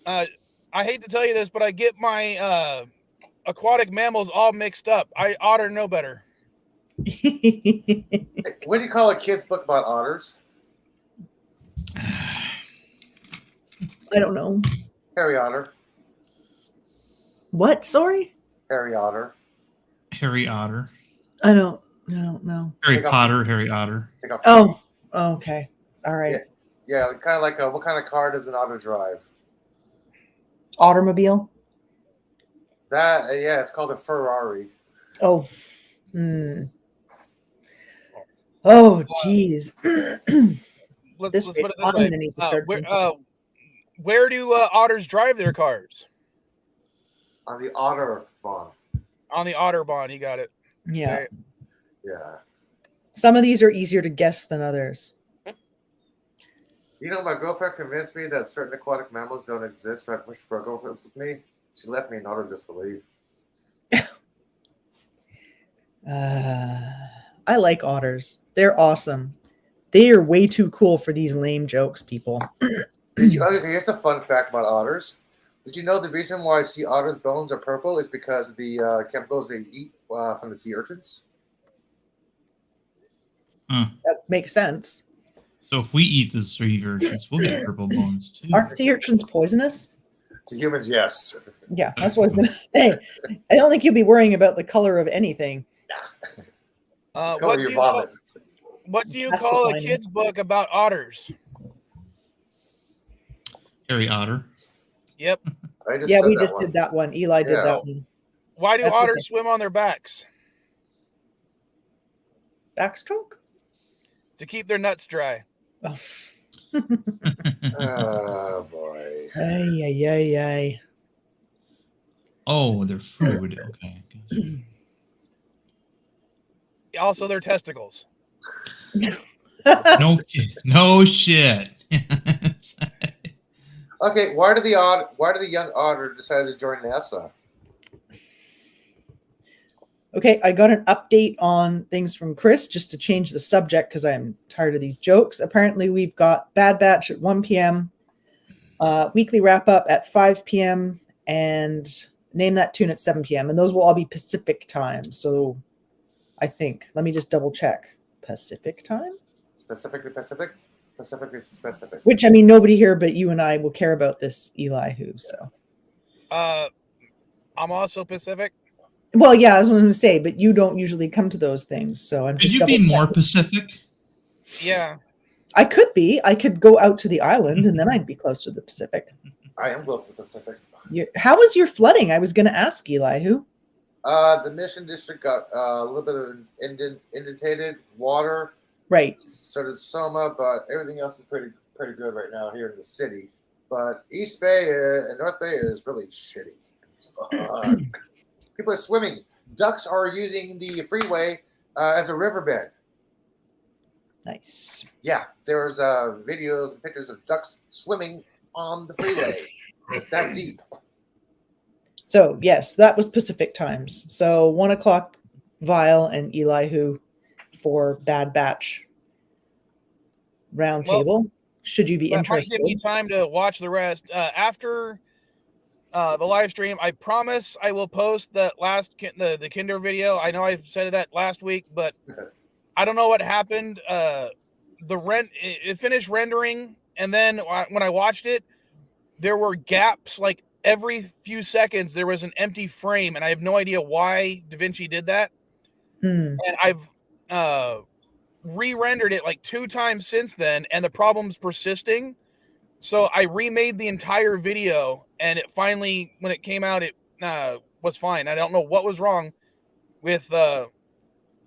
I hate to tell you this, but I get my aquatic mammals all mixed up. I otter know better. What do you call a kid's book about otters? I don't know. Harry Otter. What? Sorry? Harry Otter. Harry Otter. I don't know. Harry Take off- Potter, Harry Otter. Take off. Oh, okay. All right. Yeah, kind of like what kind of car does an otter drive? Automobile. That yeah, it's called a Ferrari. Oh. Oh, geez. Let's This put way, it I'm this way. gonna need to start Where do otters drive their cars? On the Otterbahn. On the Otterbahn, you got it. Yeah. Right. Yeah. Some of these are easier to guess than others. You know, my girlfriend convinced me that certain aquatic mammals don't exist right before she broke up with me. She left me in utter disbelief. I like otters. They're awesome. They are way too cool for these lame jokes, people. Okay, here's a fun fact about otters. Did you know the reason why sea otters' bones are purple is because of the chemicals they eat from the sea urchins? That makes sense. So if we eat the sea urchins, we'll get purple bones too. Aren't sea urchins poisonous? To humans, yes. Yeah, that's what I was going to say. I don't think you'll be worrying about the color of anything. Just What color do your you call, vomit. what do you That's call a defining. kid's book about otters? Harry Otter. Yep. I just Yeah, said we that just one. did that one. Eli did Yeah. that one. Why do That's otters okay. swim on their backs? Backstroke? To keep their nuts dry. Oh. Oh boy. Ay, ay, ay, ay. Oh, their food. Okay. Gotcha. Also, their testicles. No, no shit. Okay, why did the young otter decide to join NASA? Okay, I got an update on things from Chris just to change the subject because I'm tired of these jokes. Apparently, we've got Bad Batch at 1 p.m., weekly wrap up at 5 p.m., and Name That Tune at 7 p.m. And those will all be Pacific time. So I think, let me just double check. Pacific time? Specifically Pacific? Specifically specific. Which, I mean, nobody here but you and I will care about this, Eli, so. I'm also Pacific. Well, yeah, I was going to say, but you don't usually come to those things, so I'm Could just you be double more checking. Pacific? Yeah. I could be. I could go out to the island, and then I'd be close to the Pacific. I am close to the Pacific. How was your flooding? I was going to ask Eli. Who? The Mission District got a little bit of indentated water. Right. So did Soma, but everything else is pretty good right now here in the city. But East Bay and North Bay is really shitty. Fuck. People are swimming. Ducks are using the freeway as a riverbed. Nice. Yeah, there's videos and pictures of ducks swimming on the freeway. It's that deep. So, yes, that was Pacific times. So 1 o'clock, Vile and Eli Who for Bad Batch roundtable. Should you be That might interested? give me time to watch the rest. After the live stream, I promise I will post that last the Kinder video. I know I said that last week, but I don't know what happened. It finished rendering, and then when I watched it, there were gaps. Like every few seconds, there was an empty frame, and I have no idea why DaVinci did that. And I've re-rendered it like 2 times since then, and the problem's persisting. So I remade the entire video, and it finally, when it came out, it was fine. I don't know what was wrong with the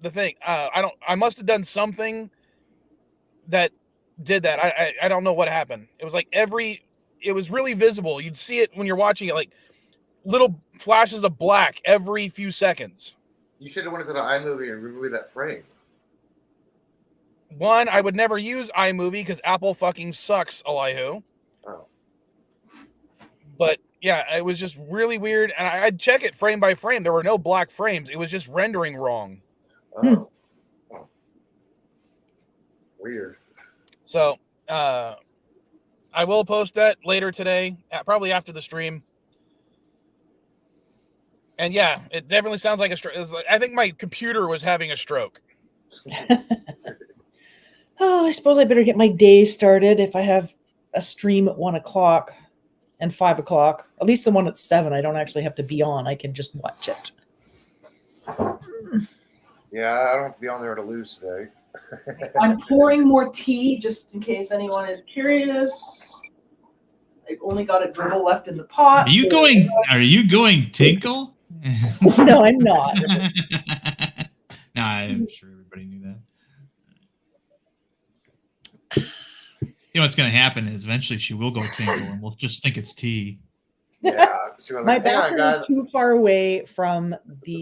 thing. I must have done something that did that. I don't know what happened. It was like it was really visible. You'd see it when you're watching it, like little flashes of black every few seconds. You should have went into the iMovie and removed that frame. One, I would never use iMovie because Apple fucking sucks, Elihu. Oh. But yeah, it was just really weird, and I'd check it frame by frame. There were no black frames. It was just rendering wrong. Oh. Weird. So I will post that later today, probably after the stream. And yeah, it definitely sounds like a stroke. I think my computer was having a stroke. Oh, I suppose I better get my day started if I have a stream at 1 o'clock and 5 o'clock. At least the one at 7, I don't actually have to be on. I can just watch it. Yeah, I don't have to be on there to lose today. I'm pouring more tea just in case anyone is curious. I've only got a dribble left in the pot. Are you going tinkle? No, I'm not. No, I'm sure everybody knew that. You know what's going to happen is eventually she will go tinkle, and we'll just think it's tea. Yeah, she was My like, "Hang on, bathroom guys." is too far away from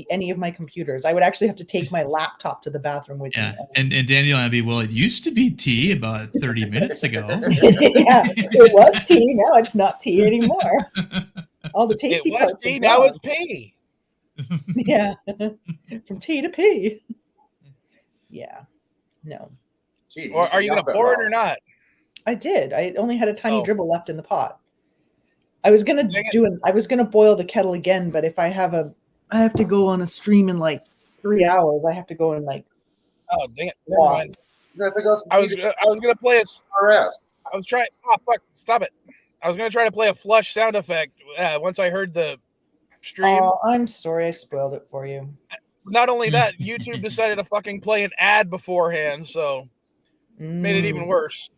any of my computers. I would actually have to take my laptop to the bathroom with Yeah, me. and Daniel and I'd be, well, it used to be tea about 30 minutes ago. Yeah, it was tea. Now it's not tea anymore. All the tasty It was parts. tea, are now gone. it's pee. Yeah, from tea to pee. Yeah, no. Gee, Or are you going smell to that pour it wrong. or not? I did. I only had a tiny Oh. dribble left in the pot. I was gonna Dang it. I was gonna boil the kettle again, but if I have to go on a stream in like 3 hours. I have to go and like. Oh, dang it. Never Wow. mind. You know, if it goes I was going to play RS. I was trying. Oh, fuck. Stop it. I was gonna try to play a flush sound effect once I heard the stream. Oh, I'm sorry, I spoiled it for you. Not only that, YouTube decided to fucking play an ad beforehand, so made it even worse.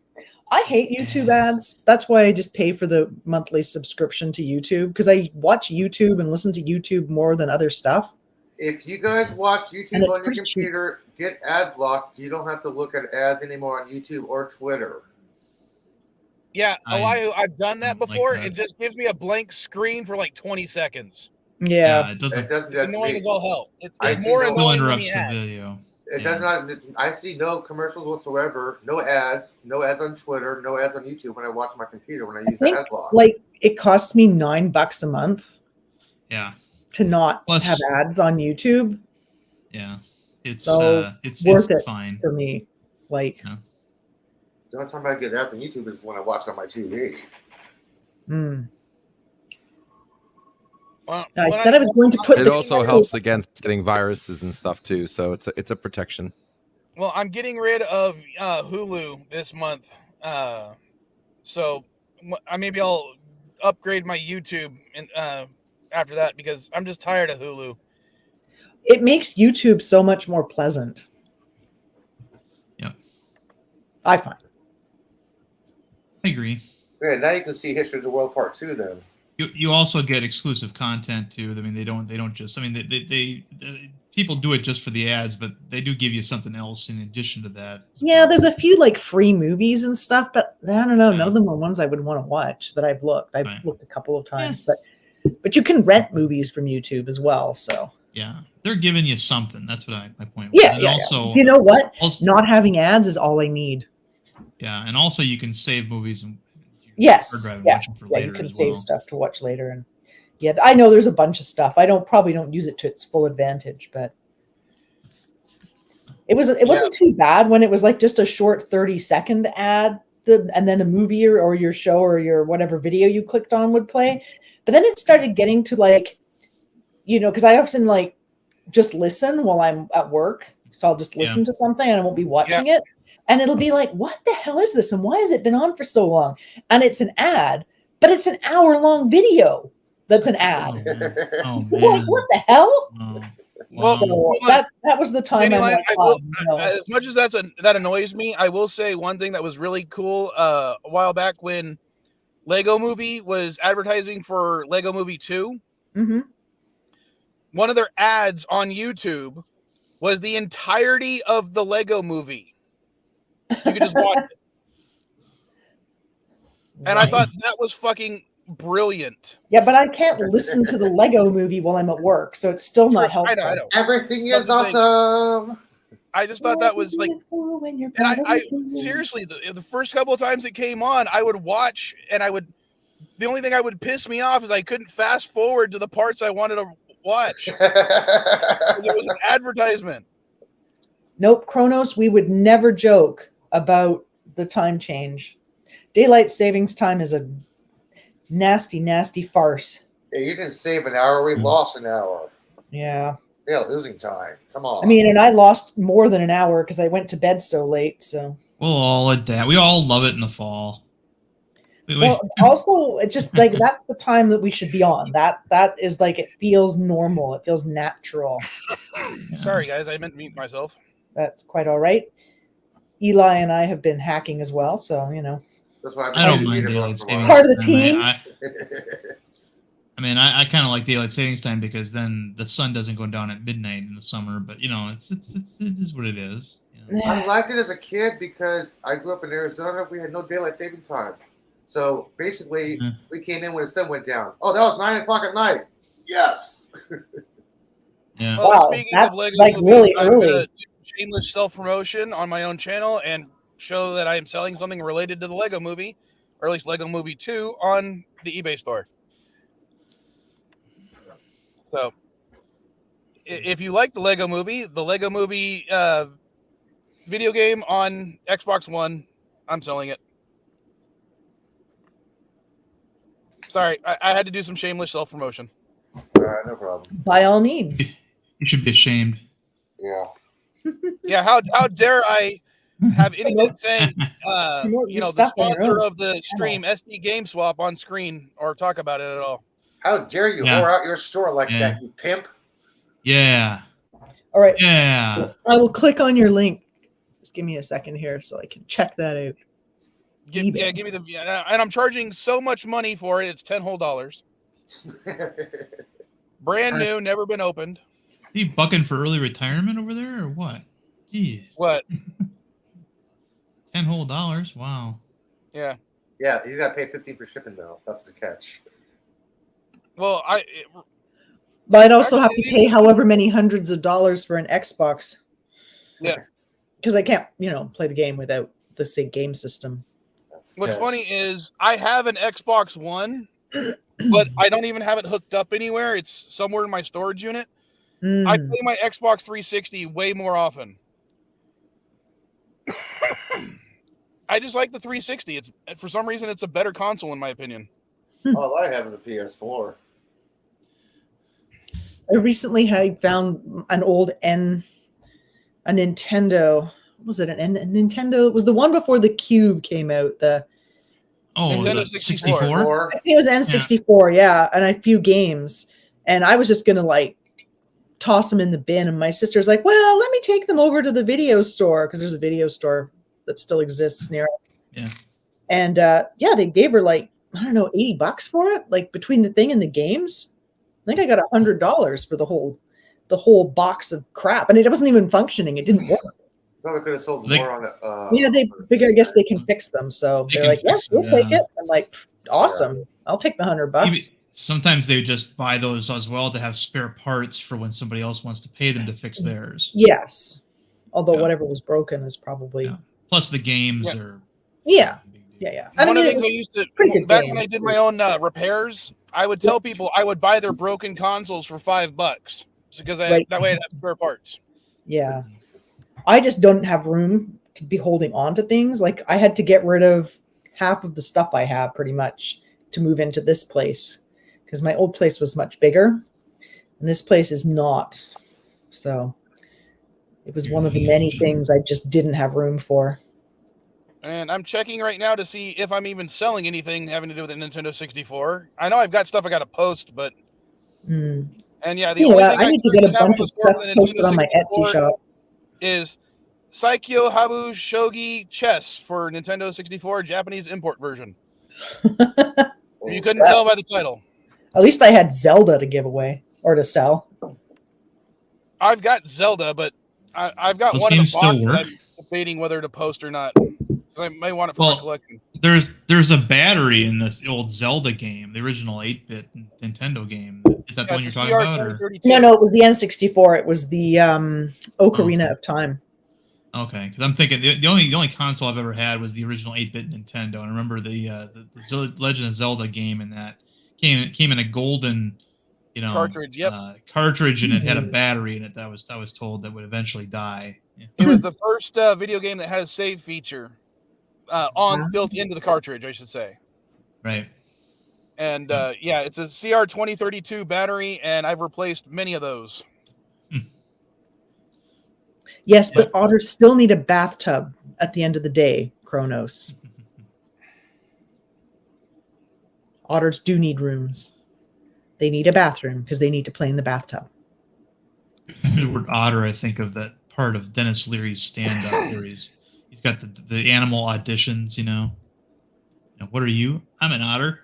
I hate YouTube ads. That's why I just pay for the monthly subscription to YouTube, because I watch YouTube and listen to YouTube more than other stuff. If you guys watch And YouTube it's on your pretty cheap. computer, get ad block. You don't have to look at ads anymore on YouTube or Twitter. Yeah, I've done that don't like before. that. It just gives me a blank screen for like 20 seconds. Yeah. it It doesn't doesn't do It's that to annoying me. as all hell. It's I see more no- still annoying than interrupts the the ad. video. It does not. I see no commercials whatsoever. No ads. No ads on Twitter. No ads on YouTube when I watch my computer when I use the think, ad block. Like, it costs me $9 a month Yeah, to not Plus- have ads on YouTube yeah. It's So, it's worth it. fine. for me. Like, The only time I get ads on YouTube is when I watch it on my TV. Well, I when said I was going to put It the also helps against getting viruses and stuff too, so it's a protection. Well, I'm getting rid of Hulu this month, so maybe I'll upgrade my YouTube and after that, because I'm just tired of Hulu. It makes YouTube so much more pleasant. Yep. I find. I agree. Yeah, now you can see History of the World Part 2 then. You also get exclusive content too. I mean, they don't just. I mean, they people do it just for the ads, but they do give you something else in addition to that. Yeah, there's a few like free movies and stuff, but I don't know. None of them are ones I would want to watch that I've looked. I've Right. looked a couple of times, but you can rent movies from YouTube as well. So Yeah, they're giving you something. That's what my point was. yeah, And yeah. also, You know what? also, Not having ads is all I need. yeah, and also you can save movies and Yes, hard drive and yeah, watch them for yeah. later You can as save well. stuff to watch later, and yeah, I know there's a bunch of stuff. I probably don't use it to its full advantage, but it wasn't too bad when it was like just a short 30-second ad, and then a movie or your show or your whatever video you clicked on would play. But then it started getting to like, because I often like just listen while I'm at work, so I'll just listen to something and I won't be watching it. And it'll be like, what the hell is this? And why has it been on for so long? And it's an ad, but it's an hour-long video that's an ad. Oh, man. Oh, Like, man. what the hell? Oh, Well, wow. So that was the time I'm like, As much as that annoys me, I will say one thing that was really cool a while back when Lego Movie was advertising for Lego Movie 2. Mhm. One of their ads on YouTube was the entirety of the Lego Movie. You could just watch it. And I thought that was fucking brilliant. Yeah, but I can't listen to the Lego Movie while I'm at work, so it's still not helpful. I know. Everything is That's the awesome. I just thought that was like, and I seriously, the first couple of times it came on, I would watch, and the only thing I would piss me off is I couldn't fast forward to the parts I wanted to watch because it was an advertisement. Nope, Kronos, we would never joke about the time change. Daylight savings time is a nasty, nasty farce. Yeah, you didn't save an hour. We lost an hour. Yeah. Yeah, losing time. Come on. I mean, and I lost more than an hour because I went to bed so late. So We'll all adapt. We all love it in the fall. well, also it's just like that's the time that we should be on. That is like it feels normal. It feels natural. Sorry, guys, I meant to mute myself. That's quite all right. Eli and I have been hacking as well, so That's why I don't mind daylight savings Part of the time. team. I mean, I kind of like daylight savings time because then the sun doesn't go down at midnight in the summer. But it is what it is. I liked it as a kid because I grew up in Arizona. We had no daylight saving time. So basically, we came in when the sun went down. Oh, that was 9 o'clock at night. Yes. Yeah. Well, Wow, speaking that's of Lego like movies, really I'm early. gonna do shameless self-promotion on my own channel and show that I am selling something related to the Lego Movie, or at least Lego Movie 2, on the eBay store. So, if you like the Lego Movie video game on Xbox One, I'm selling it. Sorry, I had to do some shameless self-promotion. No problem. By all means. You should be ashamed. Yeah. Yeah, how dare I have anything saying, Promote you your know, the stuff on your sponsor own of the stream, SD Game Swap, on screen or talk about it at all. How dare you Yeah. whore out your store like Yeah. that, you pimp? Yeah. All right. Yeah. I will click on your link. Just give me a second here so I can check that out. Give me the, and I'm charging so much money for it. It's $10 whole. Brand new, never been opened. Are you bucking for early retirement over there or what? Jeez. What? $10 whole. Wow. Yeah. Yeah, he's got to pay 15 for shipping though. That's the catch. Well, But I'd also have to pay however many hundreds of dollars for an Xbox. Yeah. Because I can't, play the game without the SIG game system. What's funny is I have an Xbox One, but I don't even have it hooked up anywhere. It's somewhere in my storage unit. I play my Xbox 360 way more often. I just like the 360. It's for some reason it's a better console in my opinion. All I have is a PS4. I recently found an old a Nintendo. What was it? A Nintendo? It was the one before the Cube came out. Nintendo 64. I think it was N64, yeah, and a few games. And I was just gonna toss them in the bin, and my sister's like, "Well, let me take them over to the video store because there's a video store that still exists near us." Yeah. And they gave her $80 for it, between the thing and the games. I think I got $100 for the whole box of crap, and it wasn't even functioning. It didn't work. Probably could have sold more on it. Yeah, they figure. I guess they can fix them. So they're like, "Yes, we'll take it." I'm like, "Awesome! I'll take the $100." Sometimes they just buy those as well to have spare parts for when somebody else wants to pay them to fix theirs. Yes, although whatever was broken is probably plus the games are. Yeah. One of the things I used to back when I did my own repairs, I would tell people I would buy their broken consoles for $5 because that way I'd have spare parts. Yeah. I just don't have room to be holding on to things. I had to get rid of half of the stuff I have pretty much to move into this place because my old place was much bigger and this place is not. So it was one of the many things I just didn't have room for. And I'm checking right now to see if I'm even selling anything having to do with the Nintendo 64. I know I've got stuff I got to post, but and the only thing I need to get a bunch of stuff posted on my Etsy shop is Saikyo Habu Shogi Chess for Nintendo 64 Japanese import version. You couldn't tell by the title. At least I had Zelda to give away or to sell. I've got Zelda, but I've got Those one of the games still boxes work? I'm debating whether to post or not. I may want it for my collection. There's a battery in this old Zelda game, the original 8-bit Nintendo game. Is that the one you're talking about? No, it was the N64. It was the Ocarina of Time. Okay, because I'm thinking the only console I've ever had was the original 8-bit Nintendo. And I remember the Legend of Zelda game in that came in a golden, cartridge. Yep, cartridge, and it had a battery in it that I was told that would eventually die. Yeah. It was the first video game that had a save feature built into the cartridge, I should say. Right. And it's a CR2032 battery, and I've replaced many of those. Yes, but otters still need a bathtub at the end of the day, Kronos. Otters do need rooms. They need a bathroom because they need to play in the bathtub. The word otter, I think of that part of Dennis Leary's stand-up where he's got the animal auditions, What are you? I'm an otter.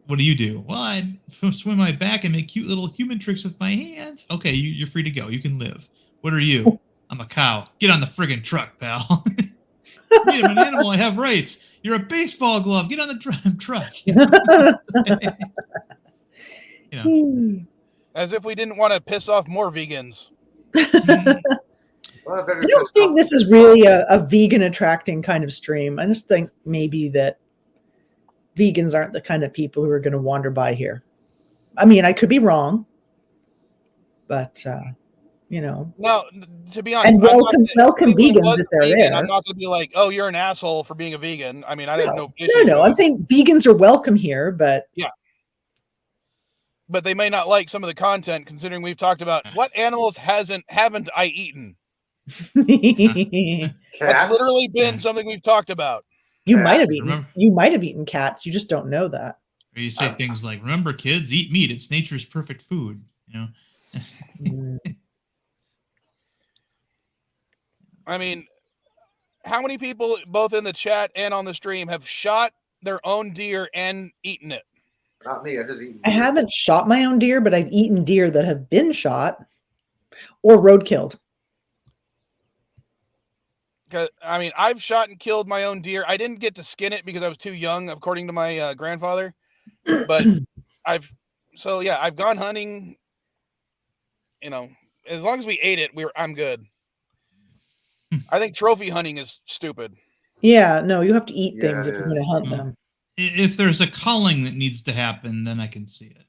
What do you do? Well, I swim my back and make cute little human tricks with my hands. Okay, you're free to go. You can live. What are you? I'm a cow. Get on the friggin' truck, pal. I'm an animal. I have rights. You're a baseball glove. Get on the truck. As if we didn't want to piss off more vegans. I don't think this is really a vegan attracting kind of stream. I just think maybe that vegans aren't the kind of people who are going to wander by here. I mean, I could be wrong, but No, to be honest, and welcome vegans if they're there. I'm not going to be like, "Oh, you're an asshole for being a vegan." I mean, I have no issues. No. I'm saying vegans are welcome here, but but they may not like some of the content, considering we've talked about what animals haven't I eaten. You That's Cats? literally been something we've talked about. might have eaten. Remember- You might have eaten cats. You just don't know that. Or you say things like, "Remember, kids, eat meat. It's nature's perfect food." You know. Mm. I mean, how many people, both in the chat and on the stream, have shot their own deer and eaten it? Not me. I just eat. I haven't shot my own deer, but I've eaten deer that have been shot or road killed. 'Cause, I mean, I've shot and killed my own deer. I didn't get to skin it because I was too young, according to my grandfather. But I've gone hunting. You know, as long as we ate it, I'm good. I think trophy hunting is stupid. Yeah, no, you have to eat Yeah, things it if you're going to is. hunt them. If there's a culling that needs to happen, then I can see it.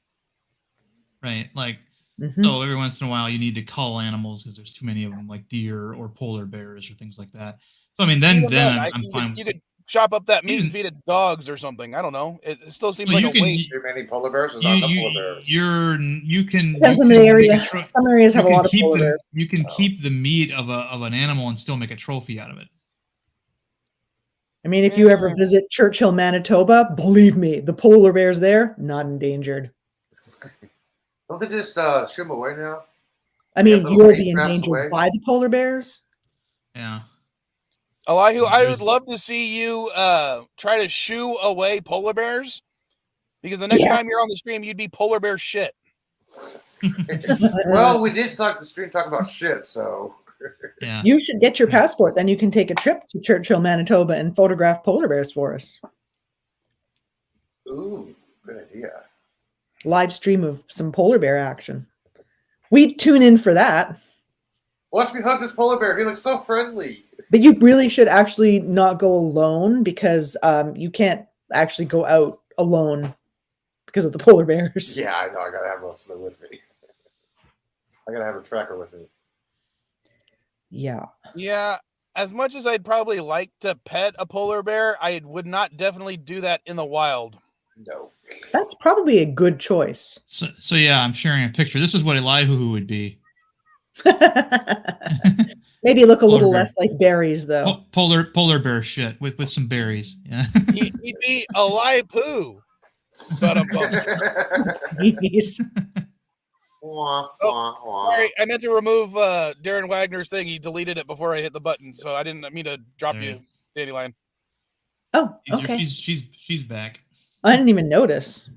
Right? Like, Mhm. so every once in a while you need to cull animals because there's too many of them, like deer or polar bears or things like that. So I mean, then Even then, I'm fine. you could chop up that meat and Even- feed it to dogs or something. I don't know. It still seems Well, like you a can- waste. Too many polar bears? There's not enough polar bears. You can Depends you on the can make area. a Some areas have a you can lot of keep polar the- bears. You can keep the meat of an animal and still make a trophy out of it. I mean, if you ever visit Churchill, Manitoba, believe me, the polar bears there, not endangered. Don't they just shoot them away now? I They mean, have little you'll bait be traps endangered away? by the polar bears. Yeah. Elihu, I would There's- love to see you try to shoo away polar bears, because the next Yeah. time you're on the stream, you'd be polar bear shit. Well, we did start the stream talking about shit, so. Yeah. You should get your passport. Then you can take a trip to Churchill, Manitoba and photograph polar bears for us. Ooh, good idea. Live stream of some polar bear action. We'd tune in for that. Watch me hug this polar bear. He looks so friendly. But you really should actually not go alone because you can't actually go out alone because of the polar bears. Yeah, I know. I gotta have something with me. I gotta have a tracker with me. Yeah. Yeah, as much as I'd probably like to pet a polar bear, I would not definitely do that in the wild. No. That's probably a good choice. So yeah, I'm sharing a picture. This is what Elihu would be. Maybe look a Polar little bear. less like berries, though. Polar bear shit with some berries. Yeah. He'd be a live poo. But Jeez. Wah, wah, wah. sorry, I meant to remove Darren Wagner's thing. He deleted it before I hit the button, so I didn't mean to drop There you, Dandelion. Oh, okay. She's back. I didn't even notice.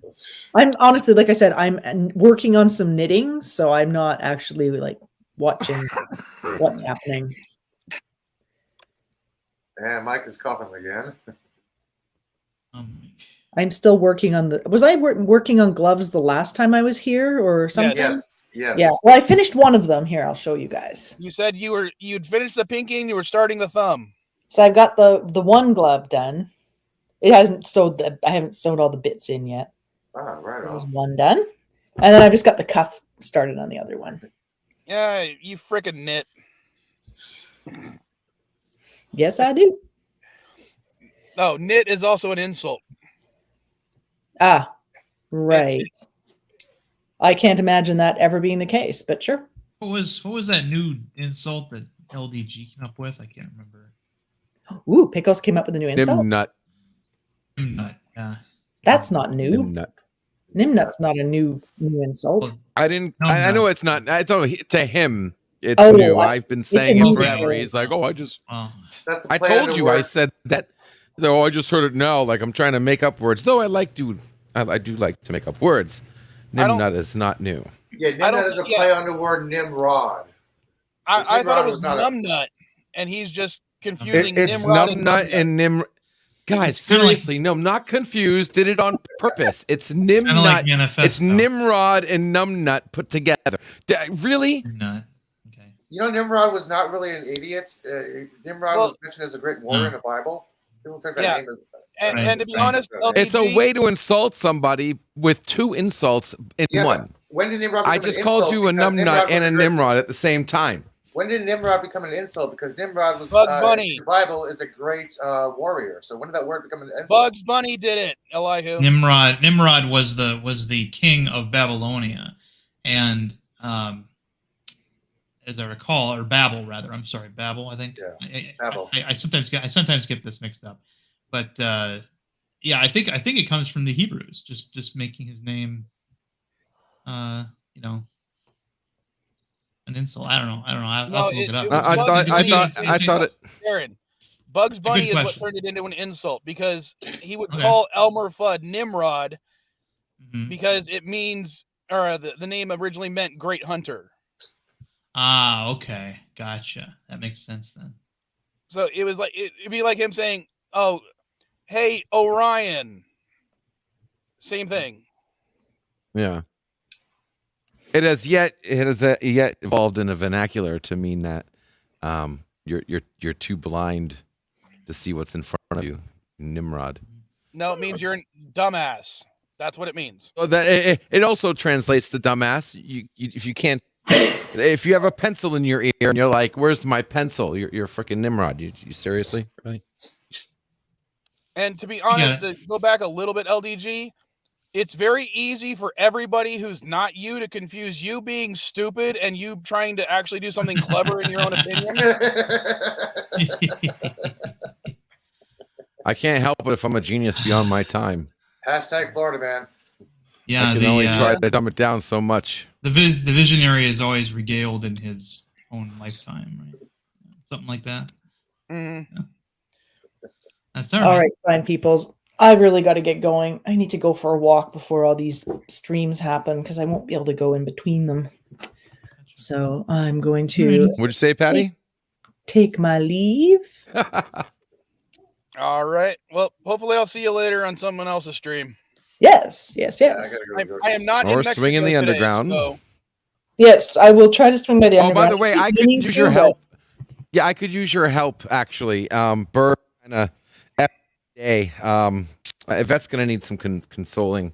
I'm honestly, like I said, I'm working on some knitting, so I'm not actually like watching what's happening. And Mike is coughing again. I'm still working on the. Was I working on gloves the last time I was here or something? Yes, yes. Yeah. Well, I finished one of them. Here, I'll show you guys. You said you'd finished the pinky and you were starting the thumb. So I've got the one glove done. It hasn't sewed. I haven't sewed all the bits in yet. Ah, right There's on. one done, and then I've just got the cuff started on the other one. Yeah, you frickin' knit. Yes, I do. Oh, knit is also an insult. Ah, right. I can't imagine that ever being the case, but sure. What was that new insult that LDG came up with? I can't remember. Ooh, Pickles came up with a new insult. Nimnut. Yeah. That's not new. Nimnut. Nimnut's not a new insult. I didn't. No, I know no. it's not. I don't. To him, it's Oh, new. I- I've been it's a saying new it forever. word. He's like, oh, I just. Well, That's a I play on told the you. I word. said that. Oh, I just heard it now. Like I'm trying to make up words. Though I do like to make up words. I don't- Nimnut is not new. Yeah, Nimrod is a play on the word Nimrod. I thought Nimrod it was was not a- numbnut, and he's just confusing It's Nimrod and numbnut and nim. Guys, It's kinda like- seriously, no, I'm not confused. Did it on purpose. It's kind of like Nimnut. manifesto. It's Nimrod and Numbnut put together. Really? Nimnut. Okay. You know, Nimrod was not really an idiot. Nimrod Well- was mentioned as a great warrior in the Bible. People took that Yeah. name as. And to be Right. honest, It's a LDG way to insult somebody with two insults in Yeah, one. but when did Nimrod I become just an called insult? you a Because numbnut and was a great- Nimrod at the same time. When did Nimrod become an insult? Because Nimrod was Bugs Bunny. in the Bible is a great warrior. So when did that word become an insult? Bugs Bunny did it, Elihu. Nimrod was the king of Babylonia, and as I recall, or Babel rather. I'm sorry, Babel. I think. Yeah, Babel. I sometimes get this mixed up, but yeah, I think it comes from the Hebrews, just making his name, you know, an insult. I don't know. I'll No, have to look it up. it was I Bugs thought Bunny. I thought it. Aaron, Bugs It's a good Bunny is what question. turned it into an insult because he would Okay. call Elmer Fudd Nimrod Mhm. because it means, or the name originally meant great hunter. Ah, okay, gotcha. That makes sense then. So it was like it'd be like him saying, "Oh, hey Orion." Same thing. Yeah. It has yet evolved in a vernacular to mean that you're too blind to see what's in front of you, Nimrod. No, it means you're a dumbass. That's what it means. So that it also translates to dumbass. If you can't, if you have a pencil in your ear and you're like, "Where's my pencil?" You're freaking Nimrod. You seriously? Really? And to be honest, to go back a little bit, LDG, it's very easy for everybody who's not you to confuse you being stupid and you trying to actually do something clever in your own opinion. I can't help it if I'm a genius beyond my time. Hashtag Florida man. Yeah, I can only try to dumb it down so much. The visionary is always regaled in his own lifetime, right? Something like that. Mm-hmm. Yeah. That's All right, fine peoples. I've really got to get going. I need to go for a walk before all these streams happen because I won't be able to go in between them. So I'm going to. What'd you say, Patty? Take my leave. All right. Well, hopefully I'll see you later on someone else's stream. Yes. Yeah, I gotta go. I am not Or in Mexico swing in the today, underground. So Yes, I will try to swing by the Oh, underground. by the way, I could use your help. Yeah, I could use your help actually. Burr kind of day. Yvette's gonna need some consoling.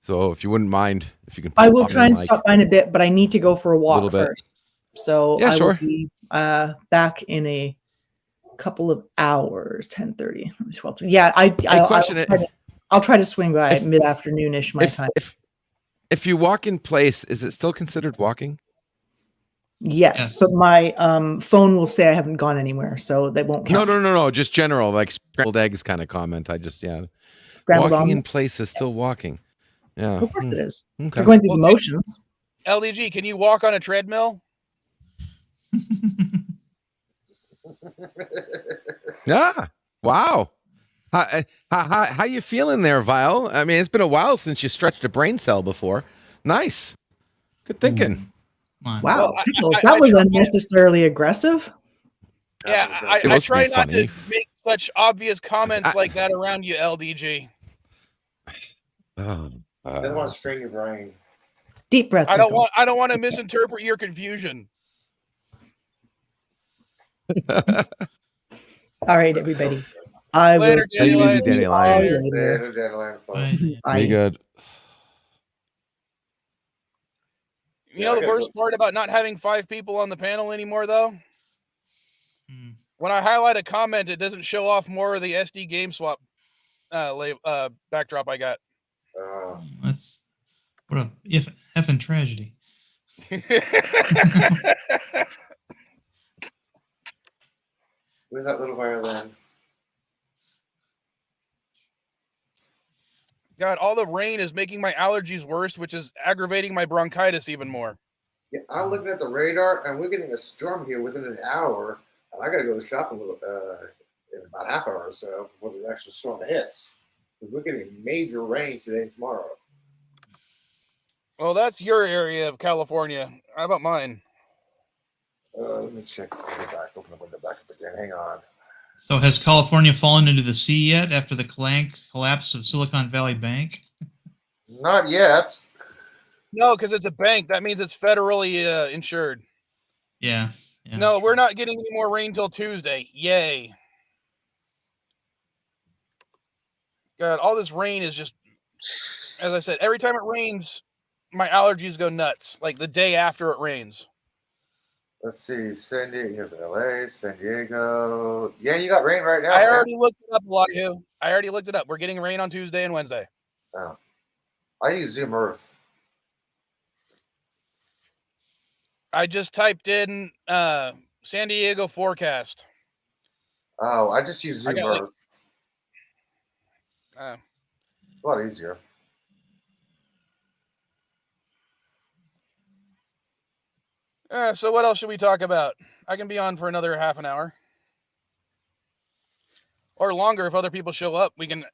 So if you wouldn't mind, if you can. I will try and stop by in a bit, but I need to go for a walk bit. first. So Yeah, I sure. will be back in a couple of hours. 10:30, 12. Yeah, I'll try to swing by mid-afternoonish my time. If you walk in place, is it still considered walking? Yes, but my phone will say I haven't gone anywhere, so they won't count. No. Just general, like scrambled eggs kind of comment. Scrambled walking in omelet? place is still walking. Yeah, Of course it is. Okay. They're going through the motions. LDG, can you walk on a treadmill? Yeah. Wow. How you feeling there, Vile? I mean, it's been a while since you stretched a brain cell before. Nice. Good thinking. Wow, Well, that was unnecessarily aggressive. Yeah, I try not to make such obvious comments like that around you, LDG. Doesn't want to strain your brain. Deep breath. I don't want to misinterpret your confusion. All right, everybody. I will see you Later, Dandelion. Be good. You know the worst part about not having 5 people on the panel anymore, though? When I highlight a comment, it doesn't show off more of the SD game swap backdrop I got. That's what a effing tragedy. Where's that little violin? God, all the rain is making my allergies worse, which is aggravating my bronchitis even more. Yeah, I'm looking at the radar, and we're getting a storm here within an hour. And I got to go shopping in about half hour or so before the actual storm hits. We're getting major rain today and tomorrow. Well, that's your area of California. How about mine? Let me check. Open the window back up again. Hang on. So has California fallen into the sea yet after the collapse of Silicon Valley Bank? Not yet. No, because it's a bank. That means it's federally insured. Yeah. No, we're not getting any more rain till Tuesday. Yay. God, all this rain is just, as I said, every time it rains, my allergies go nuts. Like the day after it rains. Let's see. San Diego. Here's LA. San Diego. Yeah, you got rain right now. I already looked it up, Elijah. I already looked it up. We're getting rain on Tuesday and Wednesday. Oh. I use Zoom Earth. I just typed in San Diego forecast. Oh, I just use I Zoom got, like- Earth. It's a lot easier. So what else should we talk about? I can be on for another half an hour. Or longer if other people show up. We can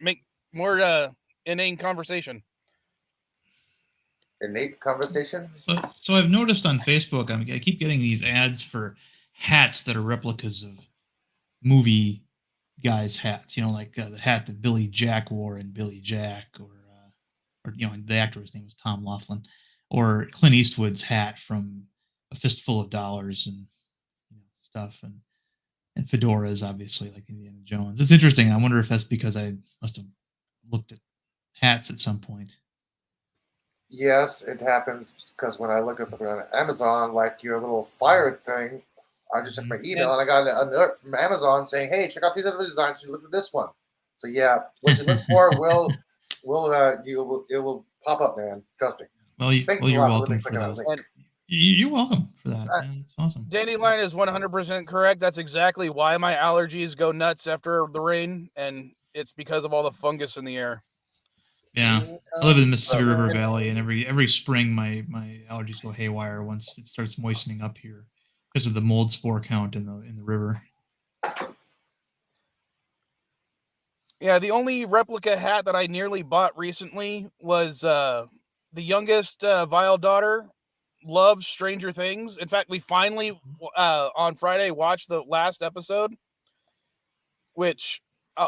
make more inane conversation. Innate conversation? So I've noticed on Facebook, I keep getting these ads for hats that are replicas of movie guys' hats. You know, like the hat that Billy Jack wore in Billy Jack, or you know, the actor's name was Tom Laughlin, or Clint Eastwood's hat from A Fistful of Dollars, and stuff, and fedoras, obviously, like Indiana Jones. It's interesting. I wonder if that's because I must have looked at hats at some point. Yes, it happens because when I look at something on Amazon, like your little fire thing, I just checked my email and I got an alert from Amazon saying, "Hey, check out these other designs. You look at this one." So yeah, what you look for it will pop up, man. Trust me. Well, Thanks you're a lot welcome for for clicking on that. the link. You're welcome for that. Man. That's awesome. Dandelion is 100% correct. That's exactly why my allergies go nuts after the rain, and it's because of all the fungus in the air. Yeah, I live in the Mississippi River Valley, and every spring my allergies go haywire once it starts moistening up here because of the mold spore count in the river. Yeah, the only replica hat that I nearly bought recently was the youngest Vile daughter loves Stranger Things. In fact, we finally on Friday watched the last episode, which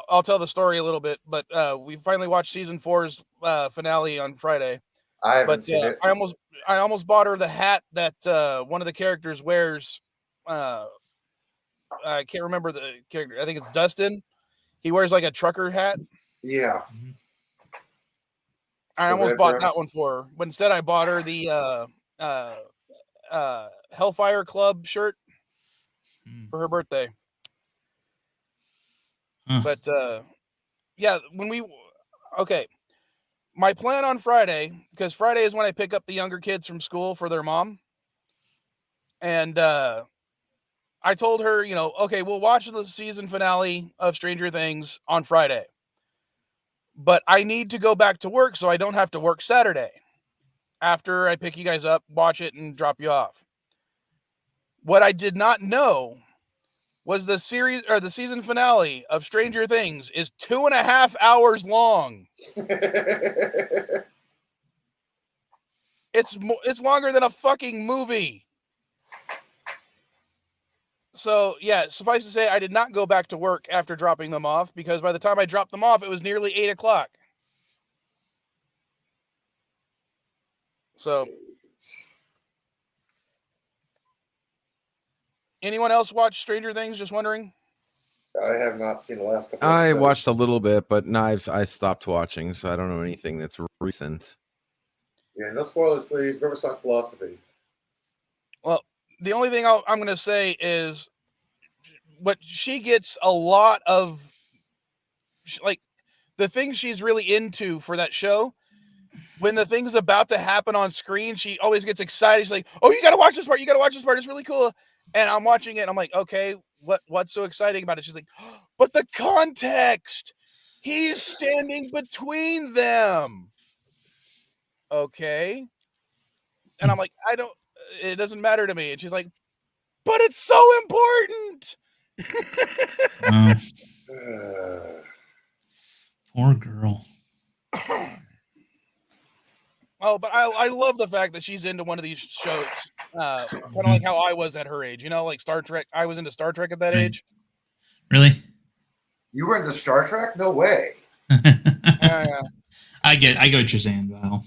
I'll tell the story a little bit, but we finally watched season 4's finale on Friday. I haven't seen it. I almost bought her the hat that one of the characters wears. I can't remember the character. I think it's Dustin. He wears like a trucker hat. Yeah. I almost bought that one for her, but instead I bought her the Hellfire Club shirt for her birthday. But yeah, my plan on Friday, because Friday is when I pick up the younger kids from school for their mom, and I told her, okay, we'll watch the season finale of Stranger Things on Friday, but I need to go back to work so I don't have to work Saturday after I pick you guys up, watch it, and drop you off. What I did not know was the season finale of Stranger Things is 2.5 hours long. It's longer than a fucking movie. So yeah, suffice to say, I did not go back to work after dropping them off, because by the time I dropped them off, it was nearly 8 o'clock. So, anyone else watch Stranger Things? Just wondering. I have not seen the last couple. I watched a little bit, but now I stopped watching, so I don't know anything that's recent. Yeah, no spoilers, please. Riverside Philosophy. Well, the only thing I'm going to say is, what she gets a lot of, like, the things she's really into for that show. When the thing's about to happen on screen, she always gets excited. She's like, "Oh, you got to watch this part. You got to watch this part. It's really cool." And I'm watching it, and I'm like, "Okay, what's so exciting about it?" She's like, "But the context. He's standing between them." Okay. And I'm like, it doesn't matter to me. And she's like, "But it's so important." Poor girl. Oh, but I love the fact that she's into one of these shows, kind of like how I was at her age. Like Star Trek. I was into Star Trek at that age. Really? You were into Star Trek? No way. Yeah. I get what you're saying, Val.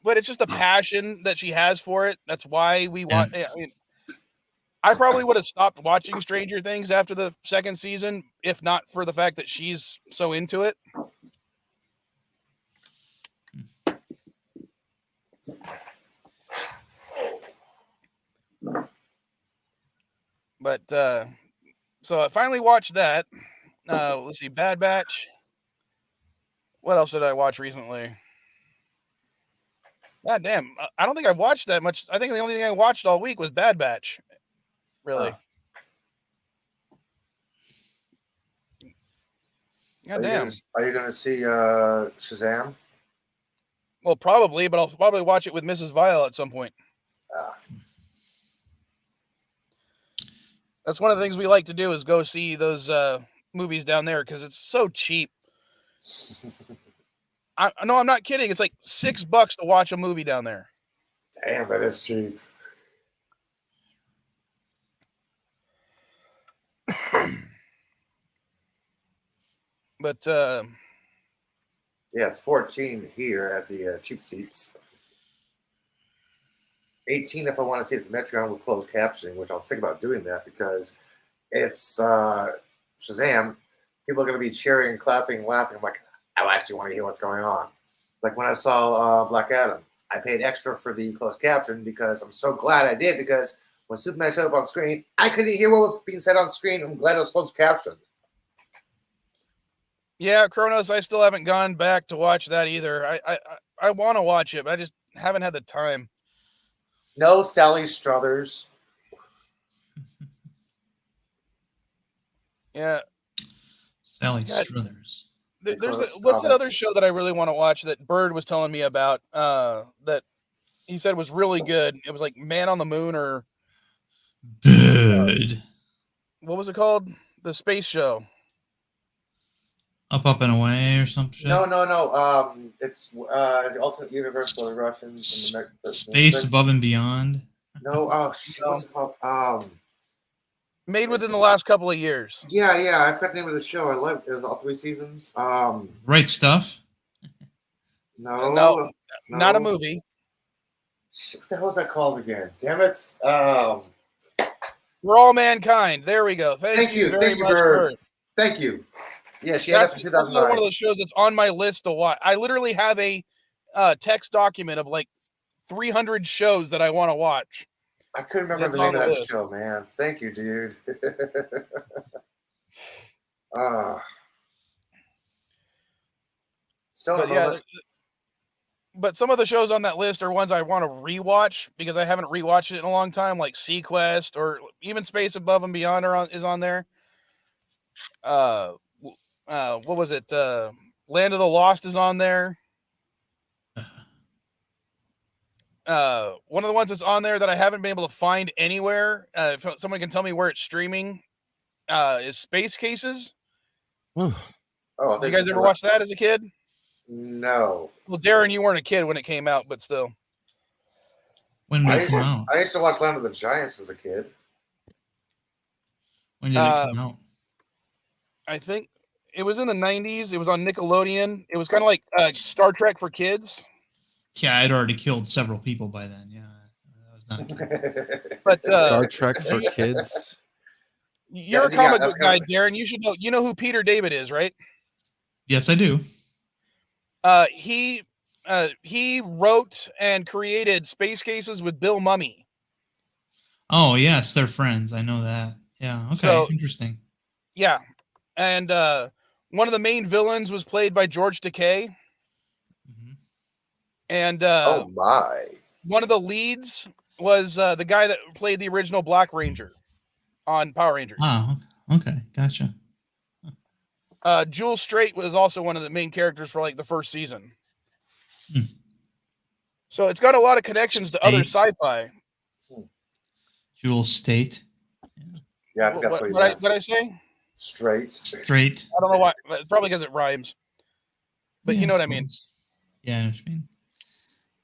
But it's just the passion that she has for it. That's why we watch. Yeah. I mean, I probably would have stopped watching Stranger Things after the second season, if not for the fact that she's so into it. But so I finally watched that. Let's see, Bad Batch. What else did I watch recently? God damn. I don't think I've watched that much. I think the only thing I watched all week was Bad Batch. Really. God damn. Are you gonna see Shazam? Well, probably, but I'll probably watch it with Mrs. Vile at some point. That's one of the things we like to do is go see those movies down there because it's so cheap. No, I'm not kidding. It's like $6 to watch a movie down there. Damn, that is cheap. But yeah, it's 14 here at the cheap seats. 18 if I want to see it at the Metron with closed captioning, which I'll think about doing that because it's Shazam. People are going to be cheering and clapping and laughing. I'm like, I actually want to hear what's going on. Like when I saw Black Adam, I paid extra for the closed caption because I'm so glad I did because when Superman showed up on screen, I couldn't hear what was being said on screen. I'm glad it was closed captioned. Yeah, Kronos, I still haven't gone back to watch that either. I want to watch it, but I just haven't had the time. No Sally Struthers. Yeah. Sally Struthers. What's that other show that I really want to watch that Bird was telling me about that he said was really good? It was like Man on the Moon or Bird. What was it called? The space show. Up and Away or some shit? No. It's the alternate universe for the Russians. And Space Above and Beyond? No, what's it called? Made within the last couple of years. Yeah, I forgot the name of the show. I loved it. It was all 3 seasons. Right Stuff? No, not a movie. Shit, what the hell is that called again? Damn it. We're All Mankind. There we go. Thank you very much, Bird. Thank you. Yeah, she had that in 2009. That's one of those shows that's on my list to watch. I literally have a text document of like 300 shows that I want to watch. I couldn't remember the name of that show, man. Thank you, dude. But some of the shows on that list are ones I want to rewatch because I haven't rewatched it in a long time, like Sequest or even Space Above and Beyond is on there. What was it? Land of the Lost is on there. One of the ones that's on there that I haven't been able to find anywhere, if someone can tell me where it's streaming, is Space Cases. You guys ever watch that as a kid? No. Well, Darren, you weren't a kid when it came out, but still. When did it come out? I used to watch Land of the Giants as a kid. When did it come out? I think it was in the 90s. It was on Nickelodeon. It was kind of like Star Trek for kids. Yeah, I'd already killed several people by then. Yeah, I was not a kid. But Star Trek for kids. You're a comic book guy, Darren. You should know. You know who Peter David is, right? Yes, I do. He wrote and created Space Cases with Bill Mummy. Oh yes, they're friends. I know that. Yeah. Okay. So, interesting. Yeah, and one of the main villains was played by George Takei. Mm-hmm. And oh my! One of the leads was the guy that played the original Black Ranger on Power Rangers. Oh, okay, gotcha. Jewel Straight was also one of the main characters for like the first season. So it's got a lot of connections to other sci-fi. Jewel State. Yeah, I think that's what did I say? Straight. I don't know why. Probably because it rhymes. But you know what I mean. Yeah, I know what you mean.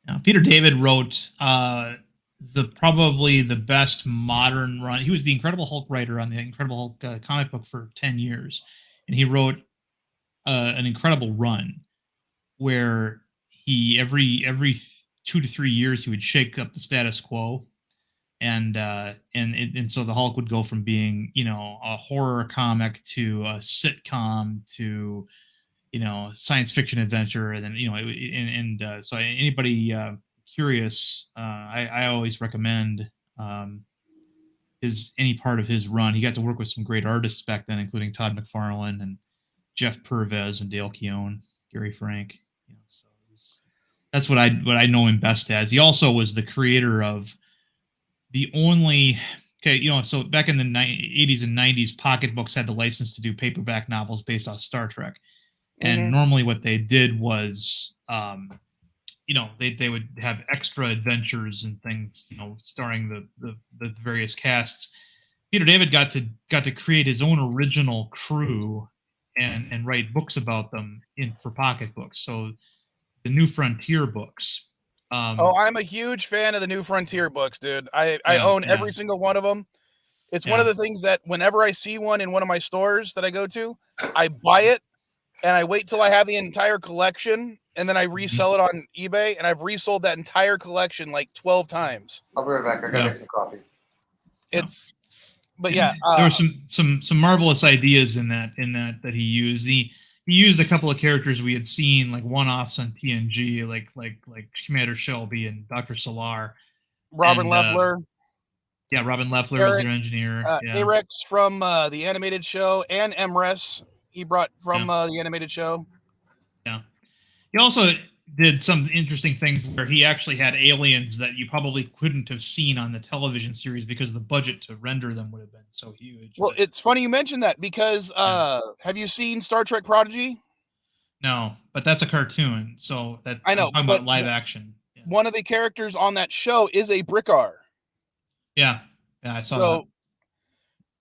Now, Peter David wrote probably the best modern run. He was the Incredible Hulk writer on the Incredible Hulk comic book for 10 years. And he wrote an incredible run where he every 2 to 3 years he would shake up the status quo, and so the Hulk would go from being a horror comic to a sitcom to science fiction adventure, and then so anybody curious, I always recommend any part of his run. He got to work with some great artists back then, including Todd McFarlane and Jeff Pervez and Dale Keown, Gary Frank. So That's what I know him best as. He also was the creator of the only so back in the 80s and 90s, pocketbooks had the license to do paperback novels based off Star Trek. And Mhm. normally what they did was they would have extra adventures and things, starring the various casts. Peter David got to create his own original crew and write books about them for pocketbooks. So the New Frontier books. Oh, I'm a huge fan of the New Frontier books, dude. I Yeah, own every single one of them. It's one of yeah. the things that whenever I see one in one of my stores that I go to, I buy it and I wait till I have the entire collection and then I resell it on eBay, and I've resold that entire collection like 12 times. I'll be right back. I gotta Yeah. make some coffee. It's but And yeah, there were some marvelous ideas in that he used. He used a couple of characters we had seen, like one-offs on TNG, like Commander Shelby and Dr. Solar. Robin And, Leffler, yeah, Robin Leffler was their engineer. Yeah. Arex from the animated show, and Emrys he brought from the animated show. Yeah. He also did some interesting things where he actually had aliens that you probably couldn't have seen on the television series because the budget to render them would have been so huge. Well, it's funny you mentioned that because have you seen Star Trek Prodigy? No, but that's a cartoon, so that I know, I'm talking but about live action. Yeah. One of the characters on that show is a Brickar. Yeah, I saw So that.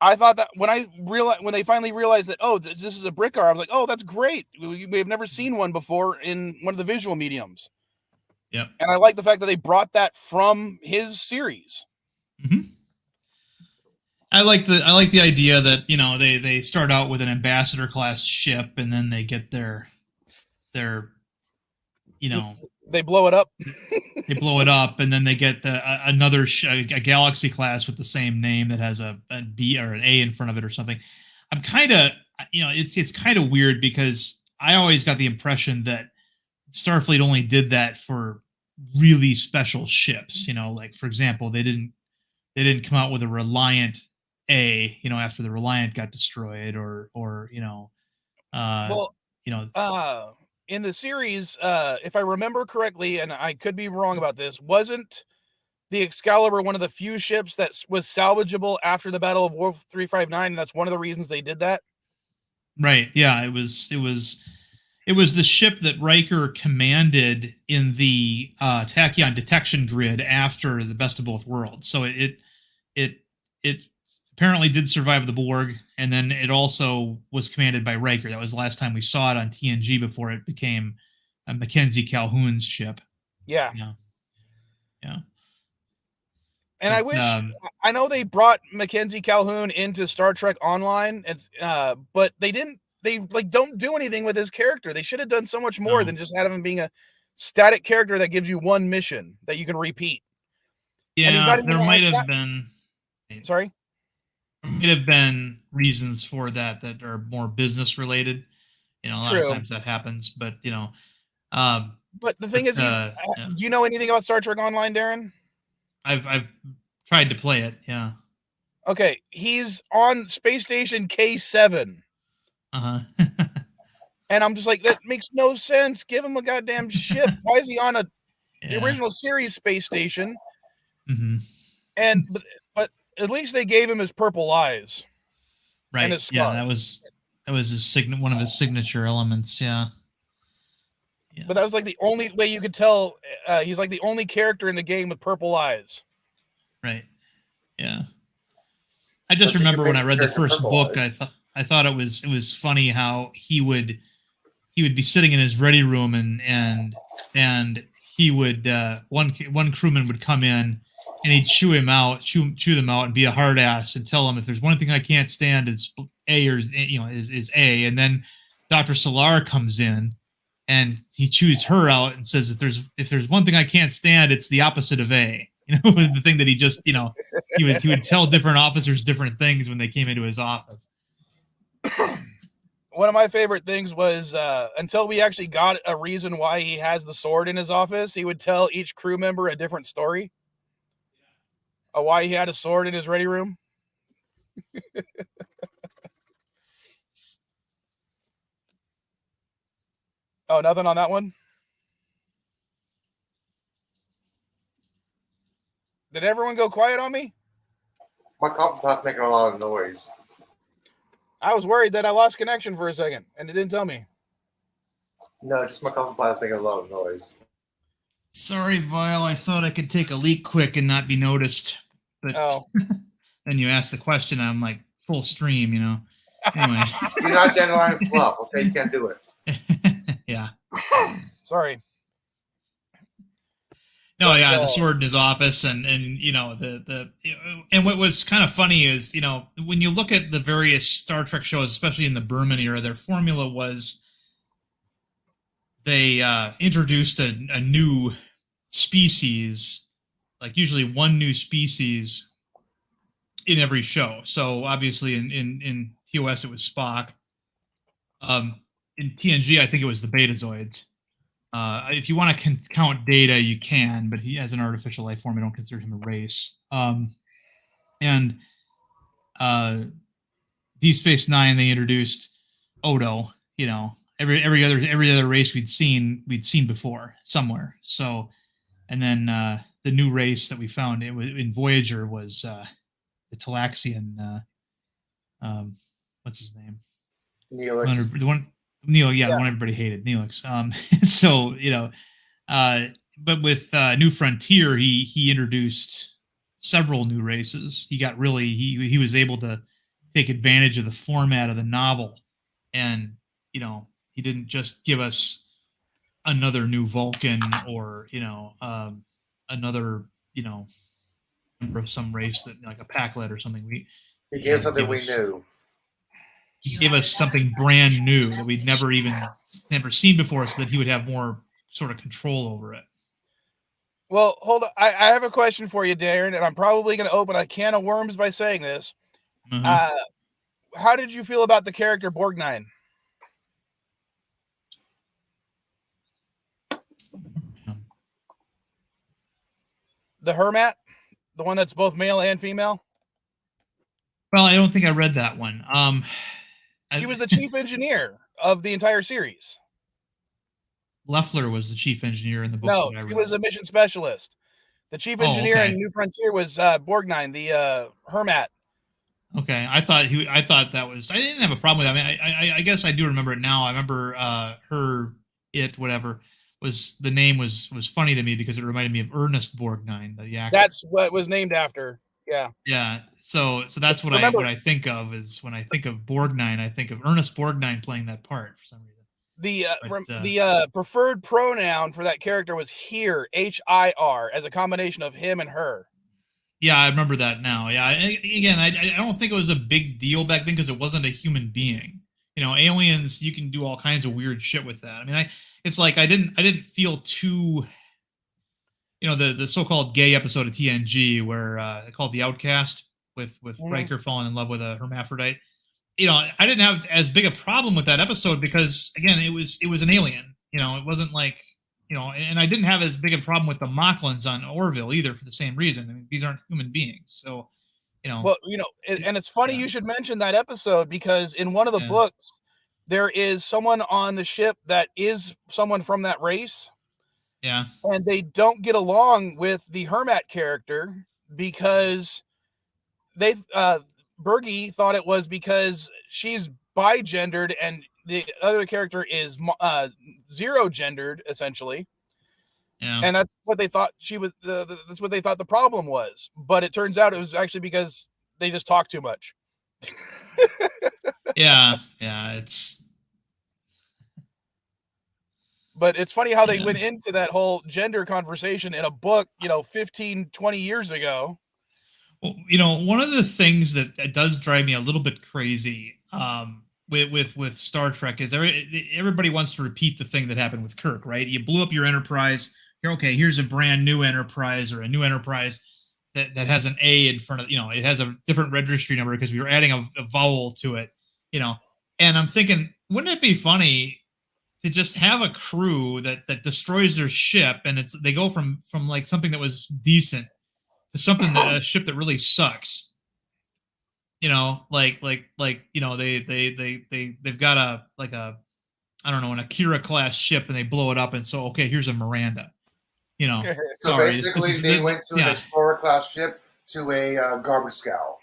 I thought that when they finally realized that, oh, this is a Brickar, I was like, oh, that's great. We have never seen one before in one of the visual mediums. Yep. And I like the fact that they brought that from his series. Mm-hmm. I like the idea that they start out with an ambassador class ship and then they get their they blow it up. They blow it up, and then they get another a galaxy class with the same name that has a B or an A in front of it or something. I'm kind of, it's kind of weird because I always got the impression that Starfleet only did that for really special ships. Like for example, they didn't come out with a Reliant A, after the Reliant got destroyed, or in the series, if I remember correctly, and I could be wrong about this, wasn't the Excalibur one of the few ships that was salvageable after the Battle of Wolf 359? And that's one of the reasons they did that. Right. Yeah. It was the ship that Riker commanded in the Tachyon detection grid after the Best of Both Worlds. So it apparently did survive the Borg, and then it also was commanded by Riker. That was the last time we saw it on TNG before it became Mackenzie Calhoun's ship. Yeah. Yeah. And I wish I know they brought Mackenzie Calhoun into Star Trek Online, but they didn't. They don't do anything with his character. They should have done so much more than just have him being a static character that gives you one mission that you can repeat. Yeah, there might have been. Sorry. There might have been reasons for that are more business related. A lot of times that happens, but But the thing is, do you know anything about Star Trek Online, Darren? I've tried to play it. Yeah. Okay, he's on Space Station K7. Uh-huh. And I'm just like, that makes no sense. Give him a goddamn ship. Why is he on the original series space station? Mm-hmm. And but at least they gave him his purple eyes. Right. And his scar. Yeah, that was his one of his signature elements. Yeah. But that was like the only way you could tell he's like the only character in the game with purple eyes. Right. Yeah. I just remember when I read the first book, I thought it was funny how he would be sitting in his ready room and he would one crewman would come in and he'd chew them out and be a hard ass and tell him, if there's one thing I can't stand, it's A, or is A. And then Dr. Solar comes in and he chews her out and says, if there's one thing I can't stand, it's the opposite of A. The thing that he just, he would tell different officers different things when they came into his office. One of my favorite things was until we actually got a reason why he has the sword in his office, he would tell each crew member a different story of why he had a sword in his ready room. Oh, nothing on that one? Did everyone go quiet on me? My coffee pot's making a lot of noise. I was worried that I lost connection for a second, and it didn't tell me. No, just my coffee pot's making a lot of noise. Sorry, Vile. I thought I could take a leak quick and not be noticed. But then you asked the question, I'm like, full stream, you know. Anyway. You're not Dandelion Fluff, okay? You can't do it. Yeah. Sorry. No, yeah, the sword in his office, and you know and what was kind of funny is, you know, when you look at the various Star Trek shows, especially in the Berman era, their formula was they introduced a new species, like usually one new species in every show. So obviously in TOS it was Spock. In TNG, I think it was the Betazoids. If you want to count Data, you can, but he as an artificial life form, I don't consider him a race. And Deep Space Nine, they introduced Odo. You know, every other race we'd seen before somewhere. So, and then the new race that we found in Voyager was the Talaxian. What's his name? Neelix. The one everybody hated, Neelix. So, you know, but with New Frontier, he introduced several new races. He got really he was able to take advantage of the format of the novel, and you know, he didn't just give us another new Vulcan or another member of some race that like a Packlet or something. He gave something we knew. He gave us something brand new that we'd never seen before, so that he would have more sort of control over it. Well, hold on. I have a question for you, Darren, and I'm probably going to open a can of worms by saying this. How did you feel about the character Borgnine? The Hermat? The one that's both male and female? Well, I don't think I read that one. She was the chief engineer of the entire series. Leffler was the chief engineer in the books that I read. He was a mission specialist. The chief engineer in New Frontier was Borgnine, the Hermat. Okay, I thought that was. I didn't have a problem with that. I mean, I guess I do remember it now. I remember whatever was the name was funny to me because it reminded me of Ernest Borgnine, the actor. That's what it was named after. Yeah. Yeah. So that's what I think of is when I think of Borgnine, I think of Ernest Borgnine playing that part for some reason. The preferred pronoun for that character was HIR, HIR, as a combination of him and her. Yeah, I remember that now. Yeah, I don't think it was a big deal back then because it wasn't a human being. You know, aliens, you can do all kinds of weird shit with that. I mean, it's like I didn't feel too. You know, the so-called gay episode of TNG where they called The Outcast with Riker falling in love with a hermaphrodite. You know, I didn't have as big a problem with that episode because again, it was an alien. You know, it wasn't like, you know, and I didn't have as big a problem with the Mocklins on Orville either for the same reason. I mean, these aren't human beings, so you know. Well, you know, and it's funny you should mention that episode because in one of the books, there is someone on the ship that is someone from that race. Yeah. And they don't get along with the Hermat character because they Bergie thought it was because she's bigendered and the other character is zero gendered essentially. Yeah. And that's what they thought that's what they thought the problem was. But it turns out it was actually because they just talk too much. Yeah, But it's funny how they went into that whole gender conversation in a book, 15, 20 years ago. Well, one of the things that does drive me a little bit crazy with Star Trek is everybody wants to repeat the thing that happened with Kirk, right? You blew up your Enterprise. Here's a brand new Enterprise or a new Enterprise that has an A in front of, it has a different registry number because we were adding a vowel to it, and I'm thinking, wouldn't it be funny to just have a crew that destroys their ship and they go from like something that was decent to something a ship that really sucks. They've got an Akira class ship and they blow it up and so here's a Miranda. You know, So sorry. basically, they went to an explorer class ship to a garbage scow.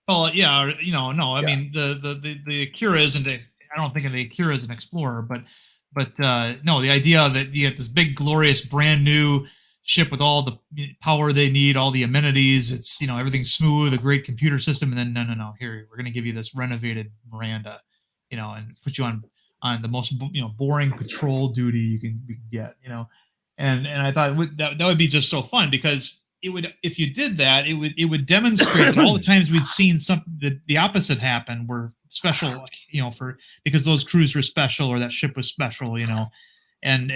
Well, yeah, no. I Yeah. mean, the Akira isn't. I don't think of the Akira as an explorer, but no, the idea that you get this big, glorious, brand new ship with all the power they need, all the amenities. It's everything's smooth, a great computer system, and then no. Here, we're going to give you this renovated Miranda, and put you on the most boring patrol duty you can get, and I thought that would be just so fun because it would, if you did that, it would demonstrate that all the times we'd seen something the opposite happen were special, because those crews were special or that ship was special, and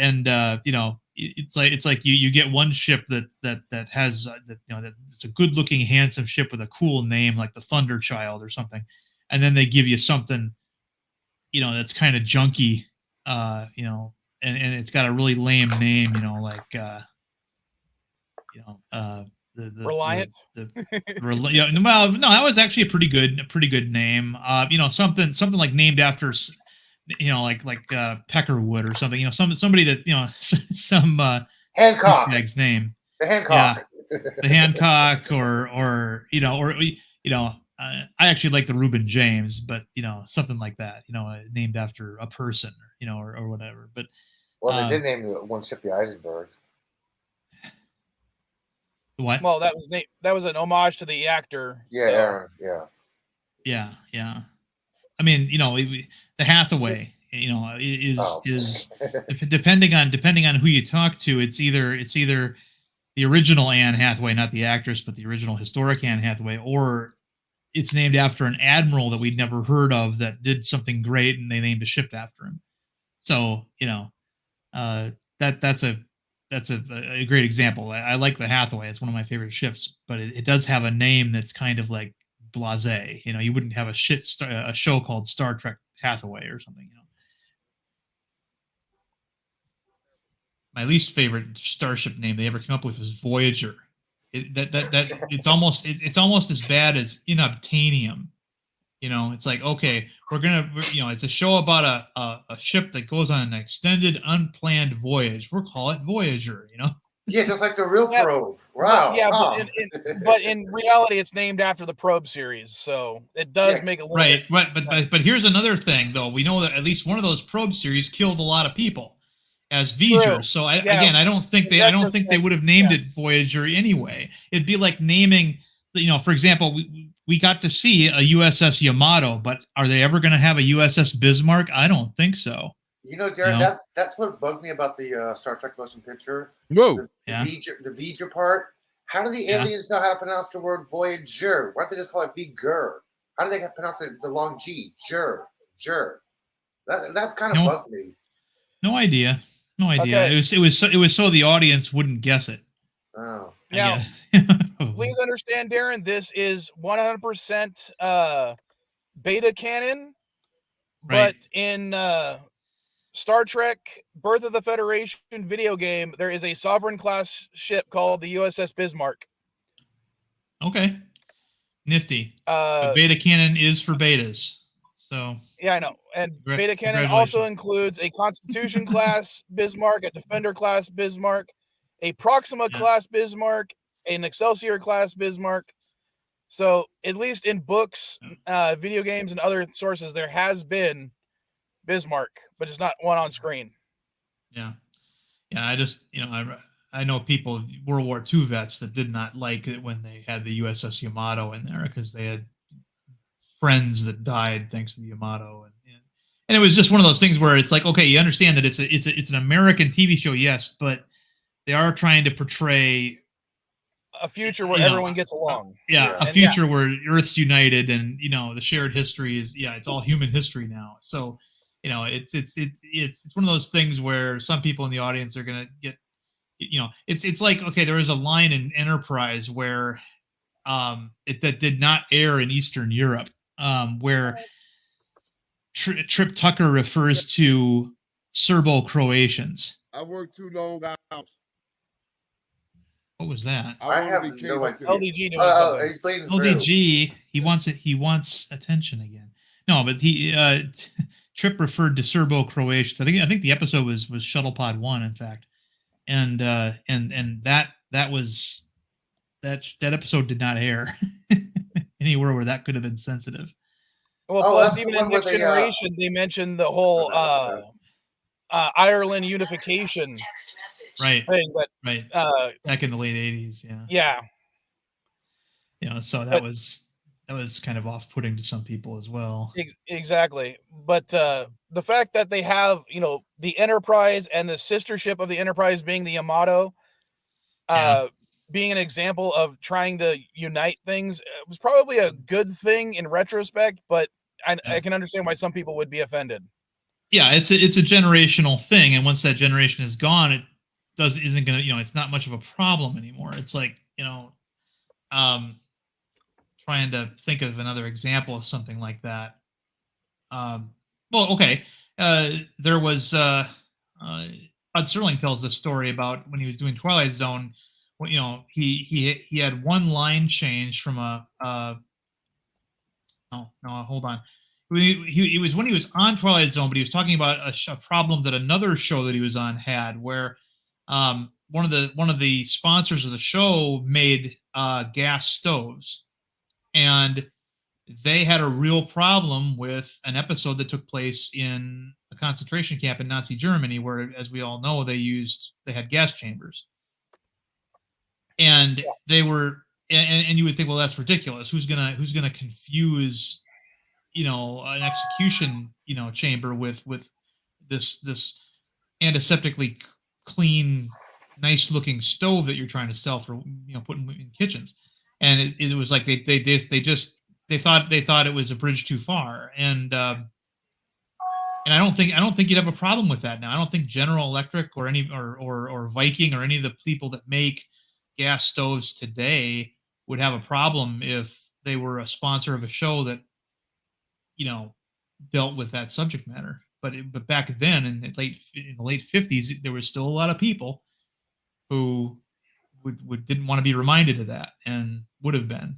it's like you get one ship that has that it's a good looking handsome ship with a cool name like the Thunder Child or something, and then they give you something that's kind of junky, and it's got a really lame name, like Reliant. Well, no, that was actually a pretty good name. Something like named after, like Peckerwood or something. Somebody that some Hancock. douchebag's name. The Hancock. Yeah, the Hancock, or I actually like the Reuben James, but something like that. Named after a person, or whatever. But well, they did name one ship the Eisenberg. What? Well, that was an homage to the actor. Yeah, so. Aaron. Yeah. I mean, the Hathaway, is depending on who you talk to, it's either the original Anne Hathaway, not the actress, but the original historic Anne Hathaway, or it's named after an admiral that we'd never heard of that did something great, and they named a ship after him. So that's a great example. I like the Hathaway; it's one of my favorite ships, but it does have a name that's kind of like blasé. You wouldn't have a show called Star Trek Hathaway or something. My least favorite starship name they ever came up with was Voyager. It's almost as bad as Inobtainium. It's like, okay, it's a show about a ship that goes on an extended, unplanned voyage. We'll call it Voyager. Yeah, just like the real probe. Wow. But in reality, it's named after the Probe series, so it does make a little right. But here's another thing, though. We know that at least one of those Probe series killed a lot of people as Voyager. True. So I don't think they would have named it Voyager anyway. It'd be like naming, for example, we got to see a USS Yamato, but are they ever going to have a USS Bismarck? I don't think so. Darren, that's what bugged me about the Star Trek motion picture. Whoa. The Voyager part. How do the aliens know how to pronounce the word Voyager? Why don't they just call it Viger? How do they pronounce the long G? Jur. That kind of bugged me. No idea. Okay. It was so the audience wouldn't guess it. Oh. Now, please understand, Darren, this is 100% beta canon, right. But in Star Trek Birth of the Federation video game, there is a Sovereign class ship called the USS Bismarck. Okay. Nifty. But beta canon is for betas. So yeah, I know. And beta canon also includes a Constitution class Bismarck, a Defender class Bismarck, a Proxima class Bismarck, an Excelsior class Bismarck. So at least in books, video games, and other sources, there has been Bismarck, but it's not one on screen. Yeah. I just I know people, World War II vets, that did not like it when they had the USS Yamato in there because they had friends that died thanks to the Yamato, and it was just one of those things where it's like, okay, you understand that it's an American TV show, yes, but they are trying to portray a future where everyone gets along. A future where Earth's united, and the shared history is it's all human history now. So it's one of those things where some people in the audience are gonna get, it's like, okay, there is a line in Enterprise where that did not air in Eastern Europe, where Trip Tucker refers to Serbo-Croatians. I worked too long hours. What was that? I have no idea. LDG doing he's bleeding through. LDG. He wants attention again. No, but Trip referred to Serbo-Croatians. I think the episode was Shuttlepod 1, in fact. and that was that episode did not air anywhere where that could have been sensitive. Well, Oh, plus that's the even one in where Next they, Generation, they mentioned the whole that episode. Ireland unification Right, thing, but right. Back in the late 80s, yeah. yeah, You know, so but that was kind of off-putting to some people as well. exactly. But the fact that they have, the Enterprise and the sister ship of the Enterprise being the Yamato, Yeah. being an example of trying to unite things, was probably a good thing in retrospect, but I can understand why some people would be offended. Yeah, it's a generational thing, and once that generation is gone, it isn't gonna, it's not much of a problem anymore. It's like, um, trying to think of another example of something like that. Well, okay, there was Todd Serling tells the story about when he was doing Twilight Zone. When, he had one line change from oh no, hold on. It was when he was on Twilight Zone, but he was talking about a problem that another show that he was on had, where one of the sponsors of the show made gas stoves, and they had a real problem with an episode that took place in a concentration camp in Nazi Germany, where, as we all know, they had gas chambers, and they were, and you would think, well, that's ridiculous. Who's gonna confuse, an execution, chamber with this antiseptically clean, nice looking stove that you're trying to sell for, putting in kitchens. And it was like they thought it was a bridge too far. And I don't think you'd have a problem with that now. I don't think General Electric or or Viking or any of the people that make gas stoves today would have a problem if they were a sponsor of a show that, dealt with that subject matter. But back then, in the late 50s, there was still a lot of people who didn't want to be reminded of that, and would have been.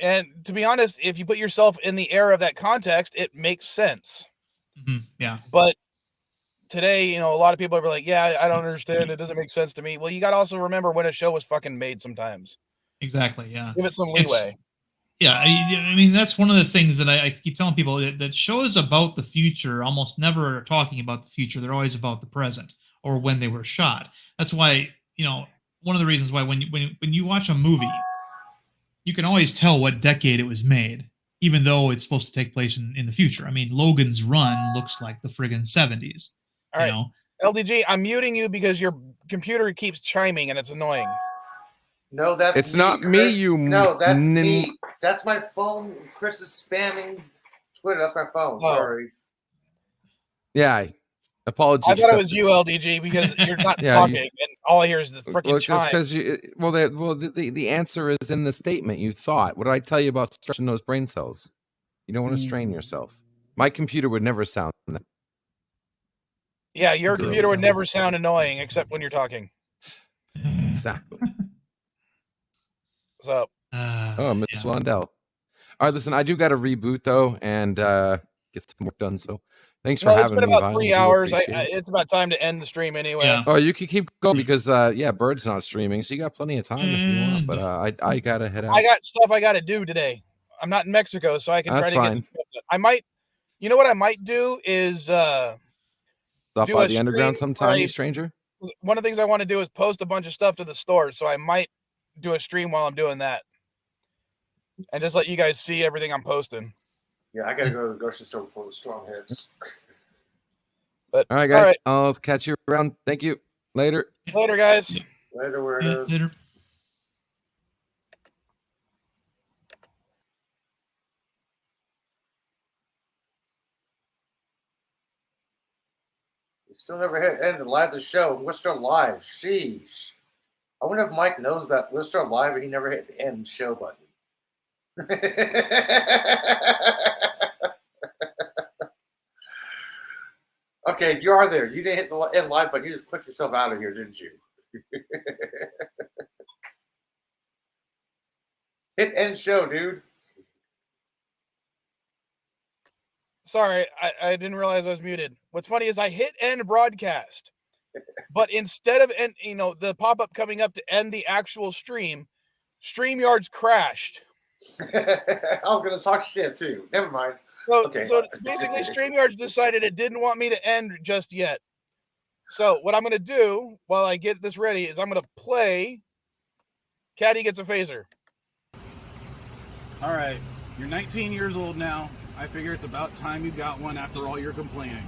And to be honest, if you put yourself in the era of that context, it makes sense. Yeah. But today, a lot of people are like, yeah, I don't understand. It doesn't make sense to me. Well, you got to also remember when a show was fucking made sometimes. Exactly, yeah. Give it some leeway. Yeah, I mean, that's one of the things that I keep telling people, that shows about the future almost never are talking about the future. They're always about the present or when they were shot. That's why, one of the reasons why when you watch a movie, you can always tell what decade it was made, even though it's supposed to take place in the future. I mean, Logan's Run looks like the friggin' 70s. All right, LDG, I'm muting you because your computer keeps chiming and it's annoying. No, that's It's me, not Chris. me, you No, that's me. That's my phone. Chris is spamming Twitter. That's my phone. Oh. Sorry. Yeah. Apologies. I thought it was you, LDG, because you're not talking, and all I hear is the freaking chime. Because the answer is in the statement. You thought. What did I tell you about stretching those brain cells? You don't want to strain yourself. My computer would never sound that. Yeah, your computer would never sound annoying except when you're talking. Exactly. So. Miss Wandell. All right, listen. I do got to reboot though, and get some work done. So. Thanks for having me. It's been about 3 hours. It's about time to end the stream anyway. Yeah. Oh, you can keep going because Bird's not streaming, so you got plenty of time if you want. But I gotta head out. I got stuff I gotta do today. I'm not in Mexico, so I can try to get some stuff done. I might, what I might do is stop by the underground sometime, you stranger. One of the things I want to do is post a bunch of stuff to the store, so I might do a stream while I'm doing that, and just let you guys see everything I'm posting. Yeah, I gotta go to the grocery store before the storm hits. But all right, guys, I'll catch you around. Thank you. Later. Later, guys. Later, weirdos. Later. We still never ended live the show. We're still live. Sheesh. I wonder if Mike knows that we're still live and he never hit the end show button. Okay, you are there. You didn't hit the end live button. You just clicked yourself out of here, didn't you? Hit end show, dude. Sorry, I didn't realize I was muted. What's funny is I hit end broadcast, but instead of the pop-up coming up to end the actual stream, StreamYard's crashed. I was gonna talk shit too. Never mind. So, Okay. so basically, StreamYard's decided it didn't want me to end just yet. So what I'm gonna do while I get this ready is I'm gonna play Caddy Gets a Phaser. All right, you're 19 years old now. I figure it's about time you got one after all your complaining.